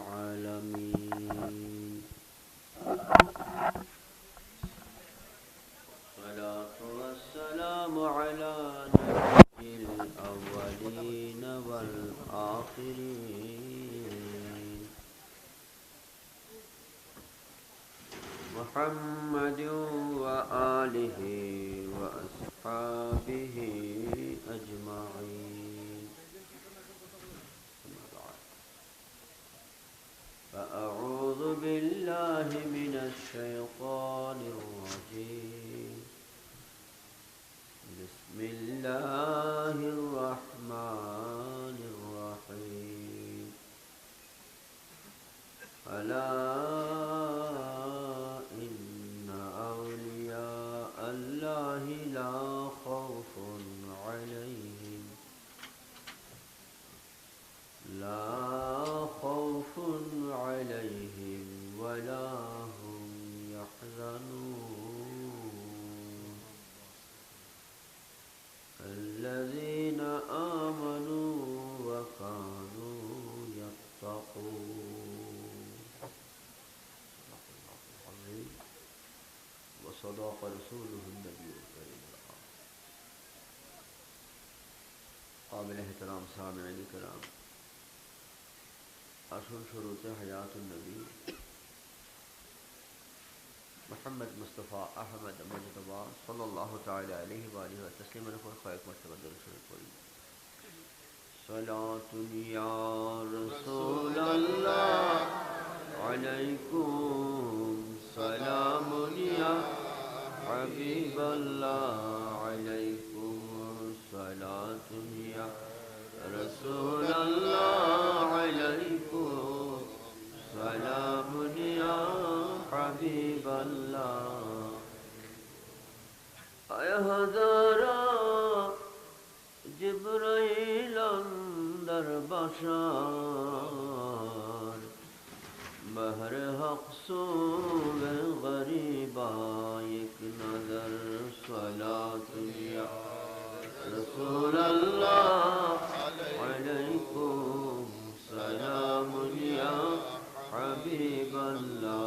العالمين الصلاة والسلام على نبي الأولين والآخرين محمد وآله وأصحابه أجمعين. فأعوذ بالله من الشيطان الرجيم. بسم الله الرحمن الرحيم. ألا إن أولياء الله لا خوف عليهم ولا هم يحزنون. الذين آمنوا وكانوا يتقون. وصدق رسوله النبي الكريم. قابل احترام سامعین کرام، আসুন শুরুতে হায়াতুন নবী মোহাম্মদ মুস্তাফা আহমদ মুজতবা সাল্লাল্লাহু তাআলা আলাইহি ওয়া আলিহি ওয়া তাসলিমের উপর কয়েক মারতবা দরুদ শরীফ পড়ি। সালাতুন ইয়া রাসূলুল্লাহ আলাইকুম, সালামুন ইয়া হাবিবাল্লাহ আলাইকুম, সালাতুন ইয়া রাসূলুল্লাহ আলাইকুম, সালামুন ইয়া হাবিবাল্লাহ। আয় হাজারা জিবরাইল আন্দার বাশার, বহর হক সুবে গরিবা এক নজর, সালাতুন ইয়া রাসূলুল্লাহ আলাইকুম, সালামুন ইয়া হাবিবাল্লাহ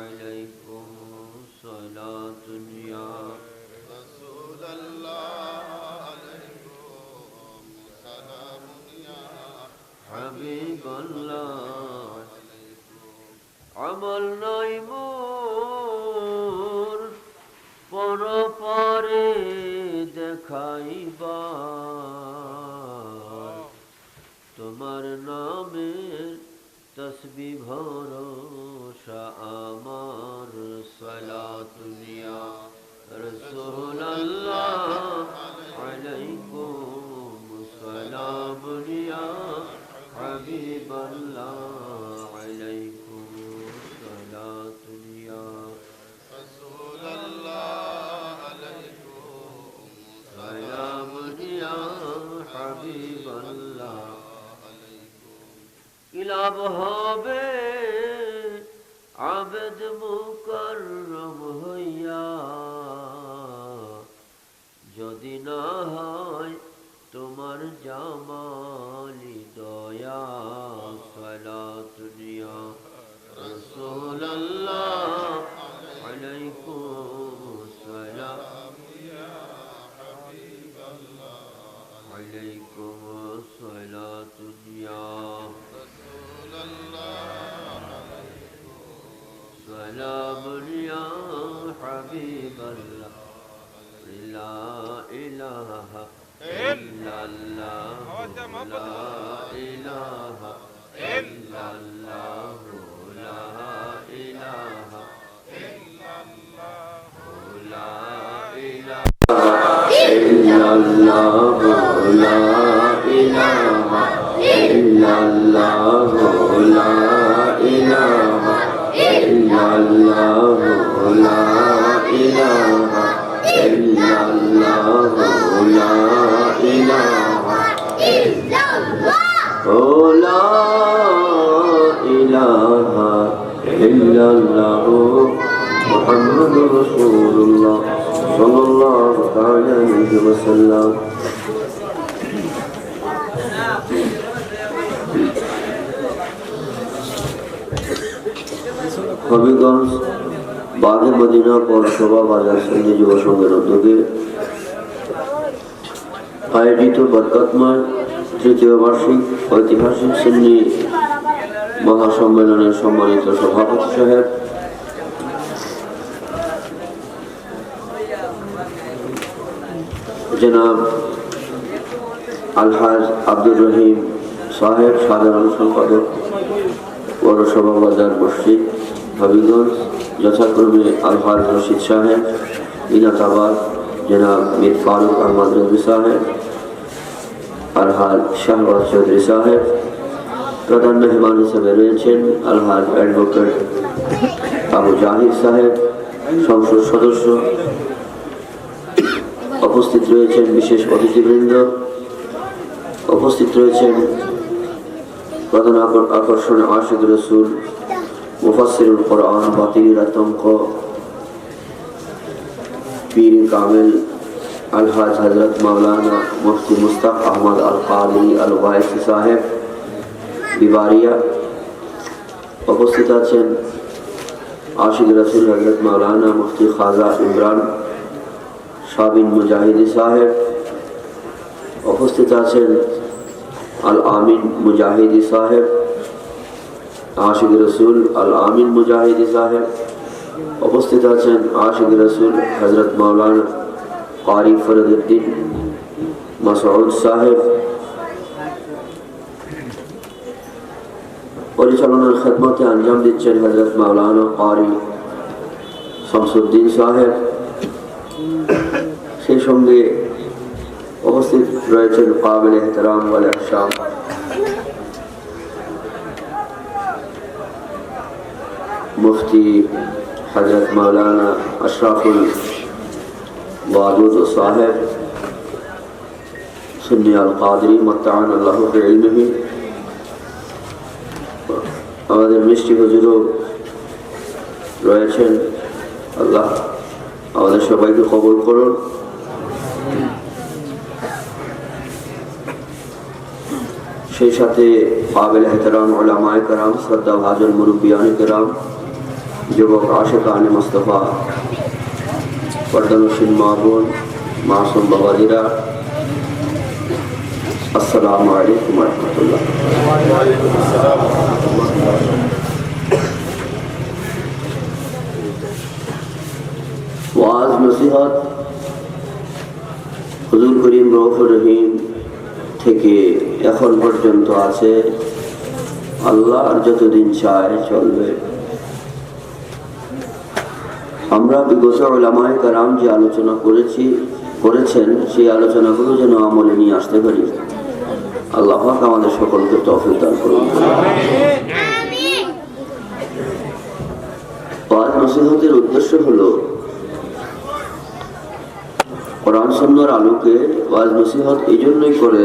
আলাইকুম, সালাতুন ইয়া রাসূলুল্লাহ আলাইকুম, সালামুন ইয়া হাবিবাল্লাহ। আমল নাই মোর পরপারে দেখাইবার, তোমার নামের তসবিহ ভরসা আমার, সালাতুন ইয়া রাসূলুল্লাহ আলাইকুম, সালামুন ইয়া হাবিবাল্লাহ আলাইকুম, সালাতুন ইয়া রাসূলুল্লাহ আলাইকুম, সালামুন ইয়া হাবিবাল্লাহ। কি লাভ হবে আবেদ মুকাররম হইয়া, যদি না হয় তোমার জামালি দয়া, সালাতুন ইয়া রাসূলুল্লাহ আলাইকুম, সালামুন ইয়া হাবিবাল্লাহ আলাইকুম, সালাতুন ইয়া সালামুন ইয়া হাবিবাল্লাহ। লা ইলাহা ইল্লাল্লাহ, লা ইলাহা ইল্লাল্লাহ, লা ইলাহা ইল্লাল্লাহ, লা ইলাহা ইল্লাল্লাহ, লা ইলাহা ইল্লাল্লাহ, লা ইলাহা ইল্লাল্লাহ, লা ইলাহা ইল্লাল্লাহ, লা ইলাহা ইল্লাল্লাহ, লা ইলাহা ইল্লাল্লাহ মুহাম্মাদুর রাসূলুল্লাহ সাল্লাল্লাহু তাআলা আলাইহি ওয়াসাল্লাম। হবিগঞ্জ বাগে মদিনা পৌরসভা বাজার সন্ধি যুব সংঘের উদ্যোগে আয়োজিত বরকতময় তৃতীয় বার্ষিক ঐতিহাসিক সুন্নি মহাসম্মেলনের সম্মানিত সভাপতি সাহেব, জনাব আলহাজ আব্দুর রহিম সাহেব, সাধারণ সম্পাদক পৌরসভা বাজার মসজিদ হবিগঞ্জ, যথাক্রমে আলহাজ রশিদ সাহেব বিনাতাবাদ, জনাব মীর ফারুক আহমদ রবি সাহেব, আলহাজ শাহবাজ চৌধুরী সাহেব। প্রধান মেহমান হিসেবে রয়েছেন আলহাজ অ্যাডভোকেট আবু জাহির সাহেব, সংসদ সদস্য। উপস্থিত রয়েছেন বিশেষ অতিথিবৃন্দ, উপস্থিত রয়েছেন প্রধান আকর্ষণ আশিক রসুল মুফাসসিরুল কোরআন বাতিল আতঙ্ক পীর কামিল আলহাজ হযরত মাওলানা মুফতি মুস্তাক আহমদ আল কাদি আল ওয়াইসি সাহেব বিবারিয়া। উপস্থিত আছেন আশিক রসুল হযরত মাওলানা মুফতি খাজা ইমরান শাবিন মুজাহিদি সাহেব। উপস্থিত আছেন আল আমিন মুজাহিদি সাহেব, আশিক রসুল আল আমিন মুজাহিদি সাহেব। উপস্থিত আছেন আশিক রসুল হযরত মাওলানা কারি ফরদুদ্দিন মাসউদ সাহেব। পরিচালনার খেদমতে আঞ্জাম দিচ্ছেন হযরত মাওলানা কারি শামসুদ্দিন সাহেব। সেই সঙ্গে উপস্থিত রয়েছেন কাবিল এহতরাম ওয়াল ইহসান মুফতি হযরত মাওলানা আশরাফুল ওয়াদুদ সাহেব সুন্নি আল কাদরি মাত্তাআন আল্লাহু বিইলমিহি। আমাদের মিষ্টি হুজুরও রয়েছেন, আল্লাহ আমাদের সবাইকে কবুল করুন। সেই সাথে কাবিল এহতরাম উলামায়ে কেরাম, শ্রদ্ধা ভাজন মুরব্বিয়ানে কেরাম, যুবক আশিকানে মুস্তাফা, পর্দানশীন মা বোন, মাসুম বাবাজিরা, আসসালামু আলাইকুম ওয়া রাহমাতুল্লাহ। ওয়াজ নসিহত হুজুর করিম রউফুর রহিম থেকে এখন পর্যন্ত আছে, আল্লাহ আর যতদিন চায় চলবে। আমরা বিগত উলামায়ে কেরাম যে আলোচনা করেছেন সেই আলোচনাগুলো যেন আমলে নিয়ে আসতে পারি। আল্লাহ পাক আমাদের সকলকে তৌফিক দান করুন। ওয়াজ নসিহতের উদ্দেশ্য হলো কোরআন সুন্নাহর আলোকে ওয়াজ নসিহত এই জন্যই করে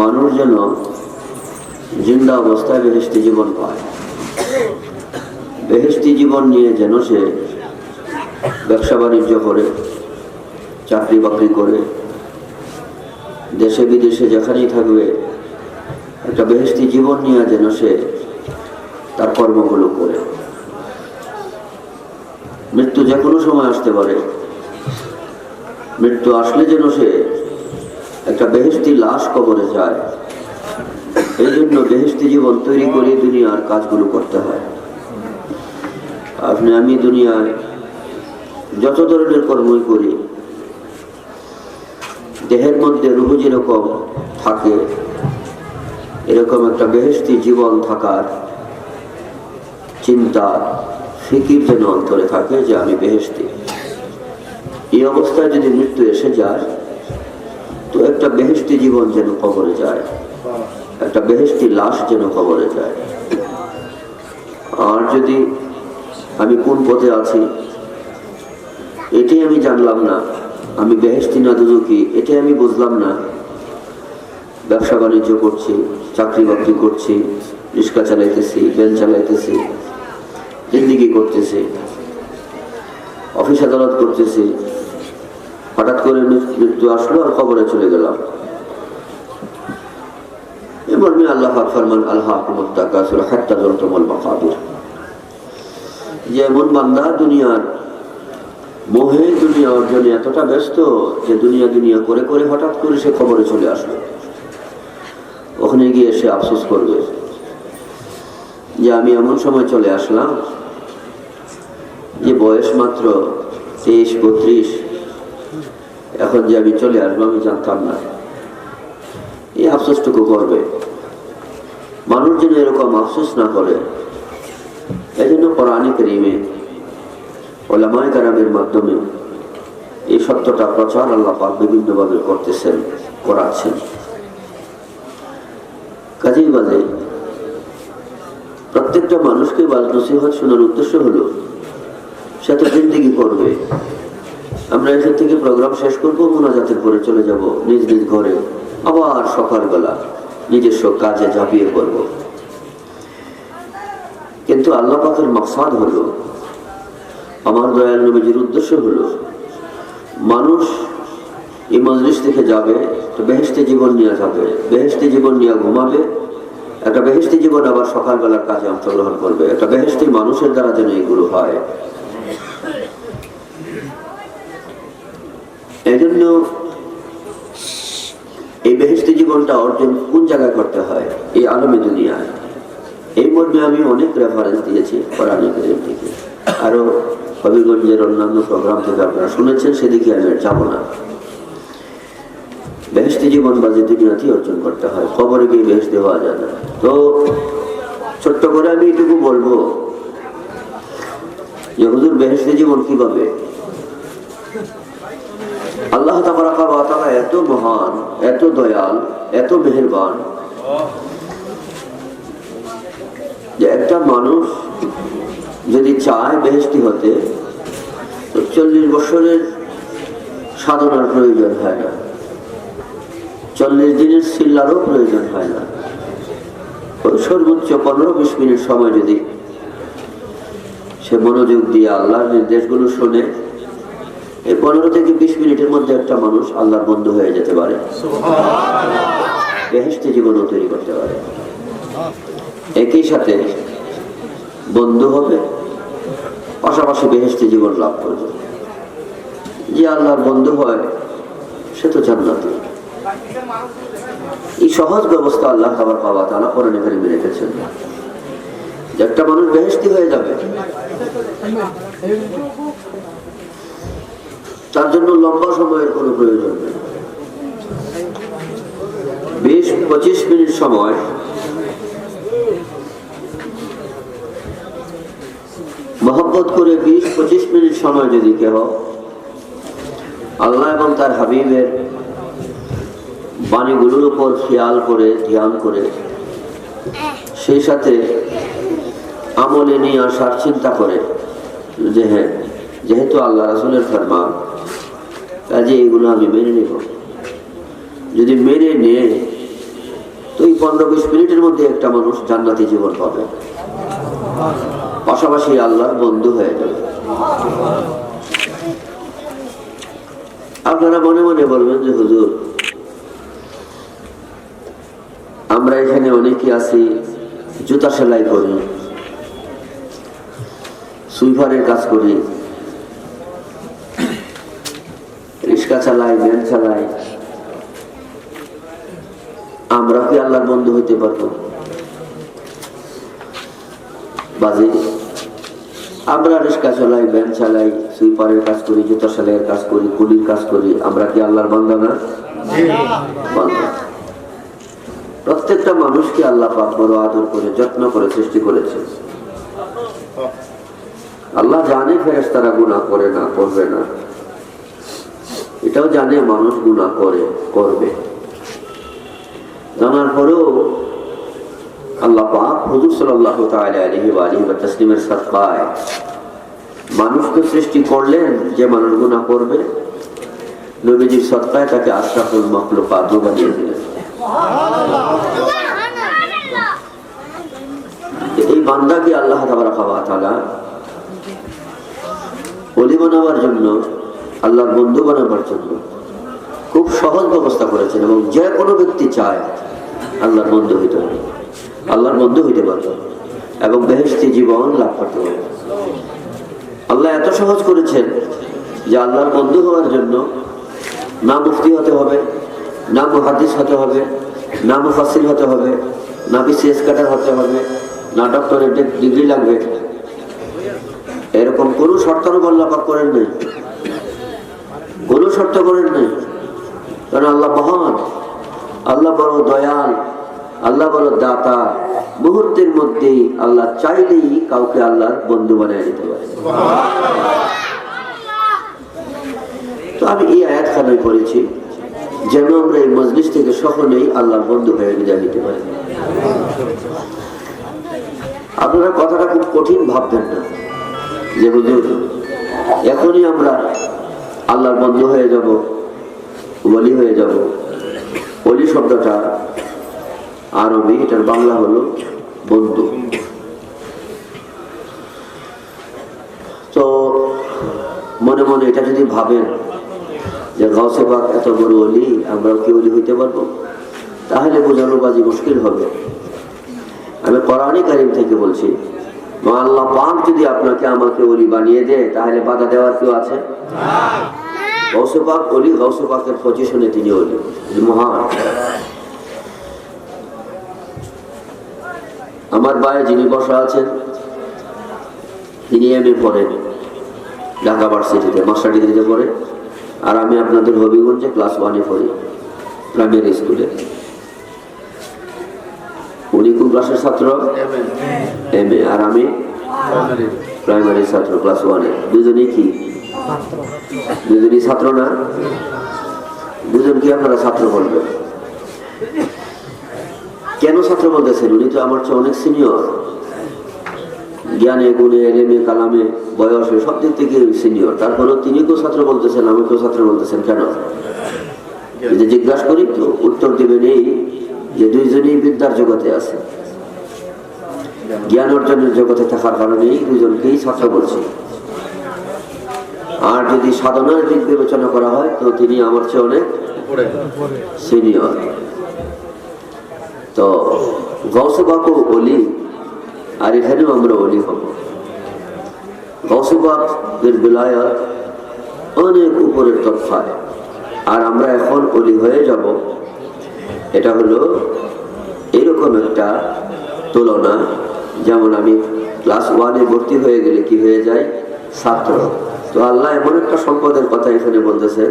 মানুষ যেন জিন্দা অবস্থায় বেহেশতি জীবন পায়। বেহেশতি জীবন নিয়ে যেন সে ব্যবসা বাণিজ্য করে, চাকরি বাকরি করে, দেশে বিদেশে যেখানেই থাকবে একটা বেহেশতি জীবন নিয়ে যেন সে তার কর্মগুলো করে। মৃত্যু যে কোনো সময় আসতে পারে, মৃত্যু আসলে যেন সে একটা বেহেশতি লাশ কবরে যায়, এই জন্য বেহেশতি জীবন তৈরি করে দুনিয়ার কাজগুলো করতে হয়। আমি দুনিয়ায় যত ধরনের কর্মই করি, দেহের মধ্যে রূহ যেরকম থাকে এরকম একটা বেহেশতি জীবন থাকার চিন্তা ফিকির যেন অন্তরে থাকে যে আমি বেহেশতি। এই অবস্থায় যদি মৃত্যু এসে যায় তো একটা বেহেশতি জীবন যেন কবরে যায়, একটা বেহেশতি লাশ যেন কবরে যায়। আর যদি আমি কোন পথে আছি এটাই আমি জানলাম না, আমি বেহেশতি না দুজকি এটাই আমি বুঝলাম না, ব্যবসা বাণিজ্য করছি, চাকরি বাকরি করছি, রিক্সা চালাইতেছি, ভ্যান চালাইতেছি, জিন্দিগি করতেছি, অফিস আদালত করতেছি, হঠাৎ করে মৃত্যু আসলো আর কবরে চলে গেলাম। এবার আল্লাহ পাক ফরমান আল্লাহকুমুত তাকাসুর হাত্তা যুরতুমুল মাকাবির। যে এমন বান্দা দুনিয়ার মোহে দুনিয়া অর্জনে এতটা ব্যস্ত যে দুনিয়া দুনিয়া করে করে হঠাৎ করে সে খবরে চলে আসলো, ওখানে গিয়ে সে আফসোস করবে যে আমি এমন সময় চলে আসলাম যে বয়স মাত্র 23-32, এখন যে আমি চলে আসবো আমি জানতাম না। এই আফসোসটুকু করবে। মানুষ যেন এরকম আফসোস না করে, এই জন্য কোরআনে কারীমে উলামায়ে কেরামের মাধ্যমে এই সত্যটা প্রচার আল্লাহ পাক বিভিন্নভাবে করতেছেন, করাচ্ছেন। কাজেই বাজে প্রত্যেকটা মানুষকে ওয়াজ নসিহত শোনার উদ্দেশ্য হলো সে তো জিন্দেগি করবে। আমরা এখান থেকে প্রোগ্রাম শেষ করবো, মোনাজাতের পরে চলে যাব নিজ নিজ ঘরে, আবার সকালবেলা নিজস্ব কাজে ঝাঁপিয়ে পড়ব। কিন্তু আল্লাহ পাকের মাকসাদ হলো, আমার দয়াল নবীজির উদ্দেশ্য হলো মানুষ এই মজলিস থেকে যাবে তো বেহেশতি জীবন নিয়ে যাবে, বেহেশতি জীবন নিয়ে ঘুমাবে, একটা বেহেশতি জীবন আবার সকালবেলার কাজে অংশগ্রহণ করবে। একটা বেহেশতি মানুষের দ্বারা যেন এগুলো হয়, এই জন্য এই বেহেশতি জীবনটা অর্জন কোন জায়গায় করতে হয়? এই আলমে দুনিয়ায়। এই মধ্যে আমি অনেক রেফারেন্স দিয়েছি কোরআন কারীম থেকে, আরো হবিগঞ্জের অন্যান্য প্রোগ্রাম থেকে আপনারা শুনেছেন, সেদিকে আমি যাব না। বেহেশতি জীবন বাজে দুনিয়াতেই অর্জন করতে হয়, খবরে গিয়ে বেহেশতি হওয়া যায় না। তো ছোট্ট করে আমি এটুকু বলবো যে হুজুর বেহেশতি জীবন কিভাবে? আল্লাহ তাবারাকা ওয়া তাআলা এত মহান, এত দয়াল, এত মেহেরবান যে একটা মানুষ যদি চায় বেহেশতি হতে তো 40 বছরের সাধনার প্রয়োজন হয় না, 40 দিনের সিল্লারও প্রয়োজন হয় না। সর্বোচ্চ 15-20 মিনিট সময় যদি সে মনোযোগ দিয়ে আল্লাহর নির্দেশগুলো শোনে, এই 15 থেকে 20 মিনিটের মধ্যে একটা মানুষ আল্লাহর বন্ধু হয়ে যেতে পারে, বেহেশতি জীবনও তৈরি করতে পারে। একই সাথে বন্ধু হবে, পাশাপাশি বেহেশতি জীবন লাভ করবে। যে আল্লাহর বন্ধু হয় সে তো জান্নাতি। এই সহজ ব্যবস্থা আল্লাহ তাআলা কোরআনে কারীমে রেখেছেন যে একটা মানুষ বেহেশতি হয়ে যাবে, তার জন্য লম্বা সময়ের কোনো প্রয়োজন নেই। 20-25 মিনিট সময় মহব্বত করে 20-25 মিনিট সময় যদি কেহ আল্লাহ এবং তার হাবিবের বাণীগুলোর উপর খেয়াল করে, ধ্যান করে, সেই সাথে আমলে নিয়ে আসার চিন্তা করে যে হ্যাঁ, যেহেতু আল্লাহ রাসূলের ফরমান, কাজে এগুলো আমি মেনে নেব। যদি মেনে নিয়ে তো এই 15-20 মিনিটের মধ্যে একটা মানুষ জান্নাতি জীবন পাবে, পাশাপাশি আল্লাহর বন্ধু হয়ে যাবে। আপনারা মনে মনে বলবেন যে হুজুর, আমরা এখানে অনেকে আছি জুতা সেলাই করি, সুইপারের কাজ করি, রিক্সা চালাই, ভ্যান চালাই, আমরা কি আল্লাহর বন্ধু হইতে পারবো? বাজে আমরা রিক্সা চালাই, ভ্যান চালাই, সুইপারের কাজ করি, জুতা সেলাইয়ের কাজ করি, কুলির কাজ করি, আমরা কি আল্লাহর বান্দা না? বান্দা। প্রত্যেকটা মানুষকে আল্লাহ পাক বড় আদর করে, যত্ন করে সৃষ্টি করেছে। আল্লাহ জানে ফেরেশতারা গুনাহ করে না, করবে না, এটাও জানে মানুষ গুনাহ করে, করবে। জানার পরেও আল্লাহ পাক হুজুর সাল্লাল্লাহু তাআলা আলাইহি ওয়া আলিহি ওয়া তাসলিমের সাদকায় মানুষকে সৃষ্টি করলেন যে মানুষ গুনাহ করবে, নবীজির সাদকায় তাকে আশরাফুল মাখলুকাত বানিয়ে দিলেন। এই বান্দাকে আল্লাহ তাবারাকা ওয়া তাআলা ওলি বানাবার জন্য, আল্লাহর বন্ধু বানাবার জন্য খুব সহজ ব্যবস্থা করেছেন, এবং যে কোনো ব্যক্তি চায় আল্লাহর বন্ধু হইতে হবে, আল্লাহর বন্ধু হইতে পারবে এবং বেহেশতি জীবন লাভ করতে পারবে। আল্লাহ এত সহজ করেছেন যে আল্লাহর বন্ধু হওয়ার জন্য না মুফতি হতে হবে, না মুহাদ্দিস হতে হবে, না মুফাসসির হতে হবে, না বিসিএস ক্যাডার হতে হবে, না ডক্টরেট ডিগ্রি লাগবে। এরকম কোনো শর্তানুগ আল্লাহ পাক করেন নাই, কোনো শর্ত করেন নাই। কারণ আল্লাহ মহান, আল্লাহ বড় দয়াল, আল্লাহ বড় দাতা। মুহূর্তের মধ্যেই আল্লাহ চাইলেই কাউকে আল্লাহর বন্ধু বানিয়ে দিতে পারে। তো আমি এই আয়াতখানায় পড়েছি যেন আমরা এই মজলিস থেকে সকলেই আল্লাহর বন্ধু হয়ে বিদায় নিতে পারি। আপনারা কথাটা খুব কঠিন ভাববেন না যে হুজুর এখনই আমরা আল্লাহর বন্ধু হয়ে যাব, ওলি হয়ে যাব। ওলি শব্দটা আরবি, এটার বাংলা হলো বন্ধু। তো মনে মনে এটা যদি ভাবেন যে গাউসে পাক এত বড় ওলি, আমরাও কি ওলি হইতে পারবো, তাহলে বোঝানো বাজি মুশকিল হবে। আমি কোরআনে কারীম থেকে বলছি, আল্লাহ পাক যদি আপনাকে আমাকে ওলি বানিয়ে দেয় তাহলে বাধা দেওয়ার কেউ আছে? গাউসে পাক ওলি, গাউসে পাকের পজিশনে তিনি ওলি, মহান। আমার ভাই যিনি বসা আছেন তিনি এমএ পড়েন ঢাকা ভার্সিটিতে, মাস্টার ডিগ্রিতে পড়ে। আর আমি আপনাদের হবিগঞ্জে ক্লাস 1-এ পড়ি, প্রাইমারি স্কুলে। উনি কোন ক্লাসের ছাত্র? এমএ। আর আমি প্রাইমারি ছাত্র, ক্লাস 1-এ। দুজনেই কি? দুজনই ছাত্র না? দুজন কি আপনারা ছাত্র বলবেন? কেন ছাত্র বলতেছেন? উনি তো আমার চেয়ে অনেক সিনিয়র, জ্ঞানে গুণে এলেমে কালামে বয়সে সব দিক থেকে সিনিয়র। তারপরেও তিনি কেউ ছাত্র বলতেছেন, আমাকেও ছাত্র বলতেছেন কেন? যদি জিজ্ঞাসা করি তো উত্তর দিবেন এই যে দুইজনই বিদ্যার জগতে আছে, জ্ঞান অর্জনের জগতে থাকার কারণেই দুজনকেই ছাত্র বলছি। আর যদি সাধনার দিক বিবেচনা করা হয় তো তিনি আমার চেয়ে অনেক সিনিয়র। তো গাউসে পাকও ওলি, আর এখানেও আমরা ওলি হব। গাউসে পাকের বিলায়াত অনেক উপরের তফায়, আর আমরা এখন ওলি হয়ে যাব। এটা হলো এরকম একটা তুলনা, যেমন আমি ক্লাস 1-এ ভর্তি হয়ে গেলে কি হয়ে যায়? ছাত্র। তো আল্লাহ এমন একটা সম্পদের কথা এখানে বলতেছে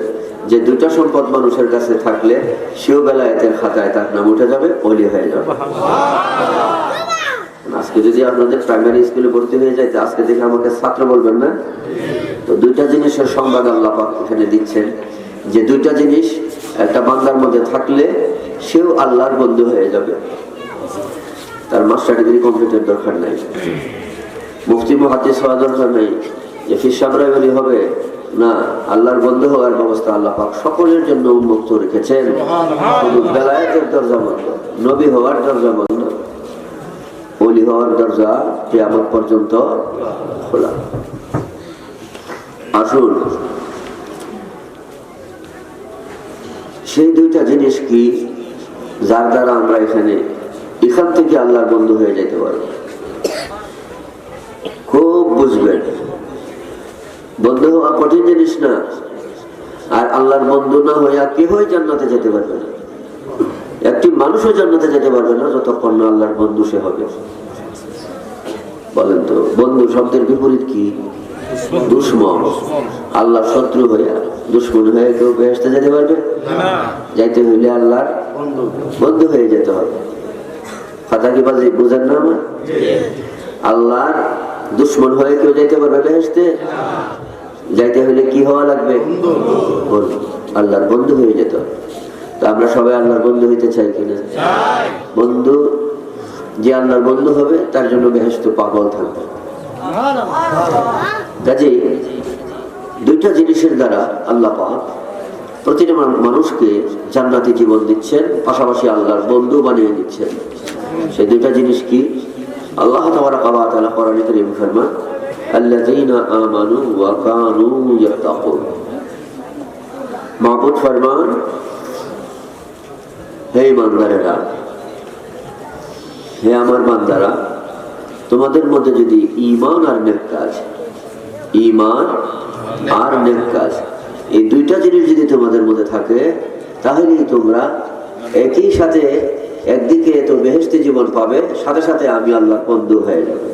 যে দুইটা সম্পদ মানুষের কাছে থাকলে সেও বেলায়েতের খাতায় তার নাম উঠে যাবে, ওলি হয়ে যাবে। আজকে যদি আপনাদের প্রাইমারি স্কুলে ভর্তি হয়ে যায়, আজকে থেকে আমাকে ছাত্র বলবেন না। তো দুইটা জিনিসের সংবাদ আল্লাহ পাক এখানে দিচ্ছেন যে দুইটা জিনিস একটা বান্দার মধ্যে থাকলে সেও আল্লাহর বন্ধু হয়ে যাবে। তার মাস্টার ডিগ্রি কমপ্লিটের দরকার নাই, মুফতি মুহাদ্দিস হওয়ার দরকার নাই, যে ফিসাবরাই বলি হবে না। আল্লাহর বন্ধু হওয়ার ব্যবস্থা আল্লাহ পাক সকলের জন্য উন্মুক্ত রেখেছেন। শুধু বেলায়েতের দরজা বন্ধ, নবী হওয়ার দরজা বন্ধ, ওলি হওয়ার দরজা কিয়ামত পর্যন্ত খোলা। আসুন সেই দুইটা জিনিস কি যার দ্বারা আমরা এখান থেকে আল্লাহর বন্ধু হয়ে যেতে পারবো। খুব বুঝবেন, বন্ধু হওয়া কঠিন জিনিস না। আর আল্লাহর বন্ধু না হইয়া কেউই জান্নাতে যেতে পারবে না। একটি মানুষও জান্নাতে যেতে পারবে না যতক্ষণ না আল্লাহর বন্ধু সে হবে। বলেন তো, বন্ধু শব্দের বিপরীত কি? দুশমন। আল্লাহর শত্রু হইয়া, দুশমন হয়ে কেউ বেহেশতে যেতে পারবে না। যাইতে হইলে আল্লাহর বন্ধু হয়ে যেতে হবে। কথা কি বাজে বুঝেন না? আমার আল্লাহর দুশমন হয়ে কেউ যাইতে পারবে বেহেশতে? যাইতে হইলে কি হওয়া লাগবে? আল্লাহর বন্ধু হয়ে যেতে হবে। তো আমরা সবাই আল্লাহর বন্ধু হইতে চাই কিনা? বন্ধু যে আল্লাহর বন্ধু হবে তার জন্য বেহেশত পাগল থাকবে। কাজে দুইটা জিনিসের দ্বারা আল্লাহ পাক প্রতিটা মানুষকে জান্নাতি জীবন দিচ্ছেন, পাশাপাশি আল্লাহর বন্ধু বানিয়ে দিচ্ছেন। সেই দুইটা জিনিস কি? আল্লাহ তাবারাকা ওয়া তাআলা কোরআনে কারীমে ফরমান, আল্লাযীনা আমানু ওয়া কানু ইয়াত্তাকুন। মাবুদ ফরমান, হে ইমানদারেরা, হে আমার বান্দারা, তোমাদের মধ্যে যদি ঈমান আর নেক কাজ ঈমান আর নেক কাজ, এই দুইটা জিনিস যদি তোমাদের মধ্যে থাকে তাহলেই তোমরা একই সাথে একদিকে তো বেহেশতি জীবন পাবে, সাথে সাথে আমি আল্লাহর বন্ধু হয়ে যাবে।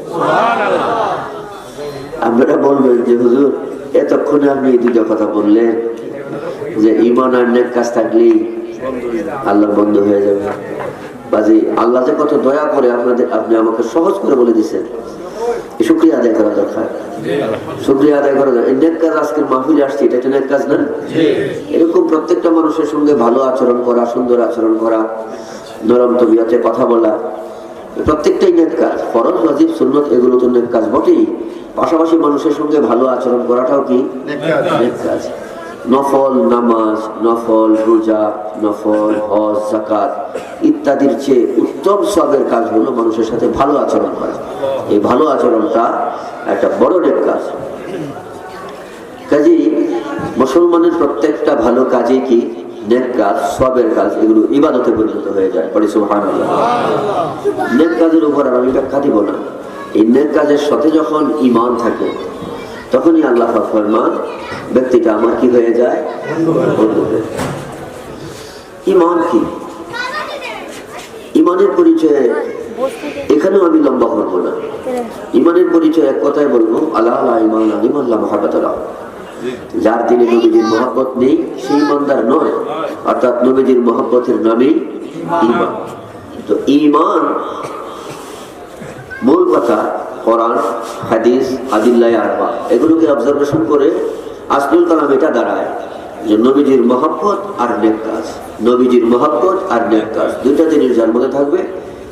আপনারা বলবেন যে হুজুর এতক্ষণে আপনি এই দুইটা কথা বললেন যে ঈমান আর নেক কাজ থাকলেই আল্লাহর বন্ধু হয়ে যাবে। বাজি আল্লাহ যে কত দয়া করে আপনাদের, আপনি আমাকে সহজ করে বলে দিচ্ছেন, শুকরিয়া আদায় করা দরকার, শুকরিয়া আদায় করা দরকার। এই নেক কাজ আজকের মাহফিলে আসছে, এটা একটা নেক কাজ না? এরকম প্রত্যেকটা মানুষের সঙ্গে ভালো আচরণ করা, সুন্দর আচরণ করা, নরম তবিয়তে কথা বলা, প্রত্যেকটাই নেক কাজ। ফরজ, ওয়াজিব, সুন্নত এগুলো তো নেক কাজ বটেই, পাশাপাশি মানুষের সঙ্গে ভালো আচরণ করাটাও কি নেক কাজ। নফল নামাজ, নফল রোজা, নফল হজ, যাকাত ইত্যাদির চেয়ে উত্তম সবের কাজ হলো মানুষের সাথে ভালো আচরণ করা। এই ভালো আচরণটা একটা বড় নেক কাজ। কাজেই মুসলমানের প্রত্যেকটা ভালো কাজে কি নেক কাজ, সবের কাজ, এগুলো ইবাদতে পরিণত হয়ে যায়। পরে সুবহানাল্লাহ। নেক কাজের উপর আর আমি ব্যাখ্যা দিব না। এই নেক কাজের সাথে যখন ঈমান থাকে তখনই আল্লাহ ফরমান ব্যক্তিটা আমার কি হয়ে যায়, বন্ধু হয়ে যায়। ঈমান কি? ঈমানের পরিচয় এখানেও আমি লম্বা করবো না। ঈমানের পরিচয় এক কথায় বলবো, আল্লাহ ঈমান লিমান লা মুহাব্বাতা লাহু। যার দিলে নবীজির মহব্বত নেই সেই ইমানদার নয়, অর্থাৎ নবীজির মহব্বতের নামেই ঈমান। তো ঈমান মূল কথা কোরআন, হাদিস, আদিল্লাহ আরবা এগুলোকে অবজারভেশন করে আসলুল কালাম এটা দাঁড়ায় যে নবীজির মহব্বত আর নেক কাজ, নবীজির মহব্বত আর নেক কাজ দুইটা জিনিস যার মধ্যে থাকবে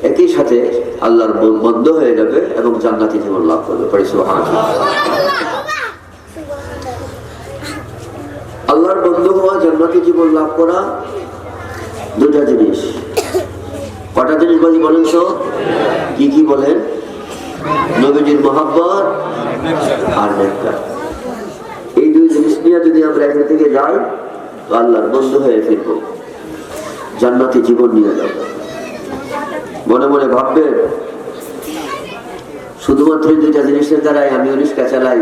একই সাথে আল্লাহর বন্ধ হয়ে যাবে এবং জান্নাতি জীবন লাভ করবে। পরে সুবহানাল্লাহ। আল্লাহর বন্ধু হওয়া, জান্নাতি জীবন লাভ করা দুটা জিনিস। কটা জিনিস বাজি বলেন তো? কি কি বলেন? নবীজির মহব্বত আর নেক কাজ। এই দুই জিনিস নিয়ে যদি আমরা এখান থেকে যাই তো আল্লাহর বন্ধু হয়ে ফিরবো, জান্নাতি জীবন নিয়ে যাব। মনে মনে ভাববেন শুধুমাত্র দুইটা জিনিসের দ্বারাই আমি রিক্সা চালাই,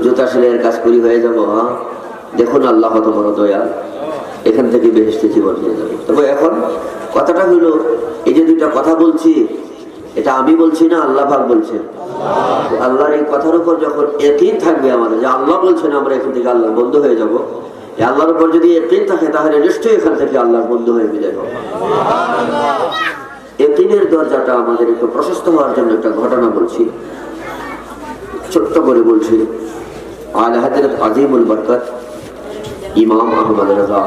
জুতা সেলাইয়ের কাজ করি হয়ে যাবো? হ্যাঁ, দেখুন আল্লাহ কত বড় দয়া, এখান থেকে বেহেশতে জীবন নিয়ে যাবে। তবে এখন কথাটা হলো, এই যে দুইটা কথা বলছি এটা আমি বলছি না, আল্লাহ পাক বলছেন। আল্লাহর এই কথার উপর যখন ইয়াকিন থাকবে আমাদের যে আল্লাহ বলছেন আমরা এখান থেকে আল্লাহর বন্ধু হয়ে যাব, আল্লাহর উপর যদি ইয়াকিন থাকে তাহলে নিশ্চয়ই এখান থেকে আল্লাহর বন্ধু হয়ে বিদায় হবো। ইয়াকিনের দরজাটা আমাদের একটু প্রশস্ত হওয়ার জন্য একটা ঘটনা বলছি, ছোট্ট করে বলছি। আলা হযরত আজিমুল বরকত ইমাম আহমদ রাজা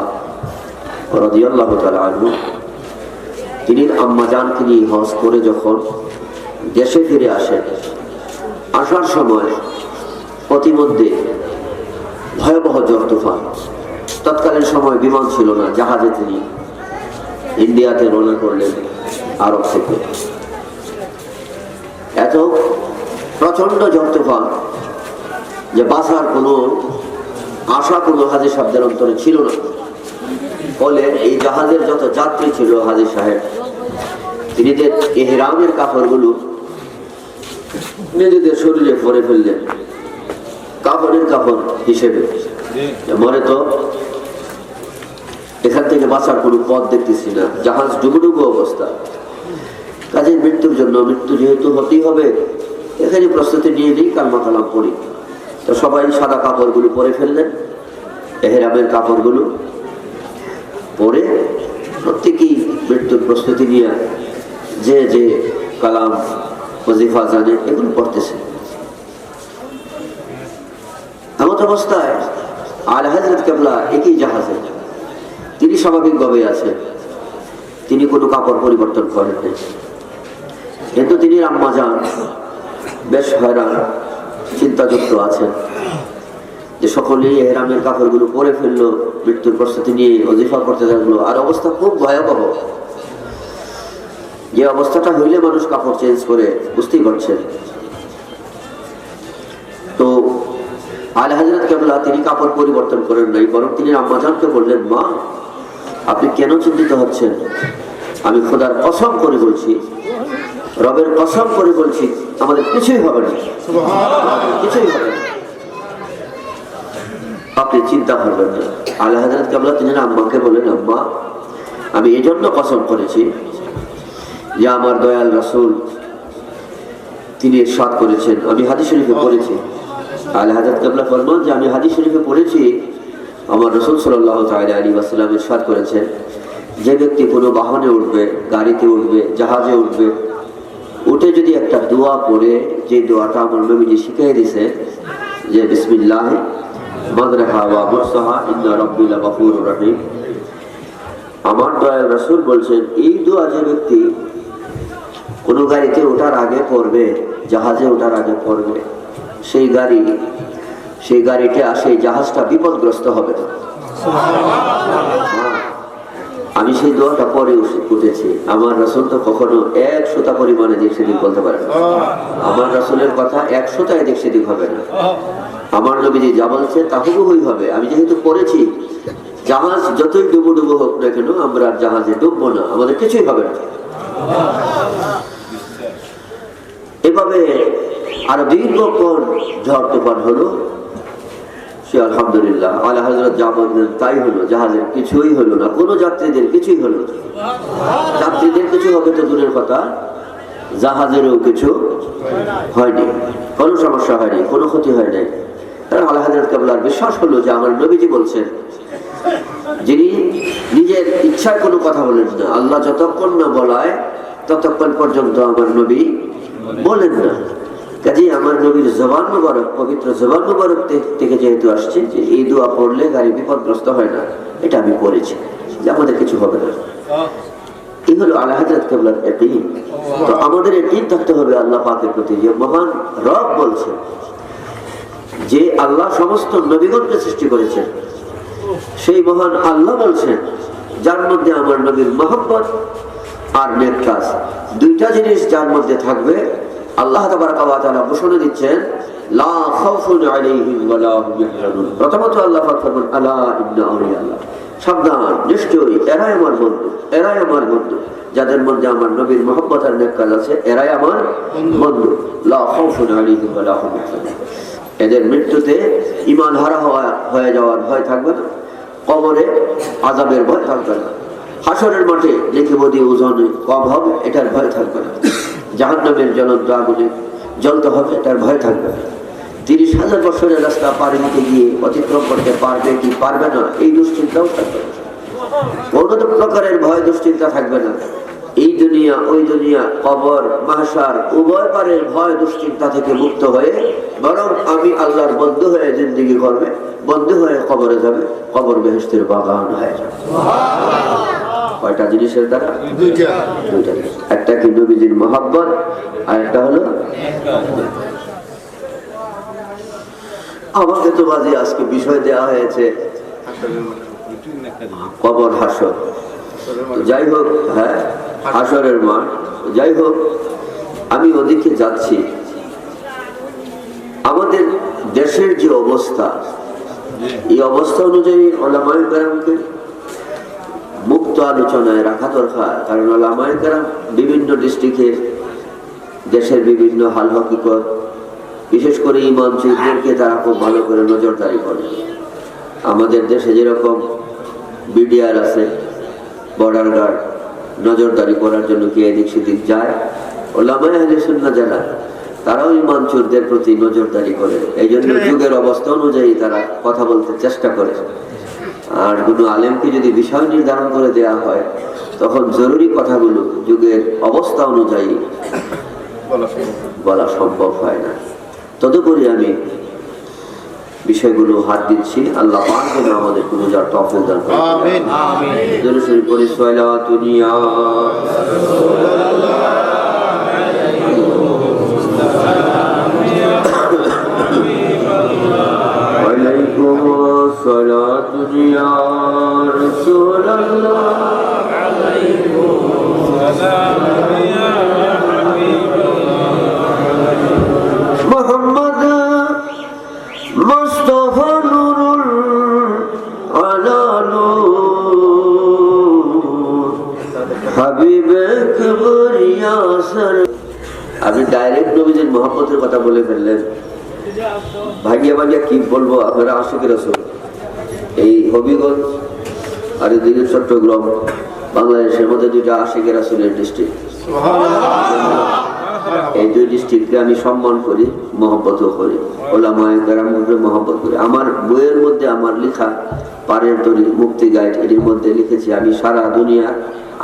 রাদিয়াল্লাহু তাআলা আনহু, তিনি আম্মাজানকে নিয়ে হজ করে যখন দেশে ফিরে আসেন, আসার সময় প্রতিমধ্যে ভয়াবহ ঝড় তুফান। তৎকালীন সময় বিমান ছিল না, জাহাজে তিনি ইন্ডিয়াতে রওনা করলেন আরব থেকে। এত প্রচন্ড ঝড় তুফান যে বাঁচার কোনো আশা কোনো হাজী সাহেবদের অন্তরে ছিল না। ফলে এই জাহাজের যত যাত্রী ছিল হাজী সাহেব নিজেদের ইহরামের কাপড়গুলো নিজেদের শরীরে পরে ফেললেন কাপড়ের কাপড় হিসেবে। মনে তো এখান থেকে বাঁচার কোনো পথ দেখতেছি না, জাহাজ ডুবুডুবু অবস্থা। কাজে মৃত্যুর জন্য, মৃত্যু যেহেতু হতেই হবে, এখানে প্রস্তুতি নিয়ে নিই, কালমা কালাম পড়ি। তো সবাই সাদা কাপড়গুলো পরে ফেললেন, এহরামের কাপড়গুলো পরে প্রত্যেকেই মৃত্যুর প্রস্তুতি নিয়ে যে যে কালাম ওয়াজিফা জানে এগুলো পড়তেছে। এমত অবস্থায় আলা হযরত কিবলা একই জাহাজে, তিনি স্বাভাবিকভাবে আছেন, তিনি কোনো কাপড় পরিবর্তন করেন নাই। কিন্তু তিনি আম্মা জান বেশ হয়রান, চিন্তাযুক্ত আছেন যে সকলেই এহরামের কাপড়গুলো পরে ফেললো, মৃত্যুর প্রস্তুতি নিয়ে ওয়াজিফা করতে থাকলো। আর অবস্থা খুব ভয়াবহ, যে অবস্থাটা হইলে মানুষ কাপড় চেঞ্জ করে, বুঝতেই পারছেন। তো আলা হযরত কিবলা তিনি কাপড় পরিবর্তন করেন নাই, বরং তিনি আম্মা জানকে বললেন, মা আপনি কেন চিন্তিত হচ্ছেন? আমি খোদার কসম করে বলছি রবের কসম করে বলছি আমাদের কিছুই হবে না, কিছুই হবে না। আপনি চিন্তা করবেন না। আলা হযরত কেবলা তিনি আম্মাকে বলেন, আম্মা আমি এই জন্য কসম করেছি যে আমার দয়াল রাসূল তিনি ইরশাদ করেছেন, আমি হাদিস শরীফে পড়েছি। আলা হযরত কেবলা ফরমান যে আমি হাদিস শরীফে পড়েছি আমার রাসূল সাল্লাল্লাহু তাআলা আলাইহি ওয়াসাল্লাম ইরশাদ করেছেন, যে ব্যক্তি কোনো বাহনে উঠবে, গাড়িতে উঠবে, জাহাজে উঠবে, উঠে যদি একটা দোয়া পড়ে, যে দোয়াটা আমার নবীজি শিখিয়ে দিয়েছে যে বিসমিল্লাহ মাজরাহা ওয়া মুরসাহা ইন্না রাব্বি লাগফুরুর রহিম, আমার দয়াল রাসূল বলছেন এই দোয়া যে ব্যক্তি কোনো গাড়িতে ওঠার আগে পড়বে, জাহাজে ওঠার আগে পড়বে, সেই গাড়িটা সেই জাহাজটা বিপদগ্রস্ত হবে না। আমি সেই দোয়াটা পরে উঠেছি। আমার রাসূল তো কখনো 100টা পরিমাণে দিক সেদিক বলতে পারে না। আমার রাসূলের কথা 100টায় দিক সেদিক হবে না। আমার নবীজি যা বলছে তা হুবহুই হবে। আমি যেহেতু পড়েছি, জাহাজ যতই ডুবো ডুবো হোক না কেন আমরা জাহাজে ডুববো না, আমাদের কিছুই হবে না। এভাবে আর দীর্ঘক্ষণ ঝড় তুফান হলো, সে আলহামদুলিল্লাহ আলা হযরত যা বললেন তাই হলো, জাহাজের কিছুই হলো না, কোনো যাত্রীদের কিছুই হলো না। যাত্রীদের কিছু হবে তো দূরের কথা, জাহাজেরও কিছু হয়নি, কোনো সমস্যা হয়নি, কোনো ক্ষতি হয় নাই। কারণ আলা হযরত কেবলার বিশ্বাস হলো যে আমার নবীজি বলছেন, যিনি নিজের ইচ্ছায় কোনো কথা বলেন না, আল্লাহ যতক্ষণ না বলায় ততক্ষণ পর্যন্ত আমার নবী বলেন না। কাজে আমার নবীর জবান মুবারক, পবিত্র জবান মুবারক থেকে যেহেতু আসছে যে এই দোয়া পড়লে গাড়ি বিপদগ্রস্ত হয় না, এটা আমি পড়েছি যে আমাদের কিছু হবে না। এই হলো আলা হযরত কেবলার ইয়াকিন। তো আমাদের ইয়াকিন থাকতে হবে আল্লাহ পাকের প্রতি, যে মহান রব বলছেন, যে আল্লাহ সমস্ত নবীগণকে সৃষ্টি করেছেন, সেই মহান আল্লাহ বলছেন, যার মধ্যে আমার নবীর মহব্বত আর নেক কাজ, দুইটা জিনিস যার মধ্যে থাকবে, আল্লাহ তাবারাকা ওয়া তাআলা ঘোষণা দিচ্ছেন লা খাউফুন আলাইহিম ওয়া লা হুম ইয়াহজানুন। প্রথমত আল্লাহ পাক ফরমান আলা ইন্না আউলিয়াল্লাহ, সাবধান, নিশ্চয়ই এরাই আমার বন্ধু, এরাই আমার বন্ধু, যাদের মধ্যে আমার নবীর মহব্বত আর নেক কাজ আছে, এরাই আমার বন্ধু। লা খাউফুন আলাইহিম ওয়া লা হুম ইয়াহজানুন। এদের মৃত্যুতে ঈমান হারা হয়ে যাওয়ার ভয় থাকবে না, কবরে আযাবের ভয় থাকবে না, হাসরের মাঠে নেকিবদি ওজনে কম হবে এটার ভয় থাকবে না, জাহান্নামের জ্বলন্ত আগুনে জ্বলতে হবে এটার ভয় থাকবে না, 30,000 বছরের রাস্তা পাড়ি দিতে গিয়ে অতিক্রম করতে পারবে কি পারবে না এই দুশ্চিন্তাও থাকবে না। কোনো প্রকারের ভয় দুশ্চিন্তা থাকবে না। এই দুনিয়া ওই দুনিয়া, কবর মাহশার উভয় পারের ভয় দুশ্চিন্তা থেকে মুক্ত হয়ে বরং আমি আল্লাহর বন্ধু হয়ে জিন্দেগি করবে, বন্ধু হয়ে কবরে যাবে, কবর বেহেশতের বাগান হয়ে যাবে। কয়টা জিনিসের দ্বারা? দুইটা। একটা কি নবীজির মহব্বত, আর একটা হলো আমাকে তো বাজে আজকে বিষয় দেওয়া হয়েছে কবর হাসর। যাই হোক, হ্যাঁ হাসরের মাঠ, যাই হোক আমি ওদিকে যাচ্ছি। আমাদের দেশের যে অবস্থা, এই অবস্থা অনুযায়ী উলামায়ে কেরামকে মুক্ত আলোচনায় রাখা দরকার। কারণ উলামায়ে কেরাম বিভিন্ন ডিস্ট্রিক্টের দেশের বিভিন্ন হাল হকিকত, বিশেষ করে ইমাম সাহেবদেরকে তারা খুব ভালো করে নজরদারি করে। আমাদের দেশে যেরকম বিডিআর আছে, বর্ডার গার্ড, নজরদারি করার জন্য কি এদিক সেদিক যায়, উলামায়ে আহলে সুন্নাহ যারা তারাও ইমাম চোরদের প্রতি নজরদারি করে। এই জন্য যুগের অবস্থা অনুযায়ী তারা কথা বলতে চেষ্টা করে। আর কোনো আলেমকে যদি বিষয় নির্ধারণ করে দেয়া হয়, তখন জরুরি কথাগুলো যুগের অবস্থা অনুযায়ী বলা সম্ভব হয় না। তদুপরি আমি বিষয়গুলো হাত দিচ্ছি, আল্লাহ পাক যেন আমাদের বুঝার তৌফিক দান করেন। আমিন আমিন। জোরে সোরে পড়ি সালাতুন ইয়া আলাইকুম সালাতুন ইয়া রাসূলুল্লাহ আলাইকুম সালাম ইয়া মুহাম্মদ মুস্তাফা নূরুল আলা নূর হাবিবে আপনি ডাইরেক্ট নবীজির মহব্বতের কথা বলে ফেললেন। ভাগিয়া ভাগিয়া কি বলবো, আপনারা আশিক রাসূল। এই হবিগঞ্জ আর এদিকে চট্টগ্রাম, বাংলাদেশের মধ্যে দুইটা আশিক রাসূলের ডিস্ট্রিক্ট। এই দুই ডিস্ট্রিক্টকে আমি সম্মান করি, মহব্বতও করি, ওলামায়ে কেরামকে মহব্বত করি। আমার বইয়ের মধ্যে আমার লেখা পারের তরি মুক্তি গাইড, এর মধ্যে লিখেছি আমি সারা দুনিয়ার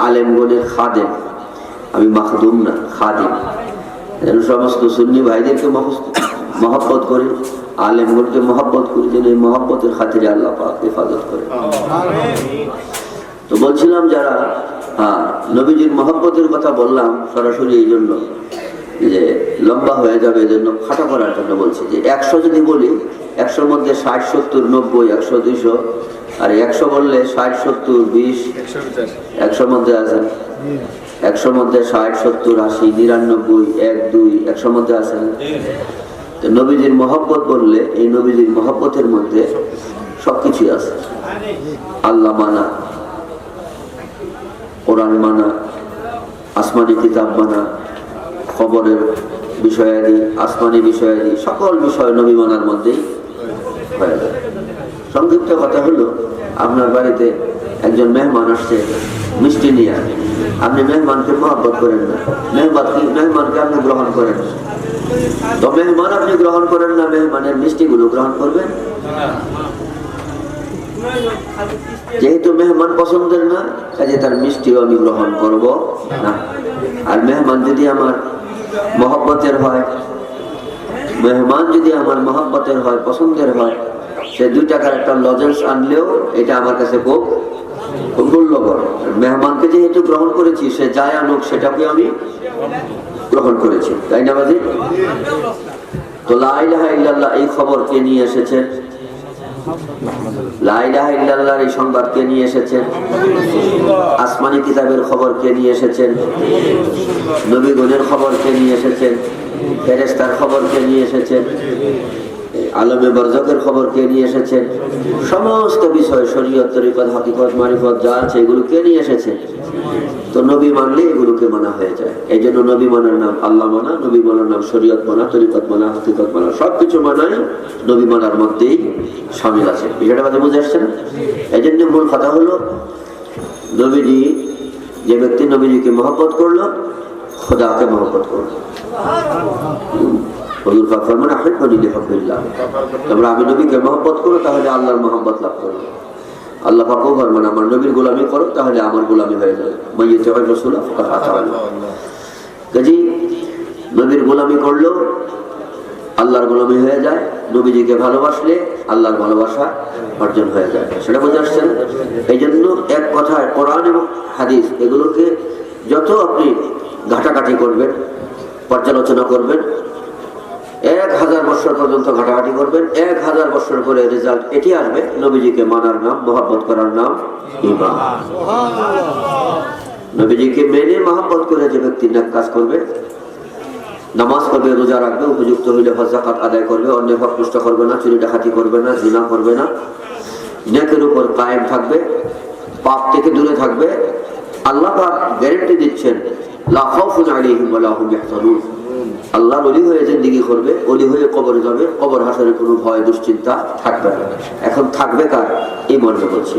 আলেমগণের খাদেম, আমি মাখদুম না, খাদেম। যেন সমস্ত সুন্নি ভাইদেরকে মহব্বত করি, আলেমগণকে মহব্বত করি, যেন এই মহব্বতের খাতিরে আল্লাহ পাক হেফাজত করে। তো বলছিলাম যারা নবীজির মহব্বতের কথা বললাম সরাসরি এই জন্য যে লম্বা হয়ে যাবে, এই জন্য খাটা করার জন্য বলছি যে 100 যদি বলি, 100-র মধ্যে 60, 70, 90, 100, 200, আর 100 বললে 60, 70, 20, 100-র মধ্যে আছেন, 100-র মধ্যে 60, 70, 80, 99, 1, 2, 100-র মধ্যে আছেন। তো নবীজির মহব্বত বললে এই নবীজির মহব্বতের মধ্যে সবকিছুই আছে। আল্লাহ মানা, কোরআন মানা, আসমানি কিতাব মানা, খবরের বিষয়াদি, আসমানি বিষয়াদি, সকল বিষয় নবী মানার মধ্যেই হয়ে যায়। সংক্ষিপ্ত কথা হলো, আপনার বাড়িতে একজন মেহমান আসছে মিষ্টি নিয়ে, আপনি মেহমানকে মহব্বত করেন না, মেহমানকে আপনি গ্রহণ করেন না। তো মেহমান আপনি গ্রহণ করেন না, মেহমানের মিষ্টিগুলো গ্রহণ করবেন? যেহেতু মেহমান পছন্দের না, কাজে তার মিষ্টিও আমি গ্রহণ করব না। আর মেহমান যদি আমার মহব্বতের হয়, পছন্দের হয়, সে 2 টাকার একটা লজেন্স আনলেও এটা আমার কাছে খুব মূল্যবান। মেহমানকে যেহেতু গ্রহণ করেছি, সে যাই আনুক সেটাকে আমি গ্রহণ করেছি, তাই না বাজি? তো লা ইলাহা ইল্লাল্লাহ এই খবর কে নিয়ে এসেছেন? লা ইলাহা ইল্লাল্লাহর এই সংবাদ কে নিয়ে এসেছেন? আসমানি কিতাবের খবর কে নিয়ে এসেছেন? নবীগণের খবর কে নিয়ে এসেছেন? ফেরেশতার খবর কে নিয়ে এসেছেন? আলমে বরজকের খবর কে নিয়ে এসেছেন? সমস্ত বিষয় শরীয়ত, তরিকত, হাকিকত, মারিফত যা আছে এগুলো কে নিয়ে এসেছেন? তো নবী মানলে এগুলোকে মানা হয়ে যায়। এই জন্য নবী মানার নাম আল্লাহ মানা, নবী মানার নাম শরীয়ত মানা, তরিকত মানা, হাকিকত মানা, সবকিছু মানাই নবী মানার মধ্যেই শামিল আছে। বিষয়টা কথা বুঝে আসছে না? এই জন্য মূল কথা হলো, নবীজি, যে ব্যক্তি নবীজিকে মহব্বত করলো, খোদাকে মহব্বত করলো। হুজুর পাক ফরমান, আহিব্বুনি লিহুব্বিল্লাহ, তোমরা আমি নবীকে মহব্বত করো তাহলে আল্লাহর মহব্বত লাভ করো। আল্লাহ পাকও ফরমান, আমার নবীর গোলামি করো তাহলে আমার গোলামি হয়ে যাবে। মাইয়াতির রাসূল ফাকাদ আতা আল্লাহ। কাজী নবীর গোলামি করলো আল্লাহর গোলামি হয়ে যায়, নবীজিকে ভালোবাসলে আল্লাহর ভালোবাসা অর্জন হয়ে যায়। সেটা বুঝে আসছেন? এই জন্য এক কথায় কোরআন এবং হাদিস এগুলোকে যত আপনি ঘাটাঘাটি করবেন, পর্যালোচনা করবেন, 1000 বছর পর্যন্ত ঘাটাঘাটি করবেন, 1000 বছর পরে রেজাল্ট এটি আসবে, নবীজিকে মানার নাম, মহব্বত করার নাম ঈমান। নবীজিকে মেনে মহব্বত করে যে ব্যক্তি নেক কাজ করবে, নামাজ পড়বে, রোজা রাখবে, উপযুক্ত হইলে হজ যাকাত আদায় করবে, অন্যের হক নষ্ট করবে না, চুরি ডাকাতি করবে না, জিনা করবে না, নেকের উপর কায়েম থাকবে, পাপ থেকে দূরে থাকবে, আল্লাহ পাক গ্যারান্টি দিচ্ছেন, লা খাউফুন আলাইহিম ওয়া লা হুম ইয়াহজানুন। আল্লাহর ওলি হয়ে জিন্দেগি করবে, ওলি হয়ে কবরে যাবে, কবর হাসরে কোনো ভয় দুশ্চিন্তা থাকবে না। এখন থাকবে কার? এই মর্মে বলছি।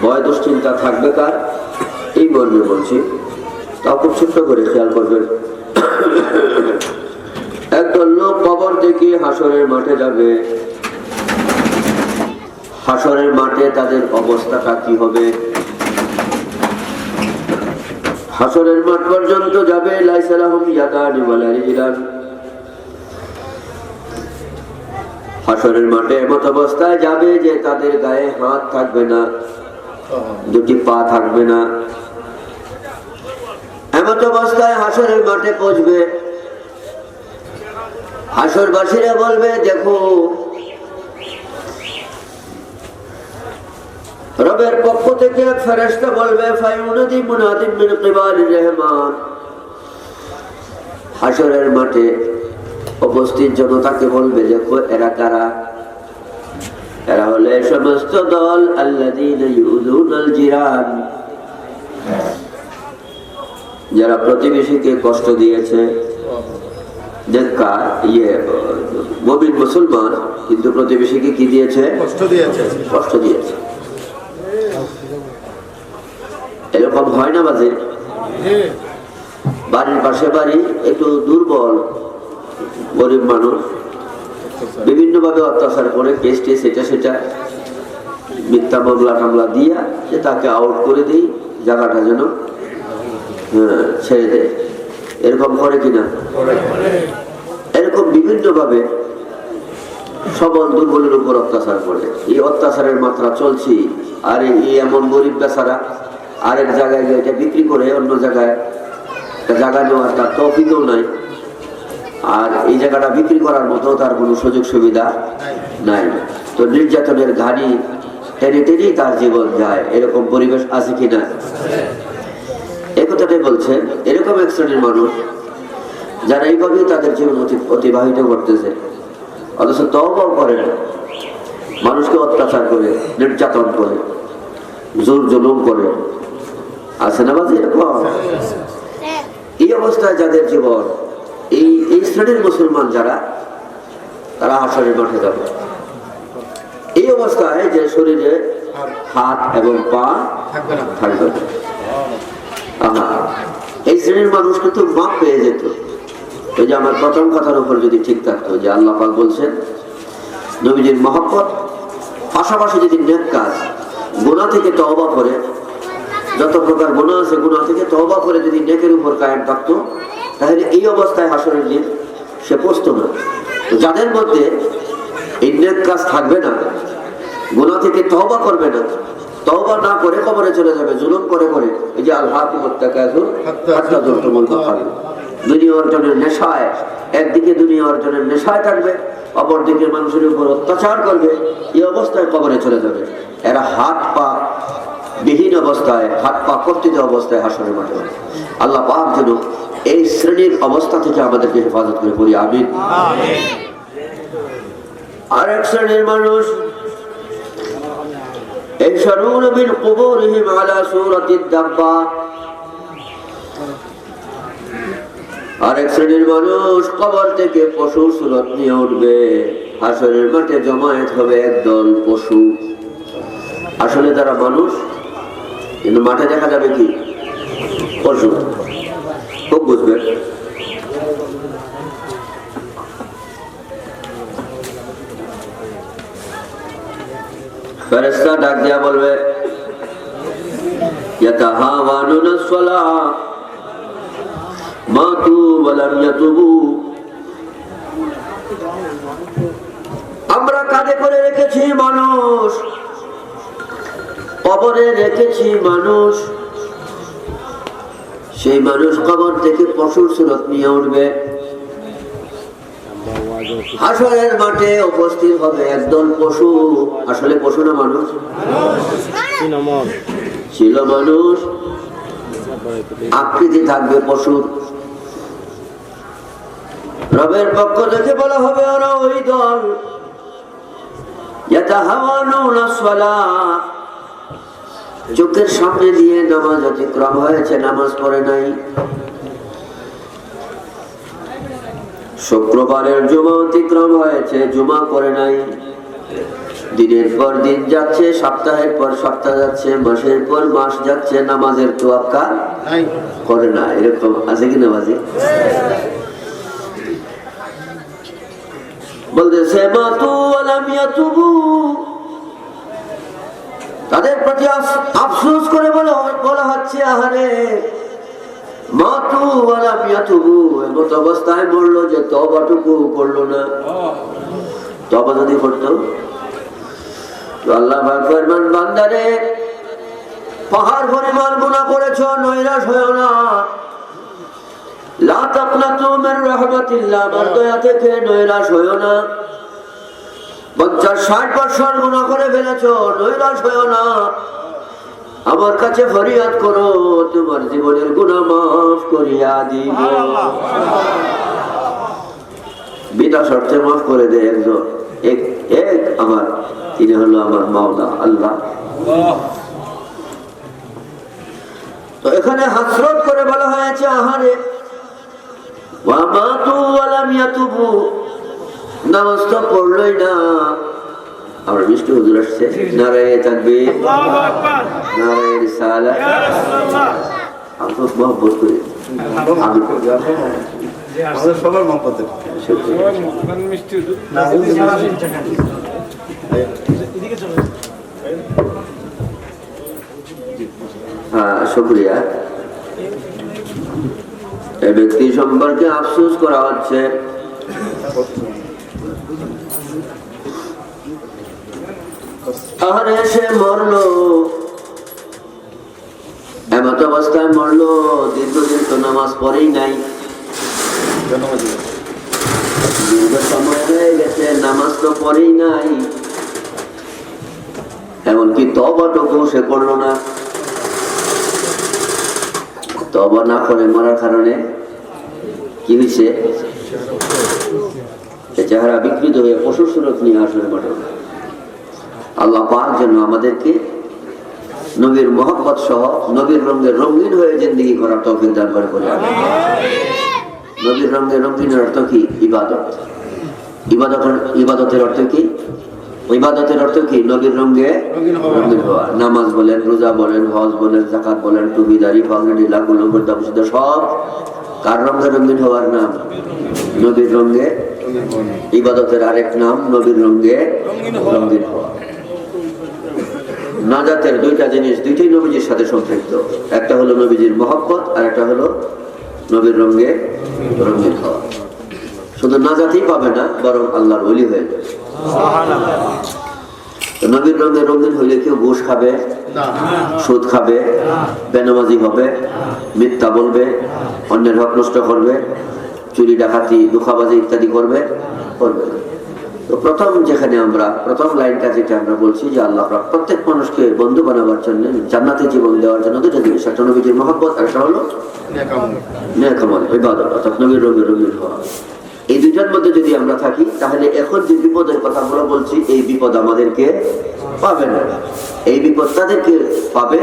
ভয় দুশ্চিন্তা থাকবে কার? এই মর্মে বলছি। তাও খুব ছোট্ট করে খেয়াল করবেন। একদল লোক কবর থেকে হাসরের মাঠে যাবে, হাসরের মাঠে তাদের অবস্থাটা কি হবে? হাসরের মাঠ পর্যন্ত যাবে, লাইসা লাহুম ইয়াদানি ওয়ালা রিজলান। হাসরের মাঠে এমত অবস্থায় যাবে যে তাদের গায়ে হাত থাকবে না, 2টি পা থাকবে না। এমত অবস্থায় হাসরের মাঠে পৌঁছবে, হাসরবাসীরা বলবে, দেখো রবের পক্ষ থেকে এক ফেরেশতা বলবে, ফায়ুনাদি মুনাদিম মিন কিবালির রহমান। হাসরের মাঠে উপস্থিত জনতাকে বলবে, দেখো এরা কারা? এরা হলে সমস্ত দল আল্লাযীনা ইউযুনাল জিরান, যারা প্রতিবেশীকে কষ্ট দিয়েছে, নেককার মুমিন মুসলমান, কিন্তু প্রতিবেশীকে কি দিয়েছে? কষ্ট দিয়েছে। এরকম হয় না বাজে? বাড়ির পাশে বাড়ি, একটু দুর্বল গরিব মানুষ, বিভিন্ন ভাবে অত্যাচার করে, কেস টেস এটা সেটা মিথ্যা মামলা টামলা দিয়া যে তাকে আউট করে দিই, জায়গাটা যেন ছেড়ে দেয়। এরকম করে কিনা? এরকম বিভিন্ন ভাবে সবল দুর্বলের উপর অত্যাচার করে। এই অত্যাচারের মাত্রা চলছে। আর এই এমন গরিব বেচারা আরেক জায়গায় এটা বিক্রি করে অন্য জায়গায় জায়গা নেওয়ার তার তৌফিকও নাই, আর এই জায়গাটা বিক্রি করার মতো তার কোনো সুযোগ সুবিধা নাই। তো নির্যাতনের ঘানি টেনে টেনেই তার জীবন যায়। এরকম পরিবেশ আছে কিনা? এই কথাটাই বলছেন। এরকম এক শ্রেণীর মানুষ যারা এইভাবেই তাদের জীবন অতিবাহিত করতেছে, অথচ তওবাও করে না, মানুষকে অত্যাচার করে, নির্যাতন করে, জোর জুলুম করে। আছে না বাজে এরকম? এই অবস্থায় যাদের জীবন, এই শ্রেণীর মুসলমান যারা, তারা হাসরের মাঠে যাবে। এই অবস্থায় যে শরীরে হাত এবং পা থাকবে না, এই শ্রেণীর মানুষ কিন্তু মাপ পেয়ে যেত। ওই যে আমার প্রথম কথার উপর যদি ঠিক থাকতো, যে আল্লাহ পাক বলছেন নবীজির মহব্বত, পাশাপাশি যদি নেক কাজ, গুনাহ থেকে তওবা করে, যত প্রকার গুনাহ আছে গুনাহ থেকে তওবা করে যদি নেকের উপর কায়েম থাকতো, তাহলে এই অবস্থায় হাসরের দিন সে পৌঁছতো না। তো যাদের মধ্যে এই নেক কাজ থাকবে না, গুনাহ থেকে তওবা করবে না, তওবা না করে কবরে চলে যাবে জুলুম করে করে, এই যে আল-হাকুমুত তাকাসুর হাত্তা যুরতুমুল মাকাবির, দুনিয়া অর্জনের নেশায়, একদিকে দুনিয়া অর্জনের নেশায় থাকবে, অপরদিকে মানুষের উপর অত্যাচার করবে। এই অবস্থায় কবরে চলে যাবে। এরা হাত পা বিহীন অবস্থায়, হাত পা কর্তৃত অবস্থায় হাসরের মাঠে। আল্লাহ পাক যেন এই শ্রেণীর অবস্থা থেকে আমাদেরকে হেফাজত করে পড়ি, আমিন। আরেক শ্রেণীর মানুষ يحشرون من قبورهم على سورة الدبة, আরেক শ্রেণীর মানুষ কবর থেকে পশুর সুরত নিয়ে উঠবে। হাসরের মাঠে জমায়েত হবে একদল পশু। আসলে তারা মানুষ, কিন্তু মাঠে দেখা যাবে কি পশু। খুব বুঝবেন। ফেরেশতা ডাক দিয়া বলবে, ইয়াতাহাওয়ানুনা সলাহ মাতু ওয়া লাম ইয়াতুবু। আমরা কাঁধে করে রেখেছি মানুষ, কবরে রেখেছি মানুষ, সেই মানুষ কবর থেকে পশুর সুরত নিয়ে উঠবে। হাসরের মাঠে উপস্থিত হবে একদল পশু। আসলে পশু না মানুষ? ছিল মানুষ, আকৃতি থাকবে পশুর। রবের পক্ষ থেকে বলা হবে ওরা ওই দল, ইয়াতাহাওয়ানুনা সালাহ, চোখের সামনে দিয়ে নামাজ অতিক্রম হয়েছে, নামাজ পড়ে নাই। শুক্রবারের জুমা অতিক্রম হয়েছে, জুমা করে নাই। দিনের পর দিন যাচ্ছে, সপ্তাহের পর সপ্তাহ যাচ্ছে, মাসের পর মাস যাচ্ছে, নামাজের তোয়াক্কা করে না। এরকম আছে কি নামাজি? বলতেছে মাতু ওয়া লাম ইয়াতুবু। তাদের প্রতি আফসোস করে বলা হচ্ছে, আহারে মাতু ওয়া লাম ইয়াতুবু, এমত অবস্থায় মরলো যে তওবাটুকু করলো না। তওবা যদি করতো, তো আল্লাহ পাক ফরমান, বান্দারে পাহাড় পরিমাণ গুনাহ করেছো, নৈরাশ হয়ো না। লা তাকনাতু মির রাহমাতিল্লাহ, আমার দয়া থেকে নৈরাশ হয়ো না। 50-60 বছর গুনাহ করে ফেলেছো, নৈরাশ হয়ো না। আমার কাছে ফরিয়াদ করো, তোমার জীবনের গুনাহ মাফ করিয়া দিব। বিনা শর্তে মাফ করে দে একজন, এক আমার, তিনি হলো আমার মাওলা আল্লাহ। তো এখানে হাসরত করে বলা হয়েছে, আহারে ওয়া মাতু ওয়া লাম ইয়াতুবু, নামাজ তো পড়লই না। আমরা মিষ্টি হুজুর আসছে, নারায়ে তাকবীর, আল্লাহু আকবার, নারায়ে রিসালাত, ইয়া রাসূলুল্লাহ। আমি তো মহব্বত করি, আমি আমাদের সবার মহব্বত, মিষ্টি হুজুর না এদিকে চলে। হ্যাঁ, শুকরিয়া। এই ব্যক্তি সম্পর্কে আফসোস করা হচ্ছে, আরে সে মরলো, এমত অবস্থায় মরলো, দীর্ঘদিন তো নামাজ পড়েই নাই, দীর্ঘ সময় হয়ে গেছে নামাজ তো পড়েই নাই, এমনকি তওবাটুকু সে করলো না। তওবা না করে মরার কারণে কি হয়েছে? চেহারা বিকৃত হয়ে পশুর সুরত নিয়ে আসলে মাঠে। আল্লাহ পাক যেন আমাদেরকে নবীর মহব্বত সহ নবীর রঙে রঙিন হয়ে জিন্দেগি করার তৌফিক দান করে। নবীর রঙে রঙিনের অর্থ কি? ইবাদত। ইবাদতের অর্থ কি? ইবাদতের অর্থ কি? নবীর রঙে রঙিন হওয়া। নামাজ বলেন, রোজা বলেন, হজ বলেন, যাকাত বলেন, টুপিদারি, পাগড়ি, লাগুলো, মুর্দাবসিদা, সব কার রঙে রঙিন হওয়ার নাম? নবীর রঙে। ইবাদতের আরেক নাম নবীর রঙে রঙিন হওয়া। নাজাতের দুইটা জিনিস, দুইটাই নবীজির সাথে সম্পৃক্ত। একটা হলো নবীজির মহব্বত, আর একটা হলো নবীর রঙে রঙিন হওয়া। শুধু নাজাতেই পাবে না, বরং আল্লাহর ওলি হয়ে যাবে। নবীর রঙে রঙিন হইলে কেউ ঘুষ খাবে, সুদ খাবে, বেনামাজি হবে, মিথ্যা বলবে, অন্যের হক নষ্ট করবে, চুরি ডাকাতি ধোঁকাবাজি ইত্যাদি করবে না। তো প্রথম যেখানে আমরা প্রথম লাইনটা যেটা আমরা বলছি যে আল্লাহ প্রত্যেক মানুষকে বন্ধু বানাবার জন্য, জান্নাতে জীবন দেওয়ার জন্য দুটো জিনিস, একটা নবীজির মহব্বত, আর একটা হলো নেক আমল, ইবাদত, অর্থাৎ নবীর রঙে রঙিন হওয়া। এই দুইটার মধ্যে যদি আমরা থাকি, তাহলে এখন যে বিপদের কথা আমরা বলছি, এই বিপদ আমাদেরকে পাবে না। এই বিপদ তাদেরকে পাবে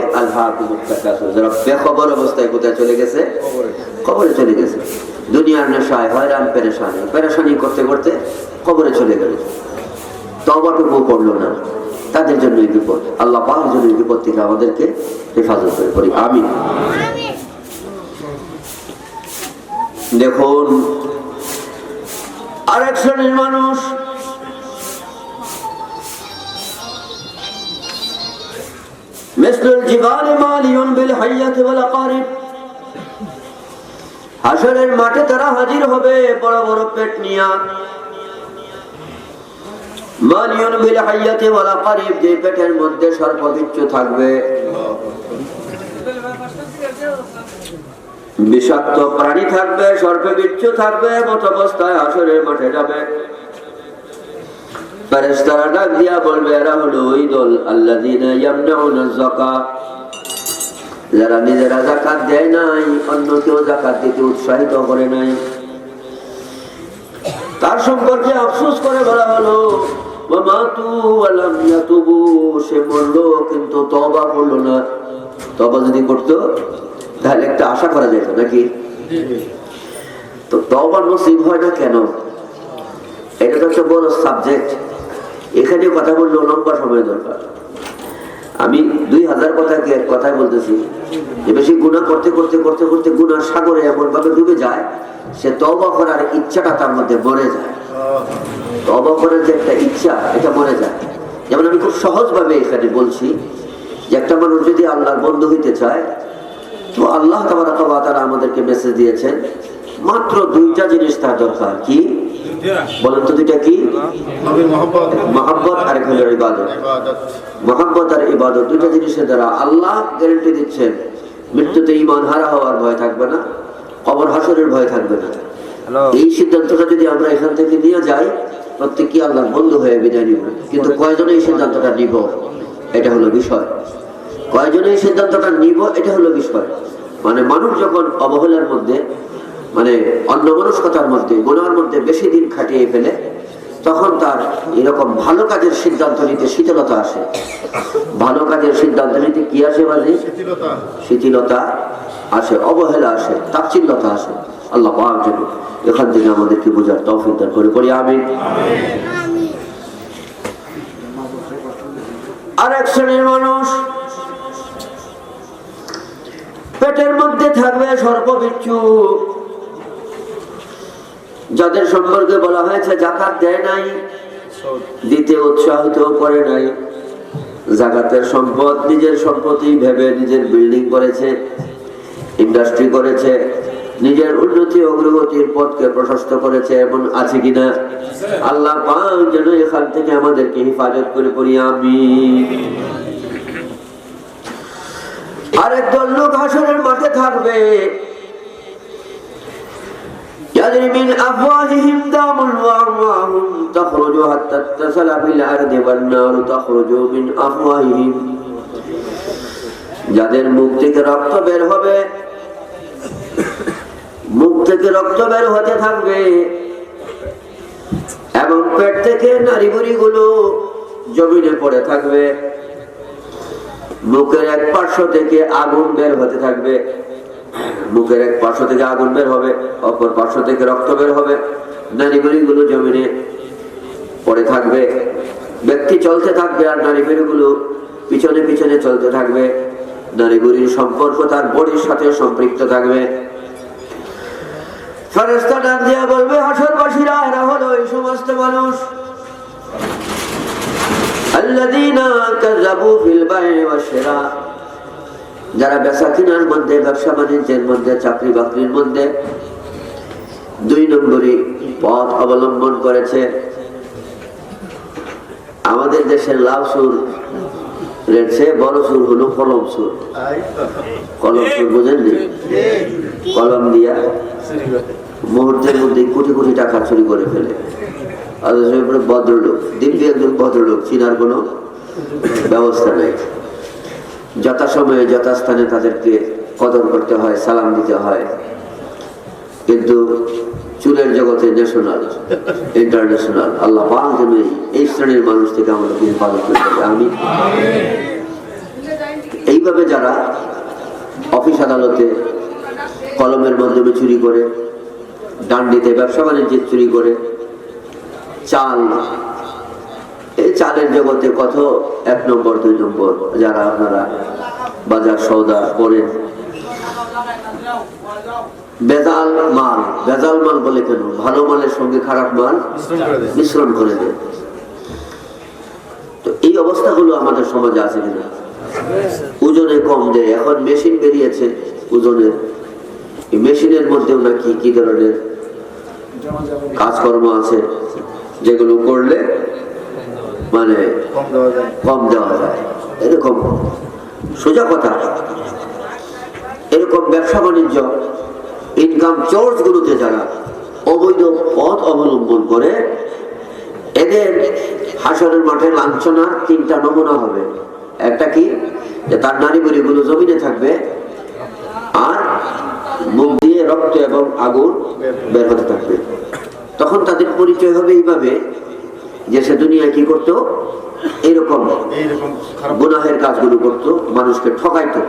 যারা বেখবর অবস্থায় কোথায় চলে গেছে? কবরে চলে গেছে। দুনিয়ার নেশায় হয়রান পেরেশানি করতে করতে কবরে চলে গেল, তওবাটুকু করলো না, তাদের জন্য এই বিপদ। আল্লাহ পাক যেন এই বিপদ থেকে আমাদেরকে হেফাজত করে করি, আমিন। দেখুন, আরেক শ্রেণীর মানুষ মিসলুল জিবালি মালিউন বিল হাইয়াতি ওয়াল আকারিব, হাশরের মাঠে তারা হাজির হবে বড় বড় পেট নিয়া। মালিউন বিল হাইয়াতি ওয়াল আকারিব, যে পেটের মধ্যে সর্পবিচ্ছু থাকবে, বিষাক্ত প্রাণী থাকবে, সর্পবিচ্ছু থাকবে, মত অবস্থায় হাশরের মাঠে যাবে। ফেরেশতারা ডাক দিয়া বলবে, এরা হলো ওই দল আল্লাযীনা ইয়ামনাউনা যাকাত, যারা নিজেরা যাকাত দেয় নাই, অন্য কেউ যাকাত দিতে উৎসাহিত করে নাই। তার সম্পর্কে আফসোস করে বলা হলো, ওয়া মাতু ওয়া লাম ইয়াতুবু, সে মরলো কিন্তু তওবা করলো না। তওবা যদি করতো তাহলে একটা আশা করা যেত নাকি? তো তওবা নসিব হয় না কেন? এটা তো একটা বড় সাবজেক্ট। এখানে কথা বললেও লম্বা সময় দরকার। আমি 2000 কথায় বলতেছি যে বেশি গুনাহ করতে করতে করতে করতে গুনার সাগরে এমন ভাবে ডুবে যায়, সে তওবা করার ইচ্ছাটা তার মধ্যে মরে যায়। তওবা করার যে একটা ইচ্ছা, এটা মরে যায়। যেমন আমি খুব সহজ ভাবে এখানে বলছি যে একটা মানুষ যদি আল্লাহর বন্ধু হইতে চায়, তো আল্লাহ তাবারাক ওয়া তাআলা আমাদেরকে মেসেজ দিয়েছেন, মাত্র দুইটা জিনিস তার দরকার। কি বলেন তো? দুইটা কি? মহব্বত আর ইবাদত। মহব্বত আর ইবাদত, দুইটা জিনিসের দ্বারা আল্লাহ গ্যারান্টি দিচ্ছেন মৃত্যুতে ঈমান হারা হওয়ার ভয় থাকবে না, কবর হাসরের ভয় থাকবে না। এই সিদ্ধান্তটা যদি আমরা এখান থেকে নিয়ে যাই, প্রত্যেককে আল্লাহর বন্ধু হয়ে বিদায় নিব। কিন্তু কয়জনে এই সিদ্ধান্তটা নিব, এটা হলো বিষয়। কয়জনে এই সিদ্ধান্তটা নিব, এটা হলো বিষয়। মানে মানুষ যখন অবহেলার মধ্যে, মানে অন্যমনস্কতার মধ্যে, গুনার মধ্যে বেশি দিন খাটিয়ে ফেলে, তখন তার এরকম ভালো কাজের সিদ্ধান্ত নিতে শীতলতা আসে। ভালো কাজের সিদ্ধান্ত নিতে কি আসে? মানে শিথিলতা আসে, অবহেলা আসে, তাচ্ছিল্যতা আসে। আল্লাহ পাক যেন এখান থেকে আমাদেরকে বোঝার তৌফিক দান করে, পড়ি আমিন। আরেক শ্রেণীর মানুষ, পেটের মধ্যে থাকবে সর্পবিচ্ছু, যাদের সম্পর্কে বলা হয়েছে যাকাত দেয় নাই, দিতে উৎসাহিত করে নাই, যাকাতের সম্পদ নিজের সম্পত্তি ভেবে নিজের বিল্ডিং করেছে, ইন্ডাস্ট্রি করেছে, নিজের উন্নতি অগ্রগতির পথকে প্রশস্ত করেছে। এমন আছে কিনা? আল্লাহ পাক যেন এখান থেকে আমাদেরকে হেফাজত করে, পড়ি আমিন। আরেক দল লোক হাসরের মাঠে থাকবে, يجري من أفواههم دم وأمواهم تخرج حتى اتصل بالأرض والنار تخرج من أفواههم। যাদের মুখ থেকে রক্ত বের হবে, মুখ থেকে রক্ত বের হতে থাকবে এবং পেট থেকে নাড়িভুড়ি গুলো জমিনে পড়ে থাকবে। মুখের এক পার্শ্ব থেকে আগুন বের হতে থাকবে, মুখের এক পার্শ্ব থেকে আগুন বের হবে, অপর পার্শ্ব থেকে রক্ত বের হবে, নাড়িভুড়ি গুলো জমিনে পড়ে থাকবে। ব্যক্তি চলতে থাকবে আর নাড়িভুড়ি গুলো পিছনে পিছনে চলতে থাকবে। নাড়িভুড়ির সম্পর্ক তার বডির সাথে সম্পৃক্ত থাকবে। ফেরেশতা ডাক দিয়া বলবে, হাসরবাসীরা, এরা হলো এই সমস্ত মানুষ আল্লাযীনা কাযাবু ফিল বাই'i ওয়াশ-শিরা, যারা বেচা কিনার মধ্যে, ব্যবসা বাণিজ্যের মধ্যে, চাকরি বাকরির মধ্যে 2 নম্বরী পথ অবলম্বন করেছে। আমাদের দেশের লাভ সুর রয়েছে, বড় সুর হলো কলম সুর। কলম সুর বুঝেননি? কলম দিয়া মুহূর্তের মধ্যে কোটি কোটি টাকা চুরি করে ফেলে। ভদ্রলোক, দিল্লি একজন ভদ্রলোক, চিনার কোনো ব্যবস্থা নেই। যথাসময়ে যথাস্থানে তাদেরকে কদর করতে হয়, সালাম দিতে হয়, কিন্তু চুলের জগতে ন্যাশনাল, ইন্টারন্যাশনাল। আল্লাহ পাক যেন এই শ্রেণীর মানুষ থেকে আমাদেরকে হেফাজত করতে হবে, আমিন। এইভাবে যারা অফিস আদালতে কলমের মাধ্যমে চুরি করে, ডান্ডিতে ব্যবসা বাণিজ্যে চুরি করে, চাল, এই চালের জগতে কত 1 নম্বর 2 নম্বর যারা আপনারা বাজার সওদা করেন, ভেজাল মাল, ভেজাল মাল বলে কেন? ভালো মালের সঙ্গে খারাপ মাল মিশ্রণ করে দেয়। তো এই অবস্থাগুলো আমাদের সমাজে আছে কিনা? ওজনে কম দেয়, এখন মেশিন বেরিয়েছে ওজনের, এই মেশিনের মধ্যেও নাকি কি ধরনের কাজকর্ম আছে যেগুলো করলে মানে কম দেওয়া যায়। এরকম সোজা কথা, এরকম ব্যবসা বাণিজ্য ইনকাম সোর্স গুলোতে যারা অবৈধ পথ অবলম্বন করে, এদের হাসরের মাঠে লাঞ্ছনার 3টা নমুনা হবে। একটা কি? যে তার নাড়িভুড়ি গুলো জমিনে থাকবে আর মুখ দিয়ে রক্ত এবং আগুন বের হতে থাকবে। তখন তাদের পরিচয় হবে এইভাবে যে সে দুনিয়ায় কি করতো? এইরকম গুনাহের কাজগুলো করতো, মানুষকে ঠকাইতো।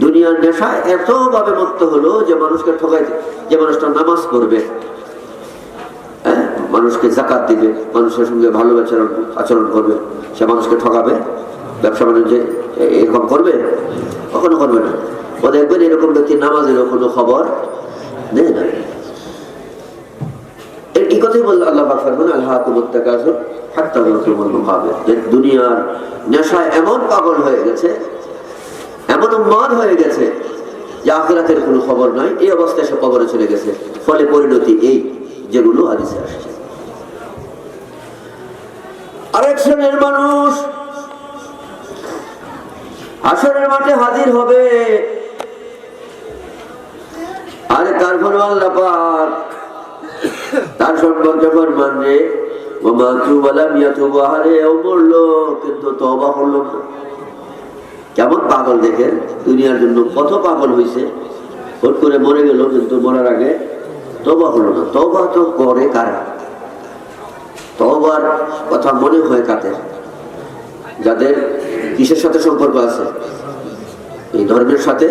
দুনিয়ার নেশায় এত ভাবে মত্ত হলো যে মানুষকে ঠকাইতো। যে মানুষটা নামাজ পড়বে, মানুষকে যাকাত দিবে, মানুষের সঙ্গে ভালো আচরণ করবে, সে মানুষকে ঠকাবে? ব্যবসা বাণিজ্যে এরকম করবে? কখনো করবে না। ও দেখবেন এরকম ব্যক্তি নামাজেরও কোনো খবর নেই না। এই কথাই বললো আল্লাহ পাক ফরমান, আলহাকুমুত তাকাসুর হাত্তা যুরতুমুল মাকাবির। যে দুনিয়ার নেশায় এমন পাগল হয়ে গেছে, এমন উন্মাদ হয়ে গেছে যে আখিরাতের কোনো খবর নাই। এই অবস্থায় সে কবরে চলে গেছে। ফলে পরিণতি এই যেগুলো হাদিসে আসছে। আরেক শ্রেণীর মানুষ হাসরের মাঠে হাজির হবে, আরে তার ফলে আল্লাহ পাক তার সম্পর্কে ফরমান যে ওমা তুওয়ালাম ইয়াতুবু আলাইহি, ও মরলো কিন্তু তওবা করলো না। কেমন পাগল দেখেন, দুনিয়ার জন্য কত পাগল হয়েছে, হুট করে মরে গেল কিন্তু মরার আগে তওবা হলো না। তওবা তো করে কারা? তওবার কথা মনে হয় কাদের, যাদের কিসের সাথে সম্পর্ক আছে? এই ধর্মের সাথে,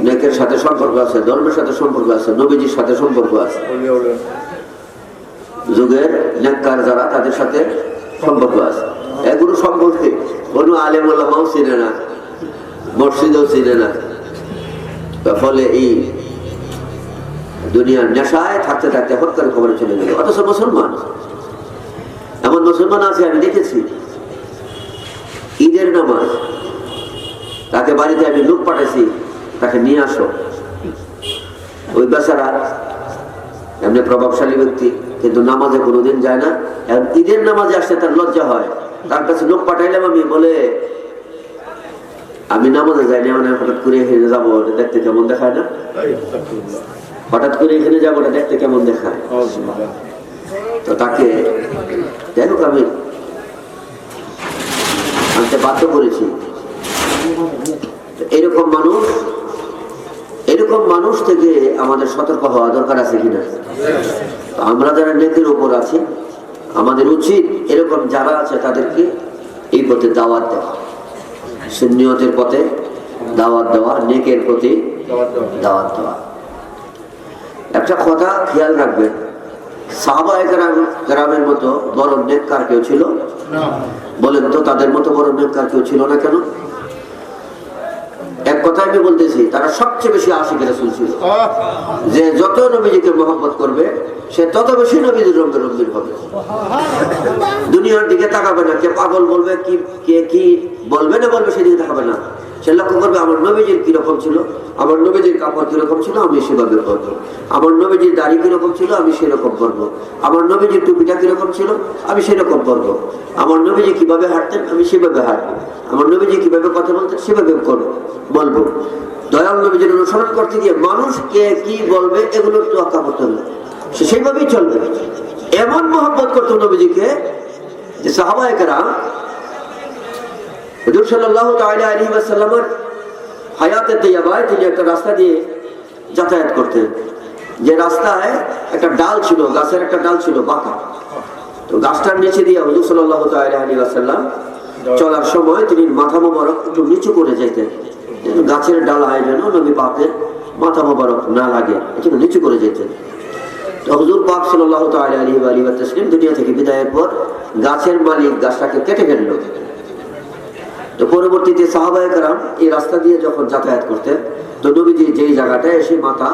নেকের সাথে সম্পর্ক আছে, ধর্মের সাথে সম্পর্ক আছে, নবীজির সাথে সম্পর্ক আছে, যুগের নেককার যারা তাদের সাথে সম্পর্ক আছে। এগুলো সম্পর্কে কোনো আলেম ওলামাও চিনে না, মসজিদও চিনে না। ফলে এই দুনিয়ার নেশায় থাকতে থাকতে হত্যার খবরে চলে গেল। অথচ মুসলমান, এমন মুসলমান আছে আমি দেখেছি, ঈদের নামাজ তাকে বাড়িতে আমি লোক পাঠাইছি, তাকে নিয়ে আসো। ওই বেচারা এমনি প্রভাবশালী ব্যক্তি, কিন্তু নামাজে কোনোদিন যায় না। ঈদের নামাজে আসতে তার লজ্জা হয়। তার কাছে লোক পাঠাইলাম আমি, বলে আমি নামাজে যাইনি, মানে হঠাৎ করে এখানে যাবো, দেখতে কেমন দেখায় না? হঠাৎ করে এখানে যাবো, ওটা দেখতে কেমন দেখায়? তো তাকে যাই হোক আমি আনতে বাধ্য করেছি। এরকম মানুষ থেকে আমাদের সতর্ক হওয়া দরকার আছে কিনা? আমরা যারা নেকের উপর আছি, আমাদের উচিত এরকম যারা আছে তাদেরকে এই পথে দাওয়াত দেওয়া, সুন্নিয়তের পথে দাওয়াত দেওয়া, নেকের প্রতি দাওয়াত দেওয়া। একটা কথা খেয়াল রাখবেন, সাহাবায়ে কেরামের মতো বড় নেককার কেউ ছিল? বলেন তো, তাদের মতো বড় নেককার কেউ ছিল না কেন? এক কথা আমি বলতেছি, তারা সবচেয়ে বেশি আশিক রাসূল ছিল। যে যত নবীজিকে মহব্বত করবে সে তত বেশি নবীজির রঙে রঙিন হবে। দুনিয়ার দিকে তাকাবে না, কে পাগল বলবে, কে কি বলবে না বলবে সেদিকে তাকাবে না। সে লক্ষ্য করবে আমার নবীজির কিরকম ছিল, আমার নবীজির কাপড় কিরকম ছিল, আমি সেভাবে করবো। আমার নবীজির দাড়ি কিরকম ছিল, আমি সেরকম করবো। আমার নবীজির টুপিটা কিরকম ছিল, আমি সেরকম করবো। আমার নবীজি কিভাবে হাঁটতেন, আমি সেভাবে হাঁটবো। আমার নবীজি কিভাবে কথা বলতেন, সেভাবে বলবো। দয়াল নবীজির অনুসরণ করতে গিয়ে মানুষ কে কি বলবে এগুলোর তোয়াক্কা করতে হবে, সে সেইভাবেই চলবে। এমন মহব্বত করতো নবীজিকে যে সাহাবায়ে কেরাম হুজুর সাল্লাল্লাহু তাআলা আলাইহি ওয়াসাল্লামের হায়াতে তাইয়্যিবায় তিনি একটা রাস্তা দিয়ে যাতায়াত করতেন, যে রাস্তায় একটা ডাল ছিল, গাছের একটা ডাল ছিল বাঁকা। তো গাছটার নিচে দিয়ে হুজুর সাল্লাল্লাহু তাআলা আলাইহি ওয়াসাল্লাম চলার সময় তিনি মাথা মোবারক একটু নিচু করে যেতেন, গাছের ডালায় যেন নবী পাকের মাথা মোবারক না লাগে, এটা নিচু করে যেতেন। তো হুজুর পাক সাল্লাল্লাহু তাআলা আলাইহি ওয়া সাল্লাম দুনিয়া থেকে বিদায়ের পর গাছের মালিক গাছটাকে কেটে ফেলল। তো পরবর্তীতে সাহাবায়ে কেরাম এই রাস্তা দিয়ে যখন যাতায়াত করতেন, তো নবীজি যেই জায়গাটায় এসে মাথা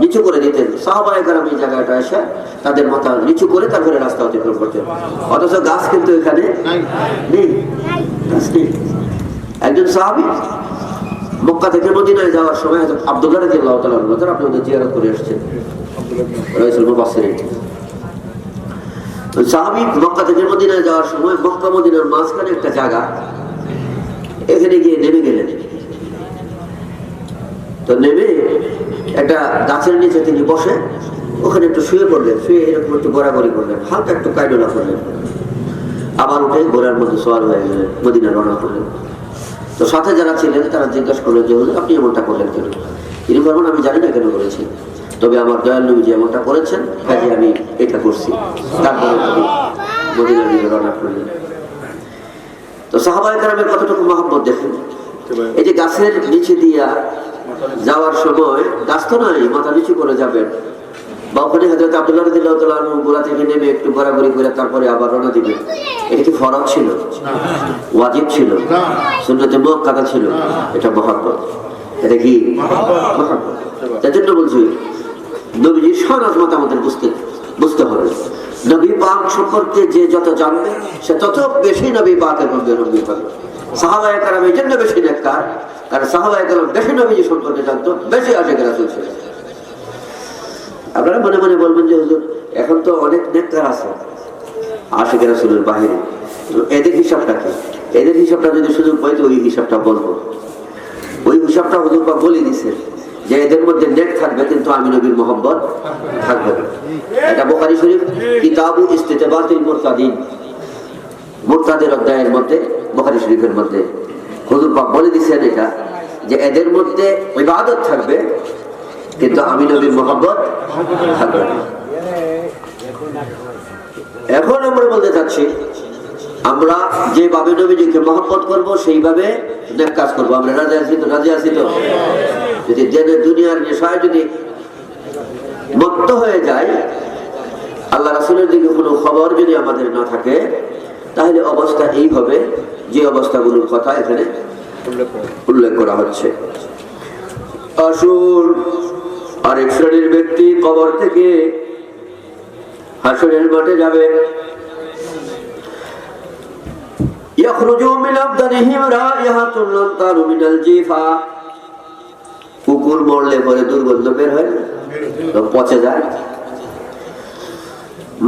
নিচু করে দিতেন, সাহাবায়ে কেরাম এই জায়গাটা এসে তাদের মাথা নিচু করে তারপরে রাস্তা অতিক্রম করতেন। অথচ গাছ কিন্তু এখানে নেই, গাছ নেই। একজন সাহাবী মক্কা থেকে মদিনায় যাওয়ার সময় আব্দুল্লাহ রাদিয়াল্লাহু তাআলা আনহু, আপনি ওদের জিয়ারত করে এসেছেন, রাইসুল মুবাশশিরিন। সাহাবী মক্কা থেকে মদিনায় যাওয়ার সময় মক্কা মদিনার মাঝখানে একটা জায়গা, এখানে গিয়ে নেমে গেলেন। তো নেমে একটা গাছের নিচে তিনি বসে ওখানে একটু শুয়ে পড়লেন, শুয়ে এরকম একটু গড়াগড়ি করলেন, হালকা একটু কাইডোলা করলেন, আবার উঠে ঘোড়ার মধ্যে সওয়ার হয়ে গেলেন, মদিনা রওনা করলেন। তো সাথে যারা ছিলেন তারা জিজ্ঞাসা করলেন যে হুজুর আপনি এমনটা করলেন কেন? তিনি বললেন আমি জানি না কেন করেছি, তবে আমার দয়াল নবীজি এমনটা করেছেন, কাজে আমি এটা করছি। তারপরে তিনি মদিনার দিকে রওনা করলেন। তো সাহাবায়ে কেরামের কতটুকু মহব্বত দেখেন। এই যে গাছের নিচে দিয়া যাওয়ার সময়, গাছ তো নাই, মাথা নিচু করে যাবেন, বা ওখানে হযরত আব্দুল্লাহ রাদিয়াল্লাহু তাআলা আনহু গোড়া থেকে নেমে একটু ঘোরাঘুরি করে তারপরে আবার রওনা দিবেন, এটা কি ফরজ ছিল? ওয়াজিব ছিল? সুন্নতে মুআক্কাদা ছিল? এটা মহব্বত, এটা কি মহব্বত। তাই জন্য বলছি নবীজির সনদ মত আমাদের বুঝতে হবে। নবী পাক সম্পর্কে যে যত জানবে সে তত বেশি নবী পাকের মধ্যে রঙিন হবে। সাহাবায়ে কেরাম এই জন্য বেশি নেককার, কারণ সাহাবায়ে কেরাম বেশি নবীজি সম্পর্কে জানতো, বেশি আশিক রাসূল ছিল। আপনারা মনে মনে বলবেন যে হুজুর এখন তো অনেক নেককার আছে আশিক রাসূলের বাহিরে, এদের হিসাবটা কি? এদের হিসাবটা যদি সুযোগ পাই তো ওই হিসাবটা বলবো। ওই হিসাবটা হুজুর পাক বলে দিয়েছে যে এদের মধ্যে নেক থাকবে কিন্তু আমি নবীর মহব্বত থাকবে না। এটা বুখারী শরীফ কিতাবু ইস্তিতবাতিল মুরতাদিন, মুরতাদের অধ্যায়ের মধ্যে বুখারী শরীফের মধ্যে হুজুর পাক বলে দিয়েছেন এটা, যে এদের মধ্যে ইবাদত থাকবে কিন্তু আমি নবীর মহব্বত থাকবে না। এখন আমরা বলতে চাচ্ছি, আমরা যেভাবে নবীজিকে মহব্বত করব সেইভাবে নেক কাজ করবো। আমরা রাজি আছি তো? রাজি আছি তো? যদি দুনিয়ার নেশায় যদি মত্ত হয়ে যায়, আল্লাহ রাসূলের দিকে কোনো খবর যদি আমাদের না থাকে, তাহলে অবস্থা এই হবে যে অবস্থাগুলোর কথা এখানে উল্লেখ করা হচ্ছে। আসুন, আরেক শ্রেণীর ব্যক্তি কবর থেকে হাসরের মাঠে যাবে। কুকুর মরলে পরে দুর্গন্ধ বের হয় না, পচে যায়।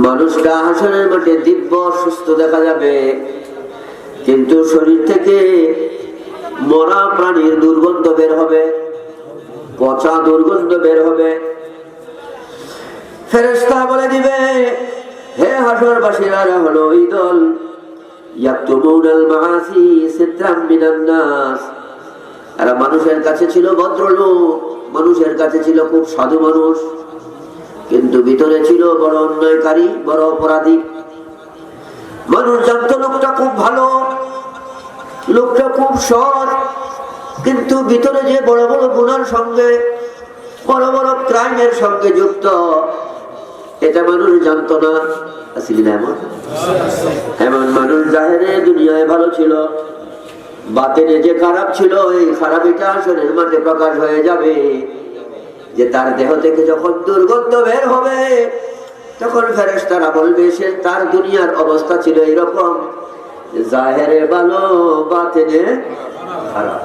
মানুষটা হাসরের মাঠে দিব্য সুস্থ দেখা যাবে, কিন্তু শরীর থেকে মরা প্রাণীর দুর্গন্ধ বের হবে, পচা দুর্গন্ধ বের হবে। ফেরেশতা বলে দিবে, হে হাসরবাসীরা হলো ওই দল, ইয়াকতুমুনাল মাআসি সিত্রাম মিনান নাস। এরা মানুষের কাছে ছিল ভদ্রলোক, মানুষের কাছে ছিল খুব সাধু মানুষ, কিন্তু ভিতরে ছিল বড় অন্যায়কারী, বড় অপরাধী। মানুষ জানতো লোকটা খুব ভালো, লোকটা খুব সৎ, কিন্তু ভিতরে যে বড় বড় গুনার সঙ্গে, বড় বড় ক্রাইমের সঙ্গে যুক্ত, এটা মানুষ জানতো না। আসলে এমন এমন মানুষ জাহেরে দুনিয়ায় ভালো ছিল, বাতিনে যে খারাপ ছিল, এই খারাপিটা আসরের মাঠে প্রকাশ হয়ে যাবে। যে তার দেহ থেকে যখন দুর্গন্ধ বের হবে, তখন ফেরেশতারা বলবে সে তার দুনিয়ার অবস্থা ছিল এরকম, জাহেরে ভালো বাতিনে খারাপ।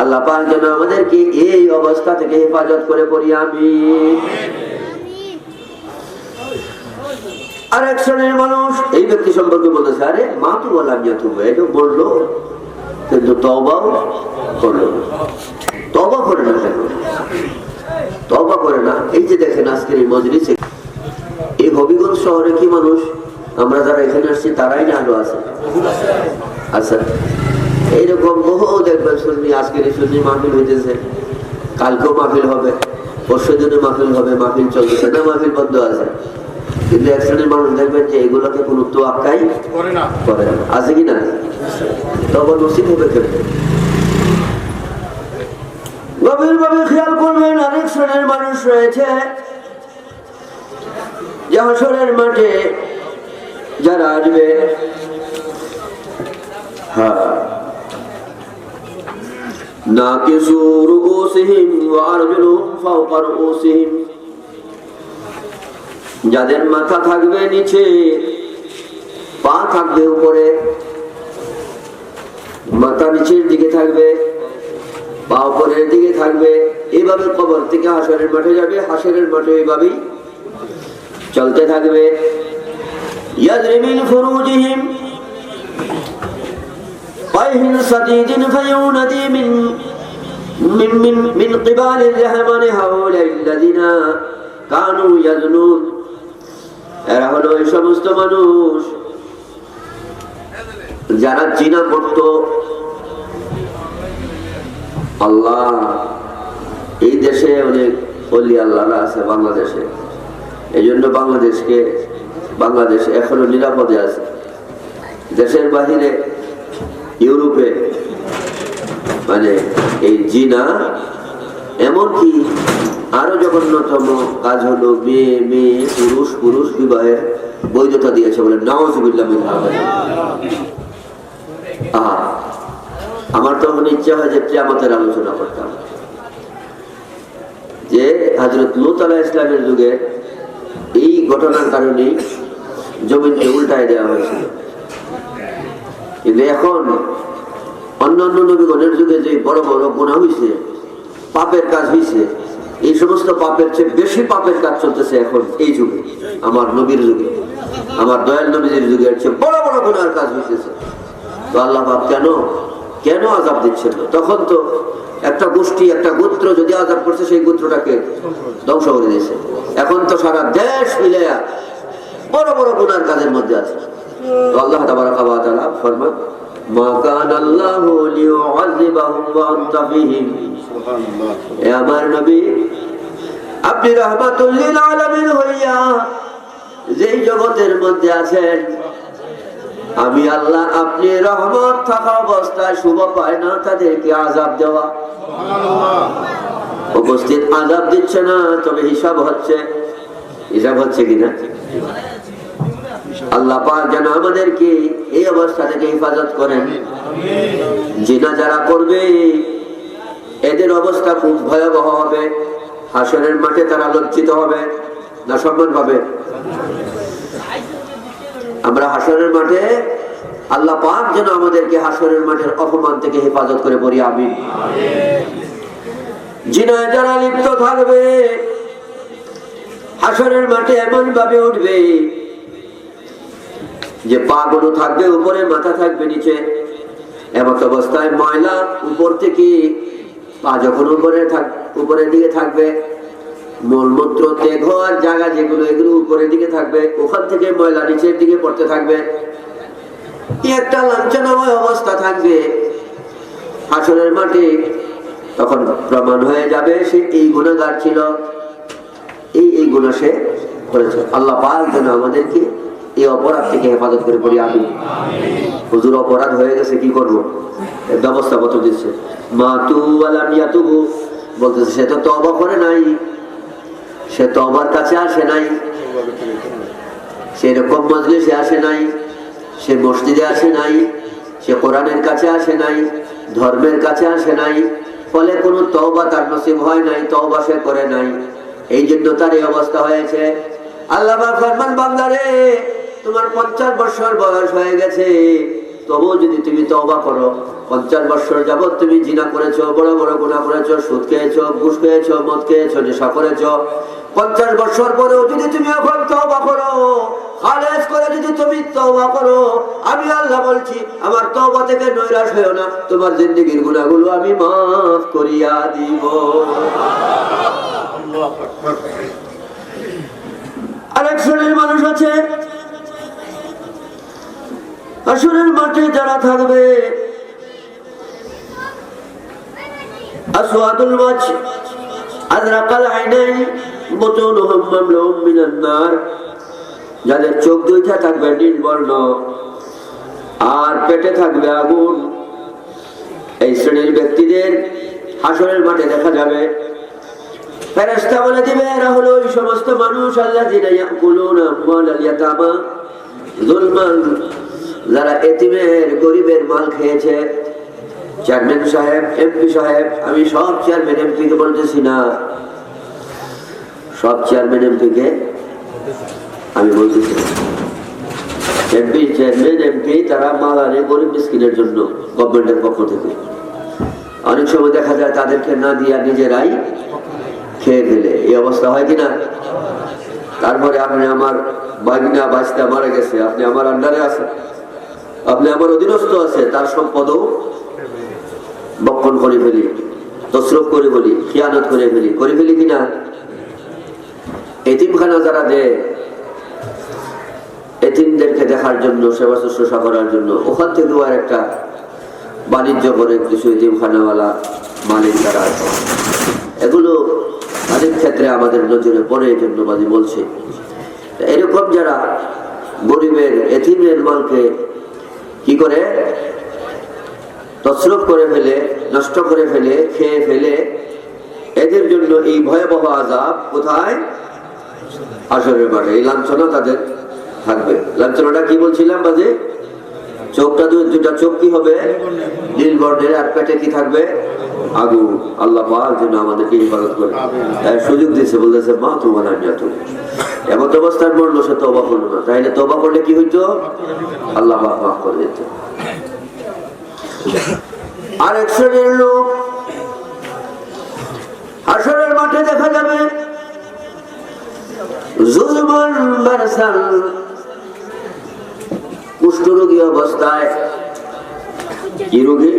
আল্লাহ পাক যেন আমাদেরকে এই অবস্থা থেকে হেফাজত করে পড়ি, আমিন। আর এক শ্রেণীর মানুষ এই ব্যক্তি সম্পর্কে বলেছে, আরে মা তো বললাম এটা বললো, কিন্তু তওবাও করলো না। তওবা করে না কেন? তওবা করে না। এই যে দেখেন আজকের এই মজলিসে, এই হবিগঞ্জ শহরে কি মানুষ, আমরা যারা এখানে আসছি তারাই না আলো আছে। আচ্ছা, এইরকম বহু দেখবেন সুন্নি, আজকের এই সুন্নি মাহফিল হইতেছে, কালকেও মাহফিল হবে, পরশু দিনে মাহফিল হবে, মাহফিল চলতেছে না, মাহফিল বন্ধ আছে। কিন্তু এক শ্রেণীর মানুষ দেখবেন যে এগুলোকে কোনো তোয়াক্কাই করে না। আছে কি না? তবে নসিব হবে কেন? গভীরভাবে খেয়াল করবেন, অনেক শ্রেণীর মানুষ রয়েছে যে হাসরের মাঠে যারা আসবে, নাকিসু রুউসিহিম ওয়া আরজুলুহুম ফাওকা রুউসিহিম, যাদের মাথা থাকবে নিচে, পা থাকবে উপরে, মাথা নিচের দিকে থাকবে, পা উপরের দিকে থাকবে, এইভাবে কবর থেকে হাসরের মাঠে যাবে। হাসরের মাঠে এইভাবেই চলতে থাকবে। ইয়াজরি মিন ফুরুজিহিম ফাইহিন সাদীদিন ফায়ুনাদি মিন কিবালির রহমানি হাউলাইল্লাযিনা কানু ইয়াজনুন। এরা হলো এই সমস্ত মানুষ যারা জিনা করত। আল্লাহ, এই দেশে অনেক ওলি আল্লাহরা আছে বাংলাদেশে, এই জন্য বাংলাদেশ এখনো নিরাপদে আছে। দেশের বাহিরে ইউরোপে মানে এই জিনা, এমনকি আরো জঘন্যতম কাজ হলো মেয়ে পুরুষ বিবাহের বৈধতা দিয়েছে বলে, নাউযুবিল্লাহ মিন যালিক। আমার তখন ইচ্ছা হয় যে কিয়ামতের আলোচনা করতাম, যে হযরত লূত আলাইহিস সালামের যুগে এই ঘটনার কারণে জমিনকে উল্টায় দেওয়া হয়েছিল। কিন্তু এখন অন্যান্য নবীগণের যুগে যে বড় বড় গুনাহ হয়েছে, পাপের কাজ হয়েছে, এই সমস্ত পাপের চেয়ে বেশি পাপের কাজ চলতেছে এখন এই যুগে, আমার নবীর যুগে, আমার দয়াল নবীর যুগে চেয়ে বড় বড় গুনাহের কাজ হয়েছে। তো আল্লাহ পাক কেন আযাব দিচ্ছেন? তখন তো একটা গোষ্ঠী, একটা গোত্র যদি আযাব করছে, সেই গোত্রটাকে ধ্বংস করে দিয়েছে। এখন তো সারা দেশ মিলে বড় বড় গুনাহের কাজের মধ্যে আছে। তো আল্লাহ তাবারাকা ওয়া তাআলা ফরমান, মা কানা আল্লাহু লিউআযিবাহুম ওয়া আনতা ফীহিম। সুবহানাল্লাহ। হে আমার নবী, আপনি রাহমাতুল লিল আলামিন হইয়া যে জগতের মধ্যে আছেন, আমি আল্লাহ আপনি রহমত থাকা অবস্থায় শুভ পায় না তাদেরকে আযাব দেওয়া। উপস্থিত আযাব দিচ্ছে না, তবে হিসাব হচ্ছে। হিসাব হচ্ছে কিনা? আল্লাহ পাক যেন আমাদেরকে এই অবস্থা থেকে হেফাজত করেন। জিনা যারা করবে এদের অবস্থা খুব ভয়াবহ হবে। হাসরের মাঠে তারা লজ্জিত হবে না সম্মান পাবে? আমরা হাসরের মাঠে আল্লাহ পাক যেন আমাদেরকে হাসরের মাঠের অপমান থেকে হেফাজত করে পড়ি, আমিন। জিনায় যারা লিপ্ত থাকবে হাসরের মাঠে এমন ভাবে উঠবে যে পা গুলো থাকবে উপরে, মাথা থাকবে নিচে। এমন অবস্থায় ময়লা উপর থেকে পা যখন উপরের দিকে থাকবে, মলমূত্র ত্যাগ হওয়ার জায়গা যেগুলো এগুলো উপরের দিকে থাকবে, ওখান থেকে ময়লা নিচের দিকে পড়তে থাকবে। একটা লাঞ্ছনাময় অবস্থা থাকবে হাসরের মাঠে। তখন প্রমাণ হয়ে যাবে সে এই গুনাহগার ছিল, এই গুনাহ সে করেছে। আল্লাহ পাক যেন আমাদেরকে এই অপরাধ থেকে হেফাজত করে পড়ি, আমিন। হুজুর অপরাধ হয়ে গেছে, কি করবো? ব্যবস্থা কত দিচ্ছে। মাতু আলাম ইয়াতুবু বলতেছে সে তো তওবা করে নাই, সে তওবার কাছে আসে নাই, সে এরকম মজলিসে আসে নাই, সে মসজিদে আসে নাই, সে কোরআনের কাছে আসে নাই, ধর্মের কাছে আসে নাই। ফলে কোনো তওবা তার নসিব হয় নাই, তওবা সে করে নাই। এই জন্য তার এই অবস্থা হয়েছে। আল্লাহ পাক ফরমান, বান্দারে তোমার 50 বছর বয়স হয়ে গেছে, তবুও যদি তুমি তওবা করো, 50 বছর যাবত তুমি জিনা করেছো, বড় বড় গুনাহ করেছো, সুদ খেয়েছো, ঘুষ খেয়েছো, মদ খেয়েছো, নেশা করেছো, 50 বছর পরেও যদি তুমি এখন তওবা করো, খালেস করে যদি তুমি তওবা করো, আমি আল্লাহ বলছি আমার তওবা থেকে নৈরাশ হয়ো না, তোমার জিন্দেগীর গুনাহগুলো আমি মাফ করিয়া দিব। আরেক শ্রেণীর মানুষ আছে হাসরের মাঠে যারা থাকবে, আসওয়াদুল ওয়াজ আযরাকাল আইনাইন বুতুনুহুম মামলুউম মিনান নার, যাদের চোখ দুইটা থাকবে নীল বর্ণ আর পেটে থাকবে আগুন। এই শ্রেণীর ব্যক্তিদের হাসরের মাঠে দেখা যাবে। ফেরেশতা বলে দিবে এরা হলো ওই সমস্ত মানুষ আল্লাযীনা ইয়াকুলুনা আমওয়ালাল ইয়াতামা যুলমান, যারা এতিমের গরিবের মাল খেয়েছে। চেয়ারম্যান সাহেব, এমপি সাহেব, আমি সব চেয়ারম্যান এমপি কে বলতেছি না, সব চেয়ারম্যান এমপি কে আমি বলতেছি। এমপি, চেয়ারম্যান, এমপি তারা মাল আনে গরিব মিসকিনের জন্য গভর্নমেন্টের পক্ষ থেকে। অনেক সময় দেখা যায় তাদেরকে না দিয়া নিজেরাই খেয়ে ফেলে। এই অবস্থা হয় কিনা? তারপরে আপনি আমার বাগিনা বাঁচতে মারা গেছে, আপনি আমার আন্ডারে আছেন, আপনি আমার অধীনস্থ আছে, তার সম্পদও বক্ষণ করে ফেলি, তসরফ করে ফেলি, খিয়ানত করে ফেলি কিনা? এতিমখানা যারা দেয় এতিমদেরকে দেখার জন্য, সেবা শুশ্রূষা করার জন্য, ওখান থেকেও আর একটা বাণিজ্য করে কিছু এতিমখানাওয়ালা মালিক যারা আছে, এগুলো অনেক ক্ষেত্রে আমাদের নজরে পড়ে। এই জন্য বাদী বলছে এরকম যারা গরিবের এতিমের মালকে কি করে তসরফ করে ফেলে, নষ্ট করে ফেলে, খেয়ে ফেলে, এদের জন্য এই ভয়াবহ আযাব কোথায়? হাসরের মাঠে। এই লাঞ্ছনা তাদের থাকবে। লাঞ্ছনাটা কি বলছিলাম বাজে? চোখটা দুটা চোখ কি হবে? নীল বর্ণের, আর পেটে কি থাকবে? আগুন। আল্লাহ পাক যেন আমাদেরকে হেফাজত করে। সুযোগ দিচ্ছে, বলতেছে মা তোমার এমন অবস্থায় মরলো, সে তওবা করলো না, তাইলে তওবা করলে কি হইতো? আল্লাহ পাক মাফ করে দিত। আরেক শ্রেণীর লোক হাসরের মাঠে দেখা যাবে যুলমান বারসান, কুষ্ঠরোগী অবস্থায়। কি রোগী?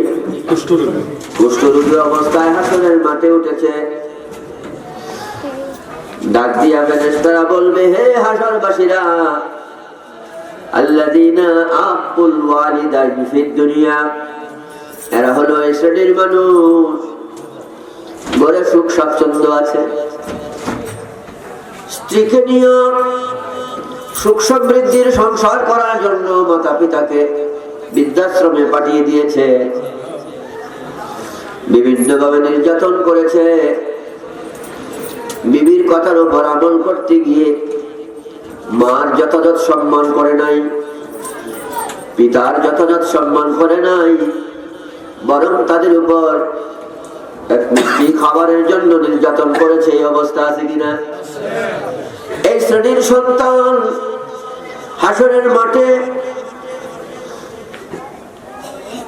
কুষ্ঠরোগী অবস্থায় হাসরের মাঠে উঠেছে। ডাক দিয়া ফেরেশতারা বলবে, হে হাসরবাসীরা, আল্লাযীনা আকুল ওয়ালিদাইনি ফিদ দুনিয়া, এরা হলো এই শ্রেণীর মানুষ ঘরে সুখ স্বাচ্ছন্দ্য আছে, স্ত্রীকে নিয়ে সুখ সমৃদ্ধির সংসার করার জন্য মাতা পিতাকে বৃদ্ধাশ্রমে পাঠিয়ে দিয়েছে, বিভিন্নভাবে নির্যাতন করেছে। বিবির কথার উপর আমল করতে গিয়ে মার যথাযথ সম্মান করে নাই, পিতার যথাযথ সম্মান করে নাই, বরং তাদের উপর এক মিষ্টি খাবারের জন্য নির্যাতন করেছে। এই অবস্থা আছে কিনা? এই শ্রেণীর সন্তান হাসরের মাঠে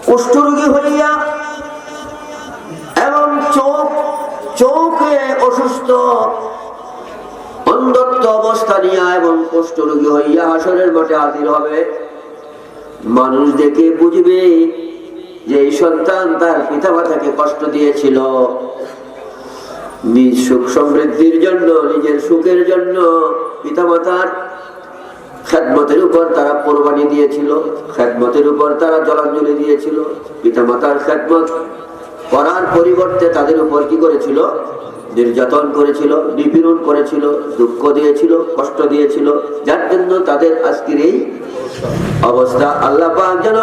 কুষ্ঠরোগী হইয়া এবং চোখে অসুস্থ অন্ধত্ব অবস্থা নিয়ে এবং কুষ্ঠরোগী হইয়া হাসরের মাঠে হাজির হবে। মানুষ দেখে বুঝবে যে এই সন্তান তার পিতা মাতাকে কষ্ট দিয়েছিল, নিজ সুখ সমৃদ্ধির জন্য, নিজের সুখের জন্য পিতা মাতার খেদমতের উপর তারা কোরবানি দিয়েছিল, খেদমতের উপর তারা জলাঞ্জলি দিয়েছিল। পিতা মাতার খেদমত করার পরিবর্তে তাদের উপর কি করেছিল? নির্যাতন করেছিল, নিপীড়ন করেছিল, দুঃখ দিয়েছিল, কষ্ট দিয়েছিল, যার জন্য তাদের আজকের এই অবস্থা। আল্লাহ পাক যেন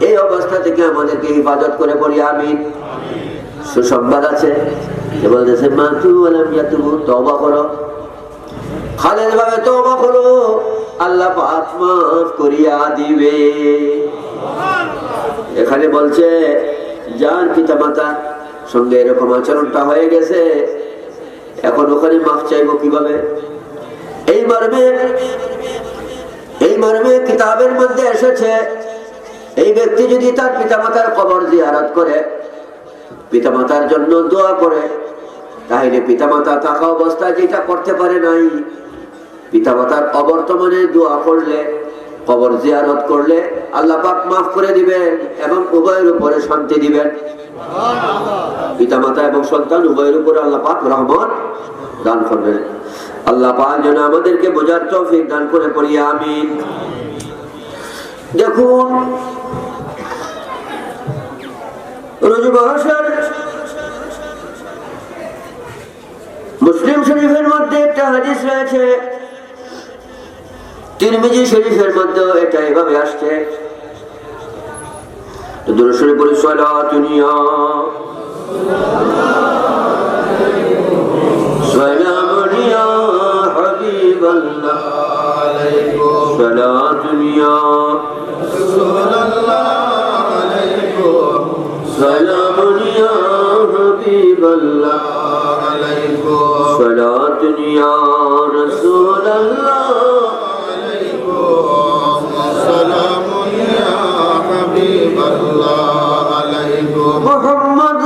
এই অবস্থা থেকে আমাদেরকে হেফাজত করে পড়ি, আমিন। সুসংবাদ আছে, বলতেছে মাতু আলাম ইয়াতুবু, তওবা করো, খালেদ ভাবে তওবা করো, আল্লাহ পাক মাফ করিয়া দিবে। এখানে বলছে যার পিতা মাতার সঙ্গে এরকম আচরণটা হয়ে গেছে, এখন ওখানে মাফ চাইবো কিভাবে? এই মর্মে কিতাবের মধ্যে এসেছে, এই ব্যক্তি যদি তার পিতা মাতার কবর জিয়ারত করে, পিতা মাতার জন্য দোয়া করে, তাহলে পিতা মাতা থাকা অবস্থায় যেটা করতে পারে নাই, পিতা মাতার অবর্তমানে দোয়া করলে, কবর জিয়ারত করলে আল্লাহ পাক মাফ করে দিবেন এবং উভয়ের উপরে শান্তি দিবেন। পিতা মাতা এবং সন্তান উভয়ের উপরে আল্লাহ পাক রহমত দান করবেন। আল্লাহ পাক যেন আমাদেরকে বোঝার তৌফিক দান করে পড়ি, আমিন। দেখুন রজব মাসের মুসলিম শরীফের মধ্যে একটা হাদিস রয়েছে, তিরমিজি শরীফের মধ্যে এটা এভাবে আসছে, দুরূদ শরীফ পড়ি, সালাতুন ইয়া সালামুন ইয়া হাবিবাল্লাহ আলাইকুম, সালাতুন ইয়া রাসূলুল্লাহ আলাইকুম, সালামুন ইয়া হাবিবাল্লাহ আলাইকুম, সালাতুন ইয়া রাসূলুল্লাহ মোহাম্মদ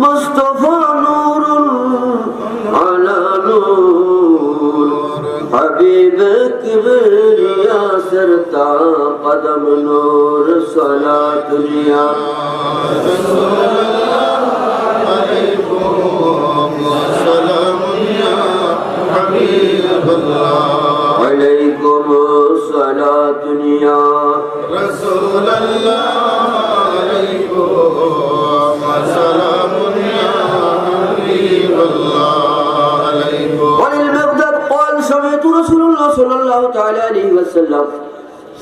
মুস্তাফা নূরুন আলা নূর, হাবিব কিবরিয়া সরতা কদম নূর, সালাতুন ইয়া রাসূলুল্লাহ আলাইকুম, সালামুন ইয়া হাবিবাল্লাহ আলাইকুম, সালাতুন ইয়া রাসূলুল্লাহ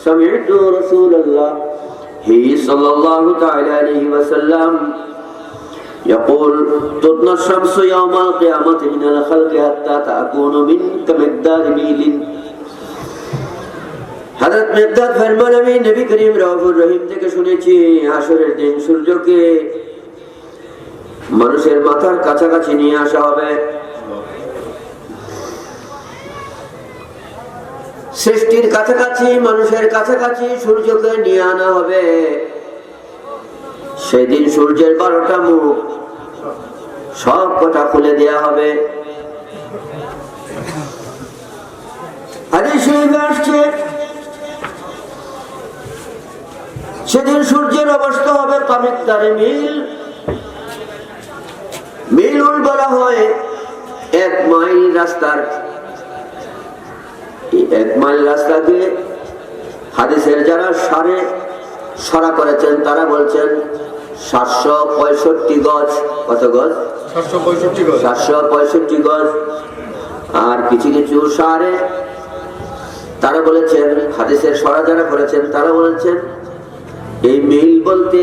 سمعت رسول الله صلى الله تعالى عليه وسلم يقول تدنى الشمس يوم القيامة من الخلق حتى تكون من كمقدار ميل। হযরত মিকদাদ ফরমান, আমি নবী করিম রাউফুর রহিম থেকে শুনেছি, হাসরের দিন সূর্যকে মানুষের মাথার কাছাকাছি নিয়ে আসা হবে, সৃষ্টির কাছাকাছি, মানুষের কাছাকাছি সূর্যকে নিয়ে আনা হবে। সেদিন সূর্যের 12টা মুখ সব কথা খুলে দেয়া হবে। হাদিস শরীফে আসছে, সেদিন সূর্যের অবস্থা হবে কামিকদারে মিল। মিলুল বলা হয় 1 মাইল রাস্তার, 1 মাইল রাস্তাকে হাদিসের যারা সরা করেছেন তারা বলছেন 765 গজ। কত গজ? 765 গজ। আর কিছু কিছু সারে তারা বলেছেন, হাদিসের সরা যারা করেছেন তারা বলেছেন এই মিল বলতে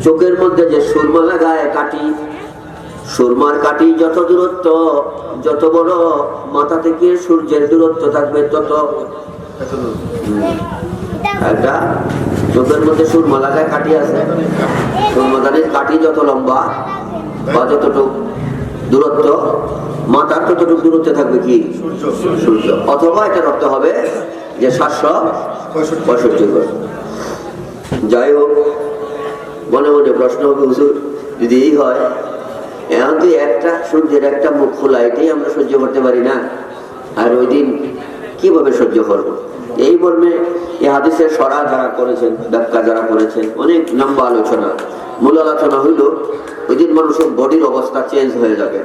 চোখের মধ্যে যে সুরমা লাগায় কাটি, সুরমার কাটি যত দূরত্ব, যত বড় মাথা থেকে সূর্যের দূরত্ব থাকবে তত। একটা চোখের মধ্যে সুরমা লাগায় কাটি আছে, সুরমাদানির কাটি যত লম্বা বা যতটুকু দূরত্ব, মাথার ততটুকু দূরত্বে থাকবে কি সূর্য। অথবা এটা রক্ত হবে যে 765 করে। যাই হোক, মনে মনে প্রশ্ন হবে, হুজুর যদি এই হয়, এখন তো একটা সূর্যের একটা মুখ খোলা, এটাই আমরা সহ্য করতে পারি না, আর ওই দিন কিভাবে সহ্য করব? এই মর্মে এই হাদিসের সরা যারা করেছেন, ব্যাখ্যা যারা করেছেন, অনেক লম্বা আলোচনা। মূল আলোচনা হইল ওই দিন মানুষের বডির অবস্থা চেঞ্জ হয়ে যাবে,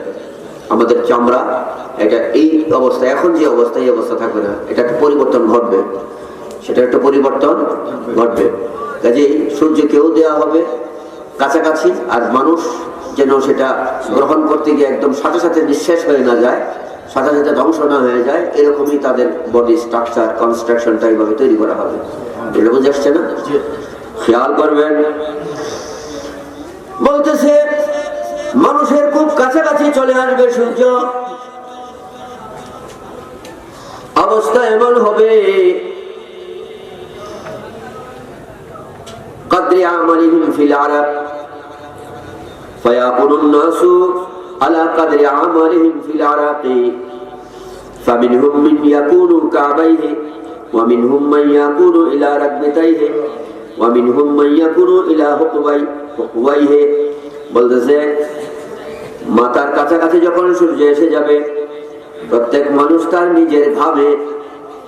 আমাদের চামড়া এটা এই অবস্থা, এখন যে অবস্থা এই অবস্থা থাকবে না, এটা একটা পরিবর্তন ঘটবে, সেটা একটা পরিবর্তন ঘটবে। কাজেই সূর্যকেও দেওয়া হবে কাছাকাছি, আর মানুষ যেন সেটা গ্রহণ করতে গিয়ে একদম সাথে সাথে নিঃশেষ হয়ে না যায়, সাথে সাথে ধ্বংস না হয়ে যায়, এরকমই তাদের বডি স্ট্রাকচার কনস্ট্রাকশনটা এইভাবে তৈরি করা হবে। এটা বুঝে আসছে না? খেয়াল করবেন, বলতেছে মানুষের খুব কাছাকাছি চলে আসবে সূর্য, অবস্থা এমন হবে قدر عملهم في العرب فيكون الناس على قدر عملهم في العراق فمنهم من يكون كعبيه ومنهم من يكون إلى ركبتيه ومنهم من يكون إلى حقويه। বলতেছে মাথার কাছাকাছি যখন সূর্য এসে যাবে, প্রত্যেক মানুষ তার নিজের ঘামে,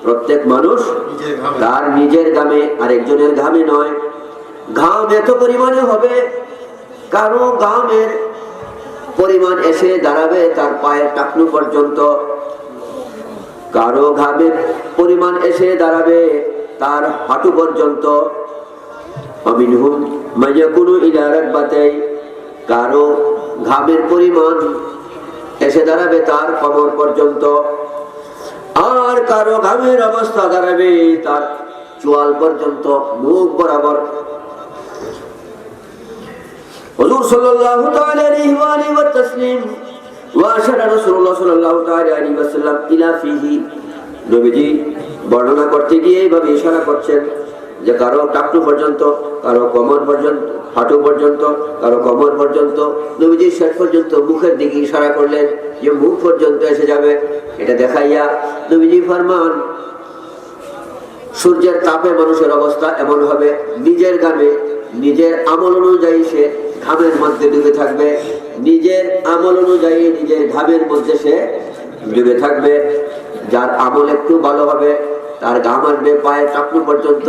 প্রত্যেক মানুষ তার নিজের ঘামে, আরেকজনের ঘামে নয়। ঘাম এত পরিমাণে হবে, কারো ঘামের পরিমাণ এসে দাঁড়াবে তার পায়ের টাকনু পর্যন্ত, কারো ঘামের পরিমাণ এসে দাঁড়াবে তার হাঁটু পর্যন্ত। অমিনহুম মাইয়াকুনু ইলা রাকবাতাই, কারো ঘামের পরিমাণ এসে দাঁড়াবে তার কোমর পর্যন্ত, আর কারো ঘামের অবস্থা দাঁড়াবে তার চোয়াল পর্যন্ত, মুখ বরাবর। হুজুর সাল্লাল্লাহু তাআলা আলাইহি ওয়া আলিহি ওয়া তাসলিম ওয়া আশারা রাসূলুল্লাহ সাল্লাল্লাহু তাআলা আলাইহি ওয়াসাল্লাম ইলা ফিহি, নবীজি বর্ণনা করতে গিয়ে এইভাবে ইশারা করছেন যে কারো টাকনু পর্যন্ত, কারো কোমর পর্যন্ত, হাঁটু পর্যন্ত, কারো কোমর পর্যন্ত। নবীজি শেষ পর্যন্ত মুখের দিকে ইশারা করলেন যে মুখ পর্যন্ত এসে যাবে। এটা দেখাইয়া নবীজি ফরমান সূর্যের তাপে মানুষের অবস্থা এমন হবে, নিজের ঘামে, নিজের আমল অনুযায়ী সে ঘামের মধ্যে ডুবে থাকবে, নিজের আমল অনুযায়ী নিজের ঘামের মধ্যে সে ডুবে থাকবে। যার আমল একটু ভালো হবে তার ঘাম আসবে পায়ের টাকনু পর্যন্ত,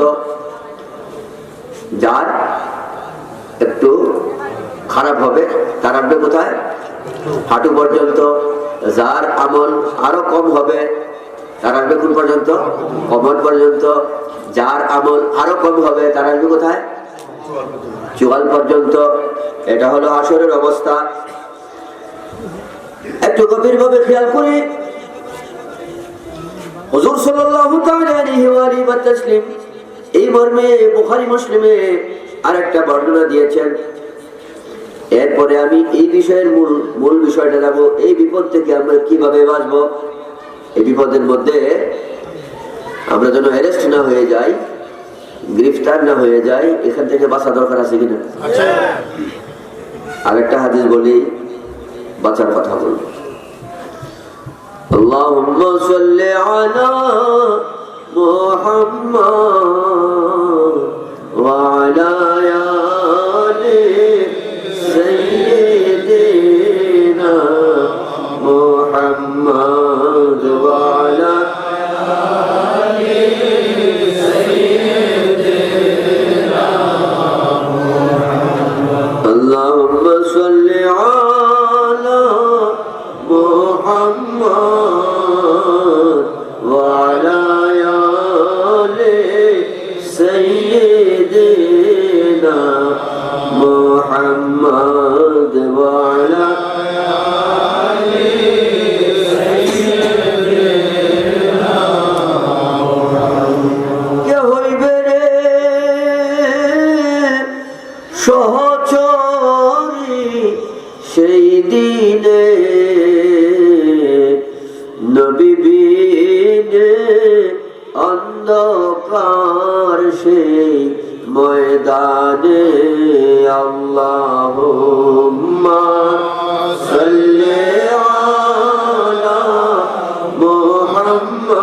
যার একটু খারাপ হবে তার আসবে কোথায়? হাঁটু পর্যন্ত। যার আমল আরো কম হবে তার আসবে কোন পর্যন্ত? কোমর পর্যন্ত। যার আমল আরো কম হবে তার আসবে কোথায়? চোয়াল পর্যন্ত। এটা হলো হাসরের অবস্থা। একটু গভীর ভাবে খেয়াল করি, হুজুর সাল্লাল্লাহু তাআলা আলাইহি ওয়া আলিহি ওয়া তাসলিম এই মর্মে বুখারী মুসলিমে আরেকটা বর্ণনা দিয়েছেন। এরপরে আমি এই বিষয়ের মূল বিষয়টা যাব, এই বিপদ থেকে আমরা কিভাবে বাঁচবো। এই বিপদের মধ্যে আমরা যেন অ্যারেস্ট না হয়ে যাই, গ্রেফতার না হয়ে যাই, এখান থেকে বাঁচা দরকার আছে কিনা? আরেকটা হাদিস বলি, বাঁচার কথা বলবো। আল্লাহুম্মা সাল্লি আলা মুহাম্মাদ ওয়া আলা আলি সাইয়্যিদিনা মুহাম্মাদ ওয়া আলা আলি সাইয়্যিদিনা মুহাম্মাদ। আল্লাহুম্মা সাল্লি আলা মুহাম্মাদ ওয়া আলা আলি অন্ধকার সেই ময়দানে আল্লাহুম্মা সাল্লি আলা মুহাম্মাদ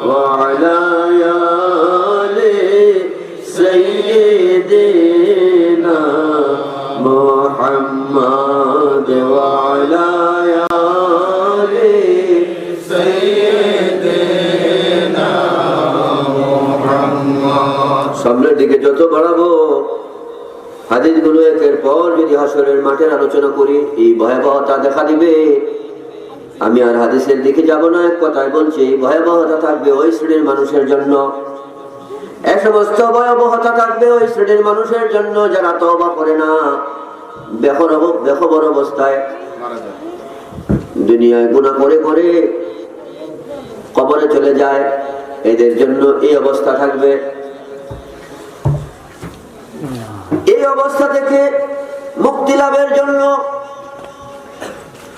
ওয়া আলা আলি সাইয়্যিদিনা মুহাম্মাদ ওয়া আলা আলি সাইয়্যিদিনা মুহাম্মাদ। সামনের দিকে যত বাড়াবো হাদিসগুলো একের পর যদি হাসরের মাঠের আলোচনা করি এই ভয়াবহতা দেখা দিবে। আমি আর হাদিসের দিকে যাব না, এক কথায় বলছি ভয়াবহতা থাকবে ওই শ্রেণীর মানুষের জন্য, এ সমস্ত ভয়াবহতা থাকবে ওই শ্রেণীর মানুষের জন্য যারা তওবা করে না, বেখবর অবস্থায় দুনিয়ায় গুনাহ করে করে কবরে চলে যায়, এদের জন্য এই অবস্থা থাকবে। এই অবস্থা থেকে মুক্তি লাভের জন্য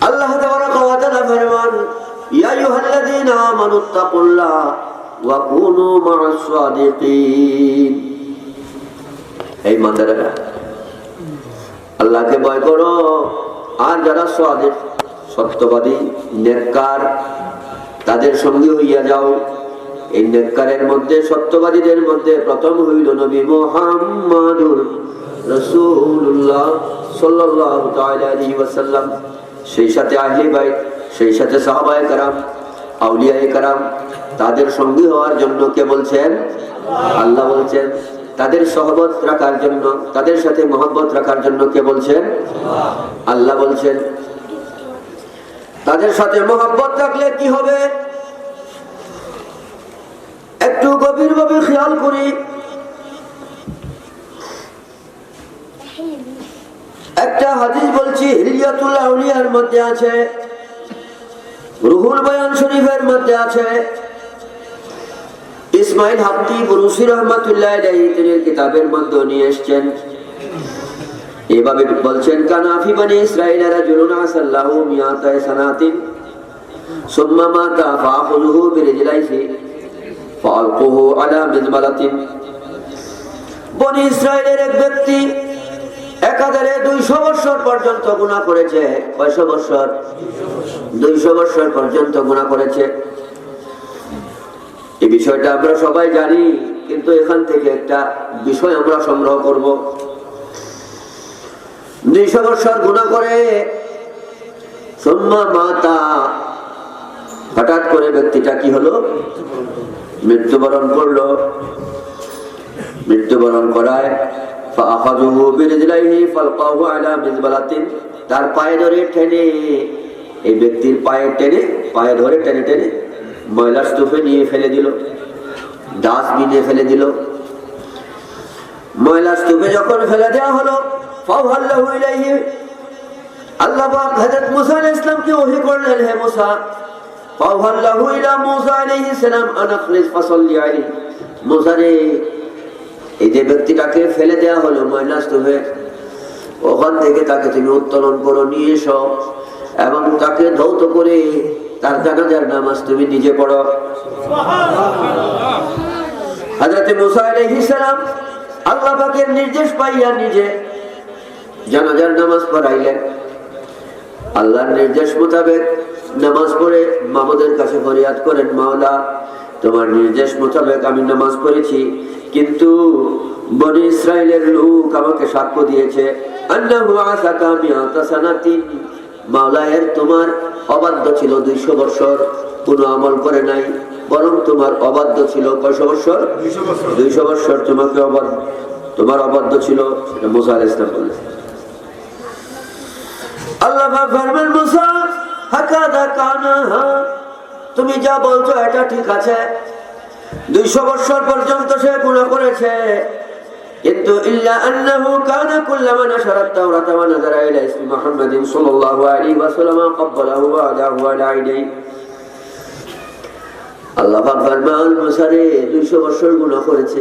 আল্লাহ তাবারাকা ওয়া তাআলা ফরমান, ইয়া আইয়ুহাল্লাযীনা আমানুত্তাকুল্লাহ ওয়া কুনু মা'আস সাদিকিন। এই বান্দারা আল্লাহকে ভয় করো, আর যারা সাদিক সত্যবাদী নেককার তাদের সঙ্গে হইয়া যাও। এই নেককারের মধ্যে সত্যবাদীদের মধ্যে প্রথম হইল নবী মুহাম্মদুর রাসূলুল্লাহ সাল্লাল্লাহু তাআলা আলাইহি ওয়াসাল্লাম, সেই সাথে আহলে বাইত, সেই সাথে সাহাবায়ে কেরাম, আউলিয়ায়ে কেরাম। তাদের সঙ্গী হওয়ার জন্য কে বলছেন? আল্লাহ বলছেন। তাদের সহবত রাখার জন্য, তাদের সাথে মহব্বত রাখার জন্য কে বলছেন? আল্লাহ বলছেন। তাদের সাথে মহব্বত রাখলে কি হবে একটু গভীরভাবে খেয়াল করি। একটা হাদিস বলছি, হিলিয়াতুল আউলিয়ার মধ্যে আছে, রুহুল বয়ান শরীফের মধ্যে আছে। ইসমাইল হাফতি বুরুসি রহমাতুল্লাহ আলাইহি তিনি কিতাবের মধ্যে নিয়ে এসেছেন। এভাবে বলছেন, কানা ফি বনি ইসরাঈল রাজুলুন আসাল্লাহু মিয়াতা সানাতিন সুম্মা মাতা ফাখুযুহু বিরিজলাইহি ফালকুহু আলা মিজমালাতিন। বনি ইসরাঈলের এক ব্যক্তি একাধারে 200 বছর পর্যন্ত গুনাহ করেছে। কয়শো বছর? 200 বছর পর্যন্ত গুনাহ করেছে। এই বিষয়টা আমরা সবাই জানি, কিন্তু এখান থেকে একটা বিষয় আমরা সংগ্রহ করব। 200 বছর গুনাহ করে সুম্মা মাতা, হঠাৎ করে ব্যক্তিটা কি হলো? মৃত্যুবরণ করলো। মৃত্যুবরণ করায় ফাআখাযুহু বিরিজলাইহি ফালকাহু আলা মিজবালাতিন, তার পায়ে ধরে টেনে, এই ব্যক্তির পায়ে ধরে টেনে টেনে ময়লার স্তূপে নিয়ে ফেলে দিল, ডাস্টবিনে ফেলে দিল। ময়লার স্তূপে যখন ফেলে দেওয়া হলো, ফাওহাল্লাহু ইলাইহি, আল্লাহ পাক হযরত মুসা আলাইহিস সালামকে ওহী করলেন, হে মুসা, ফাওহাল্লাহু ইলা মুসা আলাইহিস সালাম আনাখরিজ ফাসাল্লি আলাইহি। মুসা রে, এই যে ব্যক্তিটাকে ফেলে দেওয়া হলো ময়লার স্তূপে, ওখান থেকে তাকে তুমি উত্তোলন করো, নিয়ে এসো এবং তাকে ধৌত করে তার জানাজার নামাজ তুমি নিজে পড়ো। হযরত মুসা আলাইহিস সালাম আল্লাহ পাকের নির্দেশ পাইয়া নিজে জানাজার নামাজ পড়াইলেন। আল্লাহর নির্দেশ মোতাবেক নামাজ পড়ে মাবুদের কাছে ফরিয়াদ করেন, মাওলা তোমার নির্দেশ মোতাবেক আমি নামাজ পড়েছি, কিন্তু বনি ইসরাইলের লোক আমাকে সাক্ষ্য দিয়েছে আন্নাহু আসাকা মিয়াতা সানাতিন, মাওলা এর তোমার অবাধ্য ছিল 200 বছর, কোনো আমল করে নাই, বরং তোমার অবাধ্য ছিল কয়শো বছর? 200 বছর তোমাকে তোমার অবাধ্য ছিল। এটা মুসা আলাইহিস সালাম বললেন। আল্লাহ পাক ফরমান, মুসা হাকাদা কানা, তুমি যা বলছো এটা ঠিক আছে, 200 বছর পর্যন্ত সে গুনাহ করেছে, কিন্তু ইল্লা আন্নাহু কানা কুল্লামা নাশারাত তাওরাত ওয়া নাযারা ইলা ইসমি মুহাম্মাদিন সাল্লাল্লাহু আলাইহি ওয়াসাল্লাম ক্বাব্বালাহু ওয়া আদাহু আলা আইনাই। আল্লাহ পাক ফরমান, মুসা রে 200 বছর গুনাহ করেছে,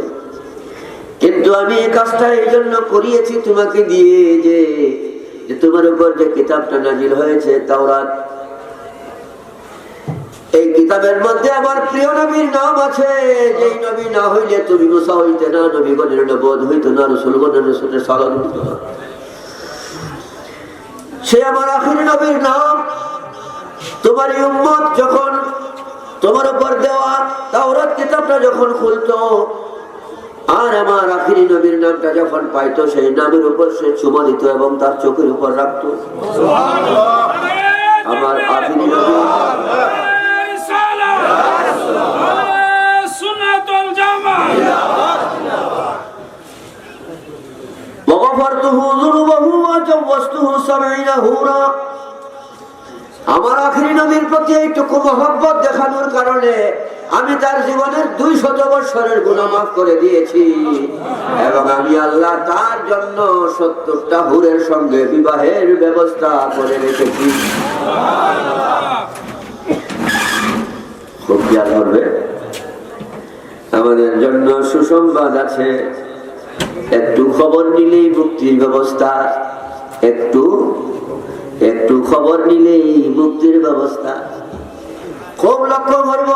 কিন্তু আমি এই কাজটা এই জন্য করিয়েছি তোমাকে দিয়ে যে তোমার উপর যে কিতাবটা নাজিল হয়েছে তাওরাত, এই কিতাবের মধ্যে আমার প্রিয় নবীর নাম আছে, যেই নবী না হইলে তুমি মুসা হইতে না, নবীগণের নবুয়ত হইতো না, রাসূলগণের রাসূলের সালাত হইতো না। সে আমার আখিরি নবীর নাম। তোমার এই উম্মত যখন তোমার উপর দেওয়া তাওরাত কিতাবটা যখন খুলতো আর আমার আখিরি নবীর নামটা যখন পাইতো, সেই নামের উপর সে চুমা দিত এবং তার চোখের উপর রাখতো। আমার আখিরি নবী আমার আখিরি নবীর প্রতি এইটুকু মহব্বত দেখানোর কারণে আমি তার জীবনের 200 বছরের গুনাহ মাফ করে দিয়েছি এবং আমি আল্লাহ তার জন্য 70টা হুরের সঙ্গে বিবাহের ব্যবস্থা করে রেখেছি। খুব খেয়াল করবে, আমাদের জন্য সুসংবাদ আছে। একটু খবর নিলেই মুক্তির ব্যবস্থা, একটু খবর নিলেই মুক্তির ব্যবস্থা। খুব লক্ষ্য করব,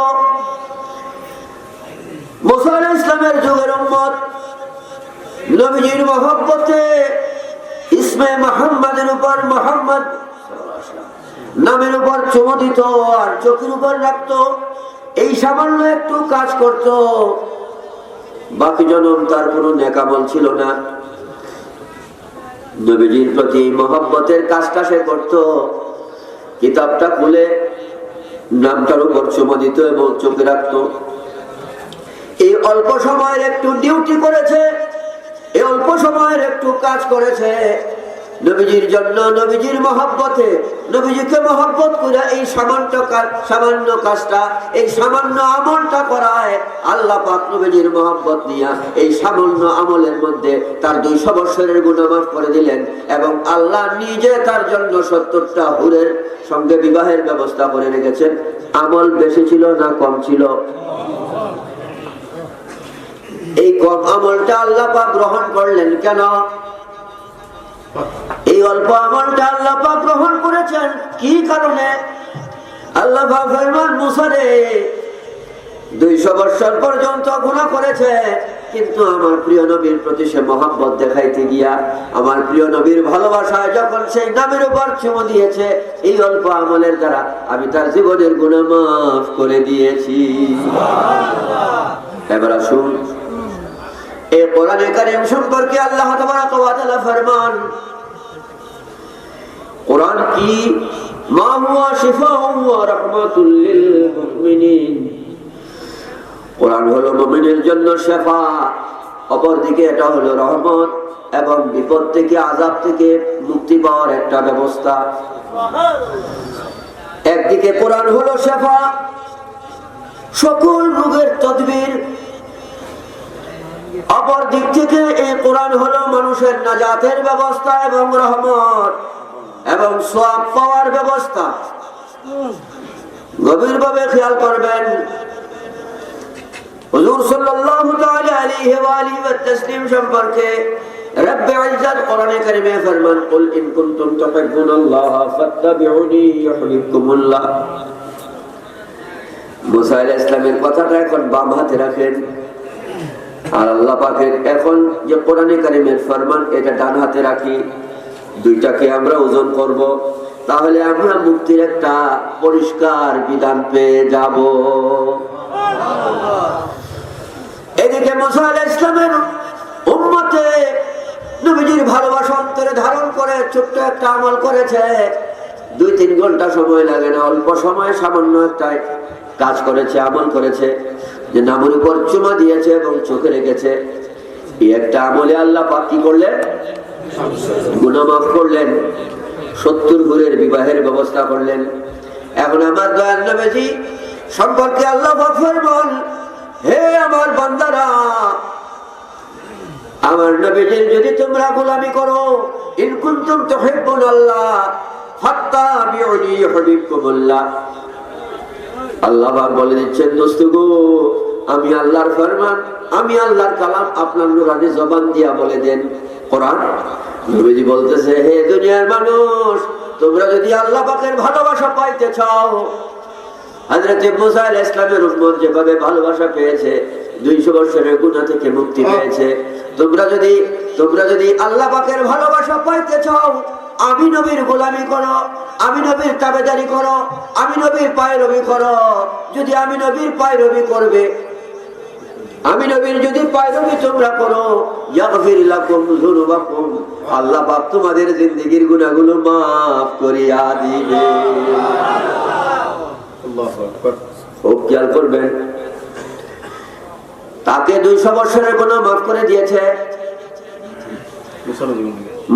মুসা আলাইহিস সালামের যুগের উম্মত নবীজির মহব্বতে ইসমে মুহাম্মাদের উপর, মুহাম্মদ নামের উপর চুমো দিত আর চোখের উপর রাখতো। এই সামান্য একটু কাজ করত, বাকি জনম তার কোনো নেক আমল ছিল না। নবীজির প্রতি মহব্বতের কাজটা সে করত, কিতাবটা খুলে নামটার উপর চুমো দিত এবং চোখে রাখতো। এই অল্প সময়ের একটু ডিউটি করেছে, এই অল্প সময়ের একটু কাজ করেছে নবীজির জন্য, নবীজির মহব্বতে, নবীজিকে মহব্বত করে এই সামান্য কাজটা, এই সামান্য আমলটা করায় আল্লাহ পাক নবীজির মহব্বত নিয়ে এই সামান্য আমলের মধ্যে তার 200 বছরের গুনাহ মাফ করে দিলেন এবং আল্লাহ নিজে তার জন্য 70টা হুরের সঙ্গে বিবাহের ব্যবস্থা করে রেখেছেন। আমল বেশি ছিল না কম ছিল? এই কম আমলটা আল্লাহ পাক গ্রহণ করলেন কেন? এই অল্প আমলটা আল্লাহ পাক গ্রহণ করেছেন কি কারণে? আল্লাহ পাক ফরমান, মুসা রে 200 বছর পর্যন্ত গুনাহ করেছে, কিন্তু আমার প্রিয় নবীর প্রতি সে মহব্বত দেখাইতে গিয়া, আমার প্রিয় নবীর ভালোবাসায় যখন সেই নামের উপর চুমো দিয়েছে, এই অল্প আমলের দ্বারা আমি তার জীবনের গুনাহ মাফ করে দিয়েছি। এবার আসুন, এই কোরআনে কারীম সম্পর্কে আল্লাহ তাবারক ওয়া তাআলা ফরমান, কোরআন কি মা হুয়া শিফাউন ওয়া রাহমাতুল লিল মুমিনিন। কোরআন হলো মুমিনের জন্য শিফা, অপরদিকে এটা হলো রহমত এবং বিপদ থেকে, আযাব থেকে মুক্তি পাওয়ার একটা ব্যবস্থা। একদিকে কোরআন হলো শিফা, সকল রোগের তদবির, অপর দিক থেকে এই কোরআন হলো মানুষের নাজাতের ব্যবস্থা এবং রহমত এবং সওয়াব পাওয়ার ব্যবস্থা। গভীরভাবে খেয়াল করবেন, হুজুর সাল্লাল্লাহু তাআলা আলাইহি ওয়া আলিহি ওয়া তাসলিম সম্পর্কে রব্বুল ইজ্জত কোরআনে কারীমে ফরমান, কুল ইন কুনতুম তুহিব্বুনাল্লাহা ফাত্তাবিউনি ইউহিব্বুকুমুল্লাহ। মুসা আলাইহিস সালামের কথাটা এখন বাম হাতে রাখেন, আর আল্লাহ পাকের এখন যে কোরআনে কারীমের ফরমান এটা ডান হাতে রাখি। দুইটাকে আমরা ওজন করব, তাহলে আমরা মুক্তির একটা পরিষ্কার বিধান পেয়ে যাব। এদিকে মুসা আলাইহিস সালামের উম্মতে নবীজির ভালোবাসা অন্তরে ধারণ করে ছোট্ট একটা আমল করেছে, 2-3 ঘন্টা সময় লাগে না, অল্প সময় সামান্য একটা কাজ করেছে, আমল করেছে, যে নামের উপর চুমা দিয়েছে এবং চোখে রেখেছে। এই একটা আমলে আল্লাহ পাক কি করলেন? গুনাহ মাফ করলেন, 70 হুরের বিবাহের ব্যবস্থা করলেন। এখন আমার দয়াল নবীজি সম্পর্কে আল্লাহ পাক ফরমান, হে আমার বান্দারা, আমার নবীজির যদি তোমরা গোলামি করো, ইন কুনতুম তুহিব্বুনাল্লাহ ফাত্তাবিউনি ইউহিব্বুকুমুল্লাহ। আল্লাহ পাক বলে দিচ্ছেন, দোস্ত গো, আমি আল্লাহর ফরমান, আমি আল্লাহর কালাম আপনার নুরানি জবান দিয়া বলে দেন কোরআন। নবীজি বলতেছে, হে দুনিয়ার মানুষ, তোমরা যদি আল্লাহ পাকের ভালোবাসা পাইতে চাও, হযরত মুসা আলাইহিস সালামের উম্মত যেভাবে ভালোবাসা পেয়েছে, 200 বছরের গুনাহ থেকে মুক্তি পেয়েছে, তোমরা যদি আল্লাহ পাকের ভালোবাসা পাইতে চাও, আমি নবীর গোলামি করো, আমি নবীর তাবেদারি করো, আমি নবীর পায়রবি করো। যদি আমি নবীর পায়রবি করবে, আমি নবীর যদি পায়রবি তোমরা করো, ইয়াগফির লাকুম যুনুবাকুম, আল্লাহ পাক তোমাদের জিন্দেগীর গুনাহগুলো maaf করিয়া দিবে। আল্লাহু আকবার। খুব খেয়াল করবেন, তাকে 200 বছরের গুনাহ maaf করে দিয়েছে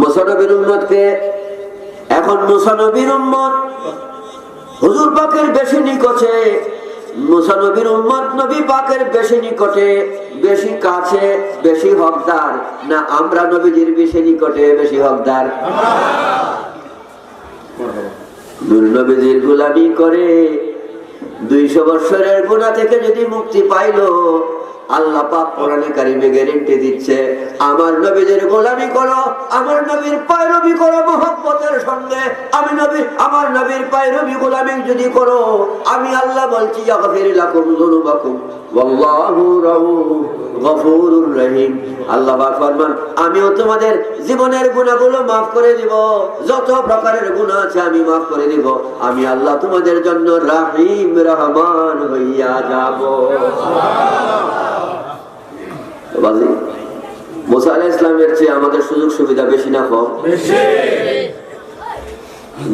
মুসা নবীর উম্মতকে। এখন মুসা নবীর উম্মত হুজুর পাকের বেশি নিকটে, মুসা নবীর উম্মত নবী পাকের বেশি নিকটে, বেশি কাছে, বেশি হকদার না আমরা নবীজির বেশি নিকটে বেশি হকদার? নূর নবীজির গোলামি করে 200 বছরের গুনাহ থেকে যদি মুক্তি পাইলো, আল্লাহ পাক কোরআনে কারিমে গ্যারান্টি দিচ্ছে, আমার নবীর গোলামি করো, আমার নবীর পায়রবি করো মহব্বতের সঙ্গে, আমার নবীর পায়রবি গোলামি যদি করো, আমি আল্লাহ বলছি ইয়াগফির লাকুম যুনুবাকুম ওয়াল্লাহু রাউফুর গফুরুর রহিম। আল্লাহ পাক ফরমান, আমিও তোমাদের জীবনের গুনাহগুলো maaf করে দিব, যত প্রকারের গুনাহ আছে আমি maaf করে দিব। আমি আল্লাহ তোমাদের জন্য রহিম রহমান হইয়া যাব। মুসা আলাইহিস সালামের চেয়ে আমাদের সুযোগ সুবিধা বেশি না কম? বেশি।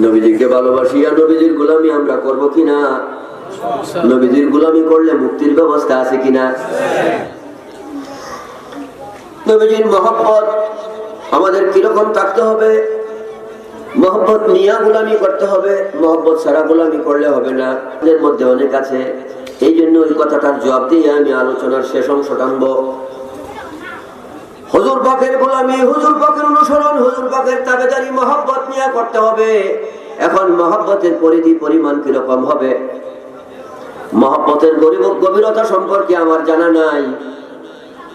নবীজিকে ভালোবাসিয়া নবীজির গোলামি আমরা করব কিনা? নবীজির গোলামি করলে মুক্তির ব্যবস্থা আছে কিনা? নবীজির মহব্বত আমাদের কিরকম থাকতে হবে? মহব্বত নিয়ে গোলামি করতে হবে, মহব্বত ছাড়া গোলামি করলে হবে না। এর মধ্যে অনেক আছে, এই জন্য ওই কথাটার জবাব দিয়ে আমি আলোচনার শেষ অংশ টানবো। হুজুর পাকের গোলামি, হুজুর পাকের অনুসরণ, হুজুর পাকের তাবেদারি মহব্বত নিয়ে করতে হবে। এখন মহব্বতের পরিধি পরিমাণ কিরকম হবে? মহব্বতের গভীরতা সম্পর্কে আমার জানা নাই,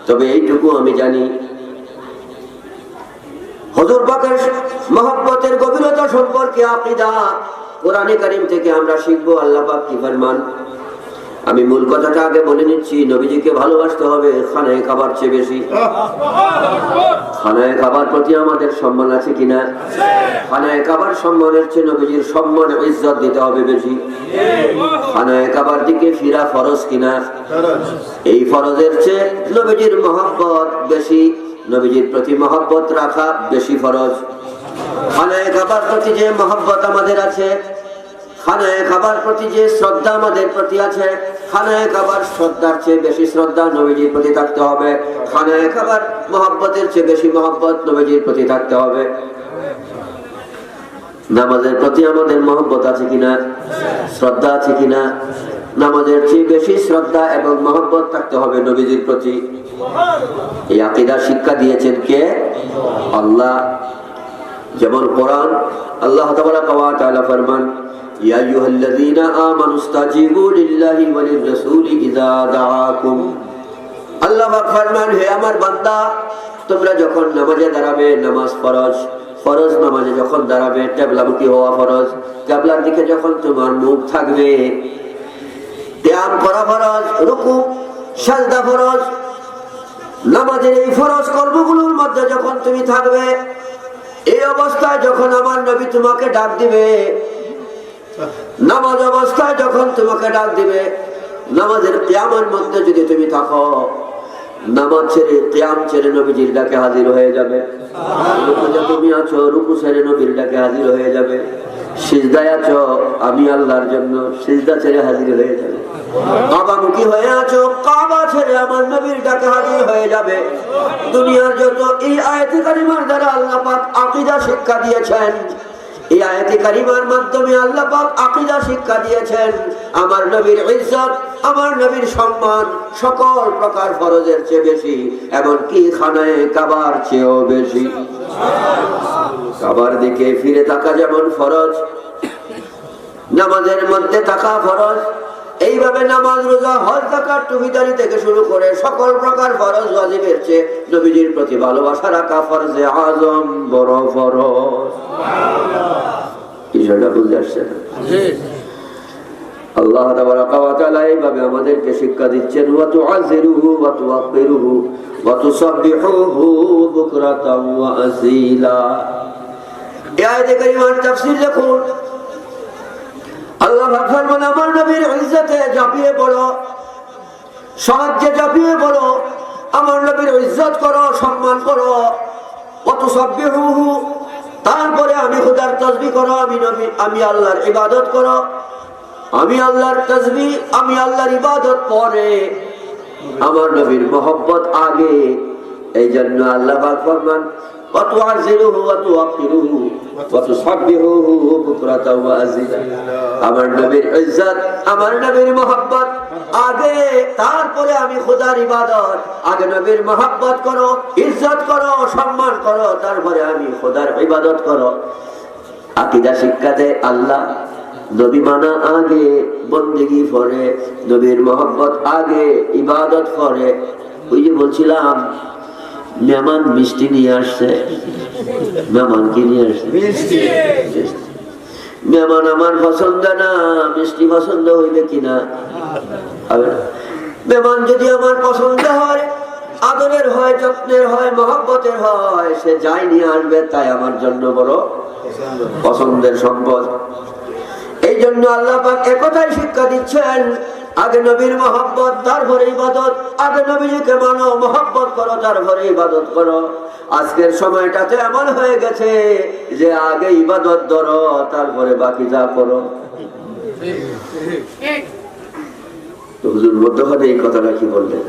তবে এইটুকু আমি জানি, হুজুর পাকের মহব্বতের গভীরতা সম্পর্কে আকীদা কোরআনে কারীম থেকে আমরা শিখবো। আল্লাহ পাক কি ফরমান, আমি মূল কথাটা আগে বলে নিচ্ছি। নবীজিকে ভালোবাসতে হবে খানায়ে কাবার চেয়ে বেশি। খানায়ে কাবার প্রতি আমাদের সম্মান আছে কিনা? খানায়ে কাবার সম্মানের চেয়ে নবীজির সম্মান ইজ্জত দিতে হবে বেশি। খানায়ে কাবার দিকে ফিরা ফরজ কিনা? এই ফরজের চেয়ে নবীজির মহব্বত বেশি, নবীজির প্রতি মহব্বত রাখা বেশি ফরজ। খানায়ে কাবার প্রতি যে মহব্বত আমাদের আছে, খানায়ে কাবার প্রতি যে শ্রদ্ধা আমাদের প্রতি আছে, খানায়ে কাবার শ্রদ্ধার চেয়ে বেশি শ্রদ্ধা নবীজির প্রতি থাকতে হবে। খানায়ে কাবার মহব্বতের চেয়ে বেশি মহব্বত নবীজির প্রতি থাকতে হবে। নামাজের প্রতি আমাদের মহব্বত আছে কিনা? শ্রদ্ধা আছে কিনা? নামাজের চেয়ে বেশি শ্রদ্ধা এবং মহব্বত থাকতে হবে নবীজির প্রতি। এই আকীদা শিক্ষা দিয়েছেন কে? আল্লাহ। যেমন কোরআন আল্লাহ তাবারাকা ওয়া তাআলা ফরমান, ইয়া আইয়ুহাল্লাযীনা আমানু ইসতাজিবু লিল্লাহি ওয়া লির-রাসূলি ইযা দাআকুম। আল্লাহ পাক ফরমান, হে আমার বান্দা, তোমরা যখন নামাজে দাঁড়াবে, নামাজ ফরজ, ফরজ নামাজে যখন দাঁড়াবে কিবলামুখী হওয়া ফরজ, কিবলার দিকে যখন তোমার মুখ থাকবে, কিয়াম করা ফরজ, রুকু সাজদা ফরজ। নামাজের এই ফরজ কর্মগুলোর মধ্যে যখন তুমি থাকবে, এই অবস্থায় যখন আমার নবী তোমাকে ডাক দিবে, নামাজ অবস্থায় যখন তোমাকে ডাক দিবে, নামাজের কিয়ামের মধ্যে যদি তুমি থাকো, নামাজ ছেড়ে কিয়াম ছেড়ে নবীজির ডাকে হাজির হয়ে যাবে। রুকুতে তুমি আছো, রুকু ছেড়ে নবীর ডাকে হাজির হয়ে যাবে। সিজদায় আছো, আমি আল্লাহর জন্য সিজদা ছেড়ে হাজির হয়ে যাবে। কাবামুখী হয়ে আছো, কাবা ছেড়ে আমার নবীর ডাকে হাজির হয়ে যাবে। দুনিয়ার যত এই আয়াতে কারিমার দ্বারা আল্লাহ পাক আকীদা শিক্ষা দিয়েছেন, এই আয়াতে কারিমার মাধ্যমে আল্লাহ পাক আকীদা শিক্ষা দিয়েছেন, আমার নবীর ইজ্জত, আমার নবীর সম্মান সকল প্রকার ফরজের চেয়ে বেশি, এমনকি খানায়ে কাবার চেয়েও বেশি। কাবার দিকে ফিরে থাকা যেমন ফরজ, নামাজের মধ্যে থাকা ফরজ, এইভাবে নামাজ, রোজা, হজ, যাকাত, টুপিদারি থেকে শুরু করে সকল প্রকার ফরজ ওয়াজিবের চেয়ে নবীজির প্রতি ভালোবাসা রাখা ফরজে আযম, বড় ফরজ। বিষয়টা বুঝতে আসছে না? আল্লাহ তাবারাকা ওয়া তাআলা এইভাবে আমাদেরকে শিক্ষা দিচ্ছেন, ওয়া তুআযিরুহু ওয়া তুওয়াক্কিরুহু ওয়া তুসাব্বিহুহু বুকরাতাও ওয়া আসীলা। এই আয়াতে কারিমার তাফসীর দেখুন, আল্লাহ পাক ফরমান আমার নবীর ইজ্জতে ঝাঁপিয়ে পড়ো, সাহায্যে ঝাঁপিয়ে পড়ো, আমার নবীর ইজ্জত করো, সম্মান করো। ওয়া তুসাব্বিহুহু, তারপরে আমি খোদার তাসবিহ করো, আমি আল্লাহর ইবাদত করো। আমি আল্লাহর তাসবিহ, আমি আল্লাহর ইবাদত পরে, আমার নবীর মহব্বত আগে। এই জন্য আল্লাহ পাক ফরমান ওয়া তুআযিরুহু ওয়া তুওয়াক্কিরুহু ওয়া তুসাব্বিহুহু বুকরাতাও ওয়া আসীলা। আমার নবীর ইজ্জত, আমার নবীর মহব্বত আগে, তারপরে আমি খোদার ইবাদত। আগে নবীর মহব্বত করো, ইজ্জত করো, সম্মান করো, তারপরে আমি খোদার ইবাদত করো। আকীদা শিক্ষা দেয় আল্লাহ, নবী মানা আগে, বন্দেগী পরে, নবীর মহব্বত আগে, ইবাদত পরে। ওই যে বলছিলাম মেহমান মিষ্টি নিয়ে আসছে, মেহমান কি নিয়ে আসছে? মেহমান আমার পছন্দ না, মিষ্টি পছন্দ হইবে কিনা? মেহমান যদি আমার পছন্দ হয়, আদরের হয়, যত্নের হয়, মহব্বতের হয়, সে যাই নিয়ে আসবে তাই আমার জন্য বড় পছন্দের সম্পদ। এই জন্য আল্লাহ পাক একথাই শিক্ষা দিচ্ছেন, আগে নবীর মহব্বত, তারপরে ইবাদত। আগে নবীকে মানো, মহব্বত করো, তারপরে ইবাদত করো। আজকের সময়টাতে এমন হয়ে গেছে যে আগে ইবাদত ধরো, তারপরে বাকি যা করো। তো হুজুর মধ্যখানে এই কথাটা কি বললেন?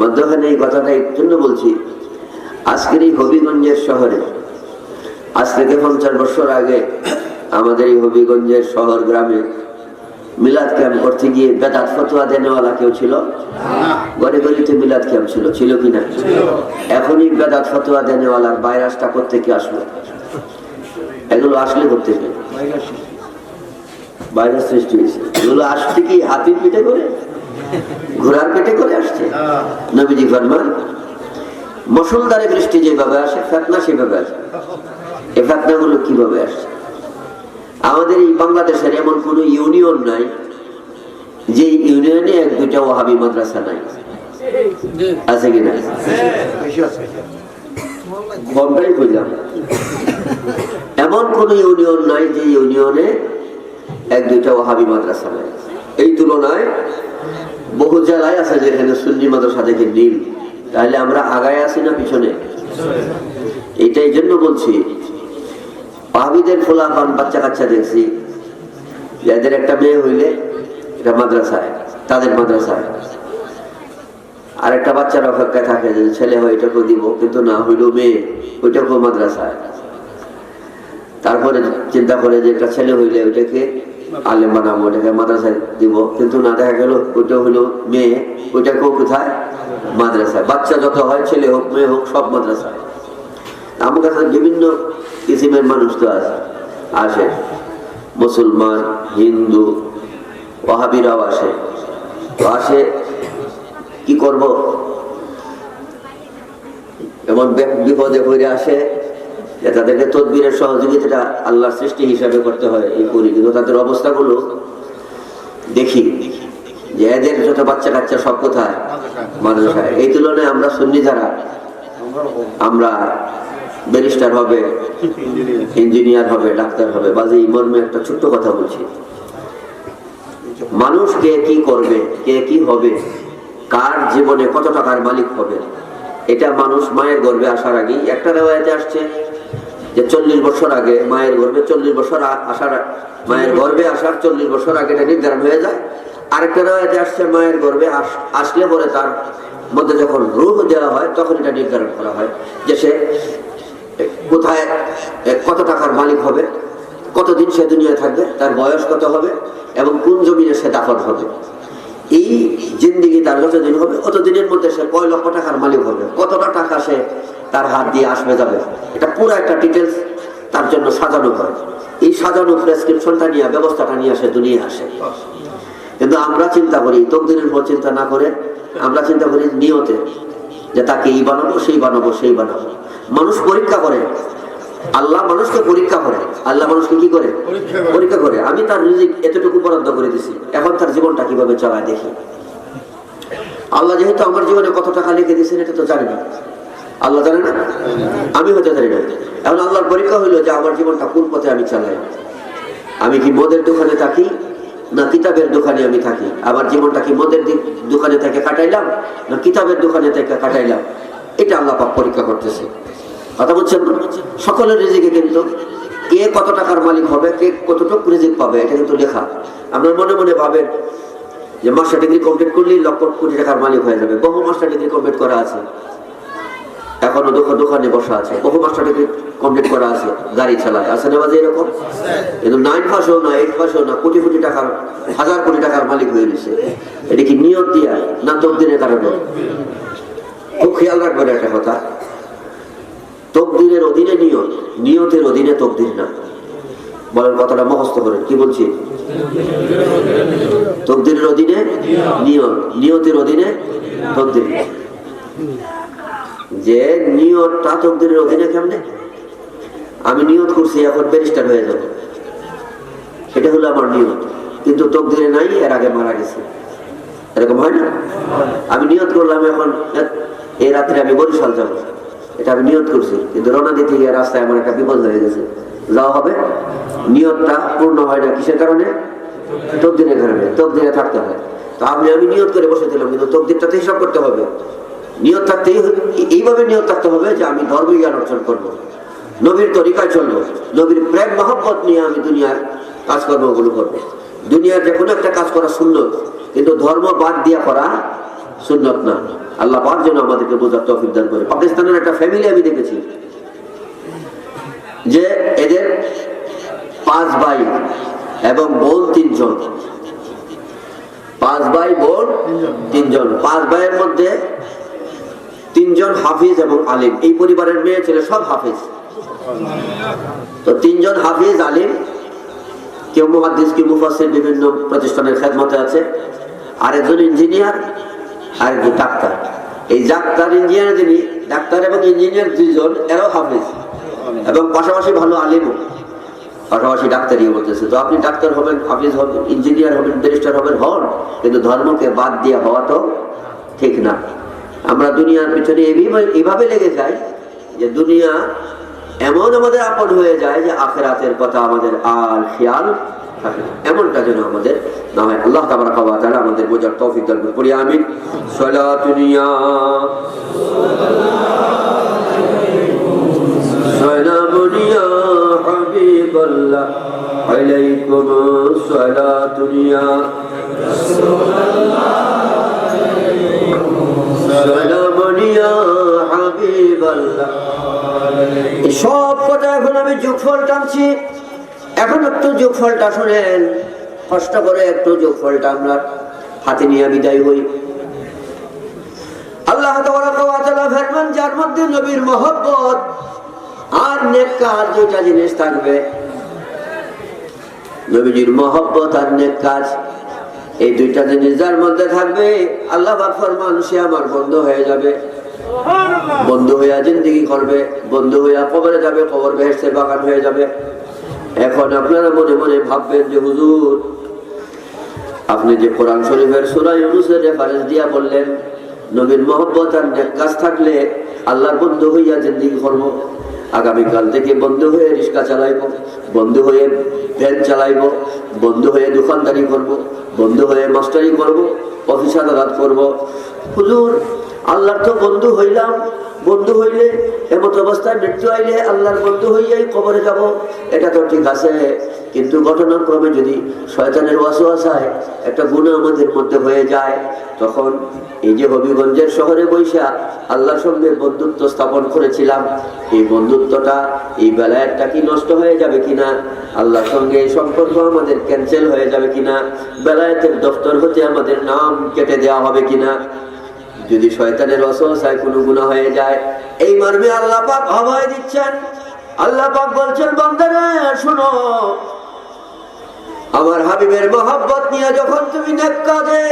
মধ্যখানে এই কথাটা এই জন্য বলছি, আজকের এই হবিগঞ্জের শহরে আজ থেকে 50 বছর আগে আমাদের এই হবিগঞ্জের শহর গ্রামে মিলাদ ক্যাম্প করতে গিয়ে বেদাত ফতোয়া দেনেওয়ালা কেউ ছিল? গড়ে গলিতে মিলাদ ক্যাম্প ছিল, ছিল কিনা? এখনই বেদাত ফতোয়া দেনেওয়ালার ভাইরাসটা কোত্থেকে আসলো? এগুলো আসলে কোত্থেকে? ভাইরাস সৃষ্টি হয়েছে। এগুলো আসছে কি হাতির পিঠে করে, ঘোড়ার পেটে করে আসছে? নবীজি ফরমান মুষলধারে বৃষ্টি যেভাবে আসে, ফিতনা সেভাবে আসে। এই ফিতনাগুলো কিভাবে আসছে? আমাদের এই বাংলাদেশের এমন কোন ইউনিয়ন নাই যে ইউনিয়নে 1-2টা ওয়াহাবি মাদ্রাসা নাই, আছে কিনা? কমটাই কইলাম, এমন কোন ইউনিয়ন নাই যে ইউনিয়নে 1-2টা ওয়াহাবি মাদ্রাসা নাই। এই তুলনায় বহু জেলায় আছে যেখানে সুন্নি মাদ্রাসা থেকে নীল। তাহলে আমরা আগায় আছি না পিছনে? এটাই জন্য বলছি, ওয়াহাবিদের ফোলাফান বাচ্চা কাচ্চা দেখছি, এদের একটা মেয়ে হইলে এটা মাদ্রাসায়, তাদের মাদ্রাসায়, আর একটা বাচ্চার অপেক্ষায় থাকে যে ছেলে হয় এটাকেও দিব, কিন্তু না হইলেও মেয়ে, ওইটাকেও মাদ্রাসায়। তারপরে চিন্তা করে যে একটা ছেলে হইলে ওইটাকে আলেম বানাবো, ওটাকে মাদ্রাসায় দিব, কিন্তু না, দেখা গেল ওইটা হইলো মেয়ে, ওইটাকেও কোথায়? মাদ্রাসায়। বাচ্চা যত হয়, ছেলে হোক মেয়ে হোক, সব মাদ্রাসায়। আমার কাছে বিভিন্ন কিসিমের মানুষ তো আসে, মুসলমান, হিন্দু, ওয়াহাবিরাও আসে। তো আসে কি করব, এমন বিপদে পড়ে আসে যে তাদেরকে তদবিরের সহযোগিতাটা আল্লাহর সৃষ্টি হিসাবে করতে হয়, এই করি। কিন্তু তাদের অবস্থাগুলো দেখি যে এদের যত বাচ্চা কাচ্চা সব কোথায়? মাদ্রাসায়। এই তুলনায় আমরা সুন্নি যারা, আমরা ব্যারিস্টার হবে, ইঞ্জিনিয়ার হবে, ডাক্তার হবে। বাজে এই মর্মে একটা ছোট্ট কথা বলছি, মানুষ কে কি করবে, কে কি হবে, কার জীবনে কত টাকার মালিক হবে, এটা মানুষ মায়ের গর্ভে আসার আগেই। একটা রেওয়ায়েতে আসছে যে 40 বছর আগে মায়ের গর্ভে, 40 বছর আসার, মায়ের গর্ভে আসার 40 বছর আগে এটা নির্ধারণ হয়ে যায়। আরেকটা রেওয়ায়েতে আসছে মায়ের গর্ভে আসলে পরে তার মধ্যে যখন রূহ দেওয়া হয় তখন এটা নির্ধারণ করা হয় যে সে কোথায় কত টাকার মালিক হবে, কতদিন সে দুনিয়ায় থাকবে, তার বয়স কত হবে এবং কোন জমিনে সে দাফন হবে। এই জিন্দিগি তার যতদিন হবে অতদিনের মধ্যে সে কয় লক্ষ টাকার মালিক হবে, কতটা টাকা সে তার হাত দিয়ে আসবে যাবে, এটা পুরো একটা ডিটেলস তার জন্য সাজানো হয়। এই সাজানো প্রেসক্রিপশনটা নিয়ে, ব্যবস্থাটা নিয়ে সে দুনিয়া আসে। কিন্তু আমরা চিন্তা করি তকদিরের উপর চিন্তা না করে, আমরা চিন্তা করি নিয়তে যে তাকে এই বানাবো, সেই বানাবো, সেই বানাবো। মানুষ পরীক্ষা করে আল্লাহ মানুষকে পরীক্ষা করে। আল্লাহ মানুষকে কি করে? পরীক্ষা করে। আমি তার রিজিক এতটুকু বরাদ্দ করে দিছি, এখন তার জীবনটা কিভাবে চালায় দেখি। আল্লাহ যেহেতু আমার জীবনে কত টাকা লিখে দিয়েছেন এটা তো জানি না, আল্লাহ জানে না, আমি হয়তো জানি না। এখন আল্লাহর পরীক্ষা হইলো যে আমার জীবনটা কোন পথে আমি চালাই। আমি কি মদের দোকানে থাকি না কিতাবের দোকানে আমি থাকি? আমার জীবনটা কি মদের দোকানে থেকে কাটাইলাম না কিতাবের দোকানে থেকে কাটাইলাম? এটা আল্লাহ পাক পরীক্ষা করতেছে। কথা বলছেন? সকলের রিজিকে কিন্তু কে কত টাকার মালিক হবে, কে কতটুকু রিজিক পাবে, এটা কিন্তু লেখা। আপনার মনে মনে ভাবেন যে মাস্টার ডিগ্রি কমপ্লিট করলেই লক্ষ কোটি টাকার মালিক হয়ে যাবে। বহু মাস্টার ডিগ্রি কমপ্লিট করা আছে, এখনো দোকানে বসা আছে। বহু মাস্টার ডিগ্রি কমপ্লিট করা আছে, গাড়ি চালায়, আছে না বাজে এরকম? কিন্তু 9 পাসও না 8 পাসও না, কোটি কোটি টাকার, হাজার কোটি টাকার মালিক হয়ে গেছে। এটা কি নিয়ত দিয়া না তকদিরের কারণে? খুব খেয়াল রাখবেন একটা কথা, তকদিরের অধীনে নিয়ত, নিয়তের অধীনে তকদির না। বলেন কথাটা মুখস্থ করেন, কি বলছি? তকদিরের অধীনে নিয়ত, নিয়তের অধীনে তকদির। যে নিয়তটা তকদিরের অধীনে কেমনে? আমি নিয়ত করছি এখন ব্যারিস্টার হয়ে যাব, এটা হলো আমার নিয়ত, কিন্তু তকদিরে নাই, এর আগে মারা গেছে। এরকম হয় না? আমি নিয়ত করলাম এখন এই রাত্রে আমি বরিশাল যাব, এটা আমি নিয়ত করছি, কিন্তু রওনা দিতে গিয়ে রাস্তায় আমার একটা বিপদ হয়ে গেছে, যাওয়া হবে। নিয়তটা পূর্ণ হয় না কিসের কারণে? তকদিরের কারণে। তকদিরে থাকতে হয়। তো আমি নিয়ত করে বসে দিলাম, কিন্তু তকদিরটাতে হিসাব করতে হবে। নিয়ত থাকতে এইভাবে নিয়ত থাকতে হবে যে আমি ধর্ম জ্ঞান অর্জন করবো, নবীর তরিকায় চলবো, নবীর প্রেম মহব্বত নিয়ে আমি দুনিয়ার কাজকর্মগুলো করবো। দুনিয়ার যে কোনো একটা কাজ করা সুন্নত, কিন্তু ধর্ম বাদ দিয়া করা সুন্নত না। আল্লাহ পাক যেন আমাদেরকে বোঝার তৌফিক দান করে। পাকিস্তানের একটা ফ্যামিলি আমি দেখেছি যে এদের 5 ভাই এবং বোন 3 জন। 5 ভাই বোন 3 জন। 5 ভাইয়ের মধ্যে 3 জন হাফিজ এবং আলিম। এই পরিবারের মেয়ে ছেলে সব হাফিজ। তো 3 জন হাফিজ আলিম, কেউ মুহাদ্দিস, কেউ মুফাসসির, বিভিন্ন প্রতিষ্ঠানের খেদমতে আছে। আরেকজন ইঞ্জিনিয়ার, আরেকজন ডাক্তার। এই ডাক্তার ইঞ্জিনিয়ার, যিনি ডাক্তার এবং ইঞ্জিনিয়ার 2 জন, এরাও হাফিজ এবং পাশাপাশি ভালো আলিমও, পাশাপাশি ডাক্তারিও বলতেছে। তো আপনি ডাক্তার হবেন, হাফিজ হবেন, ইঞ্জিনিয়ার হবেন, ব্যারিস্টার হবেন, হন, কিন্তু ধর্মকে বাদ দিয়ে হওয়া তো ঠিক না। আমরা দুনিয়ার পিছনে এইভাবে লেগে যাই যে দুনিয়া এমন আমাদের আপন হয়ে যায় যে আখিরাতের কথা আমাদের আর খেয়াল থাকে না। এমনটা যেন আমাদের না হয়। আল্লাহ তাবারাক ওয়া তাআলা আমাদের বোঝার তৌফিক দান করুন। পড়ি আমিন। সালাতুনিয়া সালামুনিয়া হাবিবাল্লাহ আলাইকুম সালাতুনিয়া রাসূলুল্লাহ সালামুনিয়া হাবিবাল্লাহ। এই সব কথা এখন আমি যোগফল টানছি, এখন একটু যোগফলটা শুনেন, কষ্ট করে একটু যোগফলটা আমরা হাতে নিয়ে বিদায় হই। আল্লাহ তাবারাক ওয়া তাআলা ফরমান, যার মধ্যে নবীর মহব্বত আর নেক কাজ, দুইটা জিনিস থাকবে, নবীজির মহব্বত আর নেক কাজ, এই দুইটা জিনিস যার মধ্যে থাকবে, আল্লাহ পাক ফরমান সে আমার বন্ধু হয়ে যাবে। বন্ধু হইয়া জিন্দেগি করবে, বন্ধু হইয়া কবরে যাবে, কবর বেহেশতের বাগান হয়ে যাবে। এখন আপনারা মনে মনে ভাববেন যে হুজুর, আপনি যে কোরআন শরীফের সূরা ইউনূসের রেফারেন্স দিয়া বললেন নবীর মহব্বত আর নেক কাজ থাকলে আল্লাহর বন্ধু হইয়া জিন্দেগি করব, আগামীকাল থেকে বন্ধু হয়ে রিক্সা চালাইব, বন্ধু হয়ে ভ্যান চালাইব, বন্ধু হয়ে দোকানদারি করব, বন্ধু হয়ে মাস্টারি করব, অফিস আদালত করব। হুজুর, আল্লাহর তো বন্ধু হইলাম, বন্ধু হইলে এমত অবস্থায় মৃত্যু আইলে আল্লাহর বন্ধু হইয়াই কবরে যাব, এটা তো ঠিক আছে, কিন্তু ঘটনাক্রমে যদি শয়তানের ওয়াসওয়াসায় একটা গুনাহ আমাদের মধ্যে হয়ে যায়, তখন এই যে হবিগঞ্জের শহরে বৈশা আল্লাহর সঙ্গে বন্ধুত্ব স্থাপন করেছিলাম, এই বন্ধুত্বটা, এই বেলায়েতটা কি নষ্ট হয়ে যাবে কিনা? আল্লাহর সঙ্গে এই সম্পর্ক আমাদের ক্যান্সেল হয়ে যাবে কিনা? বেলায়েতের দফতর হতে আমাদের নাম কেটে দেওয়া হবে কিনা? যদি শয়তানের ওয়াসওয়াসায় কোনো গুনাহ হয়ে যায়, এই মর্মে আল্লাহ পাক ভয় দিচ্ছেন। আল্লাহ পাক বলছেন, বান্দারা শোনো, আমার হাবিবের মহব্বত নিয়ে যখন তুমি নেক কাজে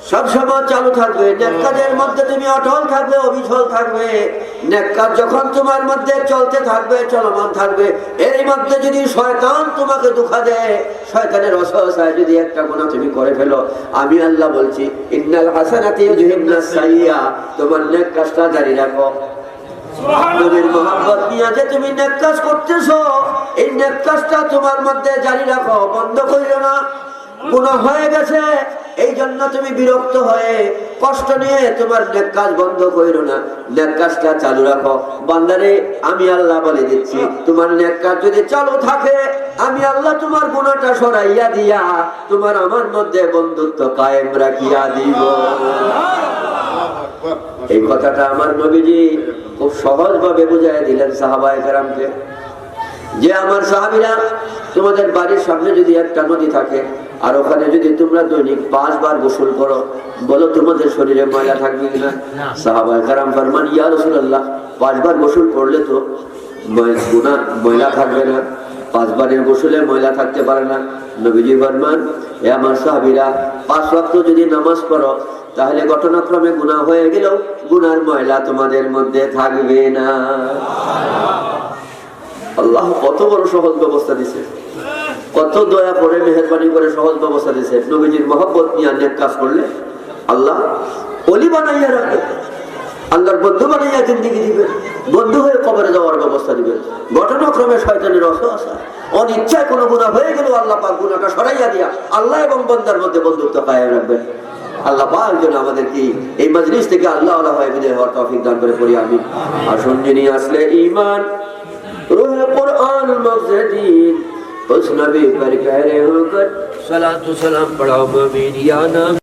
সবসময় চালু থাকবে, নেক কাজের মধ্যে তুমি অটল থাকবে, অবিচল থাকবে। নেক কাজ যখন তোমার মধ্যে চলতে থাকবে, চলমান থাকবে, এর মধ্যে যদি শয়তান তোমাকে ধোঁকা দেয়, শয়তানের ওয়াসওয়াসায় যদি একটা গুনাহ তুমি করে ফেলো, আমি আল্লাহ বলছি ইন্নাল হাসানাতি ইউযহিবনাস সাইয়্যা, তোমার নেক কাজটা জারি রাখো। নবীর মহব্বত নিয়ে যে তুমি নেক কাজ করতেছো, এই নেক কাজটা তোমার মধ্যে জারি রাখো, বন্ধ করিও না। গুনাহ হয়ে গেছে এই জন্য তুমি বিরক্ত হয়ে কষ্ট নিয়ে তোমার নেক কাজ বন্ধ করিও না, নেক কাজটা চালু রাখো। বান্দারে আমি আল্লাহ বলে দিচ্ছি, তোমার নেক কাজ যদি চালু থাকে, আমি আল্লাহ তোমার গুনাহটা সরাইয়া দিয়া তোমার আমার মধ্যে বন্ধুত্ব কায়েম রাখিয়া দিব। এই কথাটা আমার নবীজি খুব সহজভাবে বুঝাইয়া দিলেন সাহাবায়ে কেরামকে, যে আমার সাহাবীরা, তোমাদের বাড়ির সামনে যদি একটা নদী থাকে আর ওখানে যদি তোমরা দৈনিক 5 বার গোসল করো, বলো তোমাদের শরীরে ময়লা থাকবে কিনা? সাহাবায়ে কেরাম ফরমান, ইয়া রাসূলুল্লাহ, 5 বার গোসল করলে তো ময়লা থাকবে না, 5 বারের গোসলে ময়লা থাকতে পারে না। নবীজি ফরমান, হে আমার সাহাবীরা, 5 ওয়াক্ত যদি নামাজ পড়ো, তাহলে ঘটনাক্রমে গুনাহ হয়ে গেলেও গুনার ময়লা তোমাদের মধ্যে থাকবে না। আল্লাহ কত বড় সহজ ব্যবস্থা দিছে, কত দয়া করে মেহেরবানি করে সহজ ব্যবস্থা দিছে। নবীজির মহব্বত নিয়ে নেক কাজ করলে আল্লাহ ওলি বানাইয়া রাখবে, আল্লাহর বন্ধু বানাইয়া জিন্দেগি দিবে, বন্ধু হয়ে কবরে যাওয়ার ব্যবস্থা দিবে। ঘটনাক্রমে শয়তানের ওয়াসওয়াসা, অনিচ্ছায় কোনো গুনাহ হয়ে গেল, আল্লাহ পাক গুনাহটা সরাইয়া দিয়া আল্লাহ এবং বান্দার মধ্যে বন্ধুত্ব কায়েম রাখবেন। আল্লাহ পাক যেন আমাদেরকে এই মাজলিস থেকে আল্লাহ ওয়ালা হয়ে বিদায় হওয়ার তৌফিক দান করে, পড়ি আমিন। আসুন যিনি আসলে ঈমান रूह कुरान मज़दीन उस नबी पर कह रहे होकर सलातु सलाम पढ़ाओ, आमीन। या नाम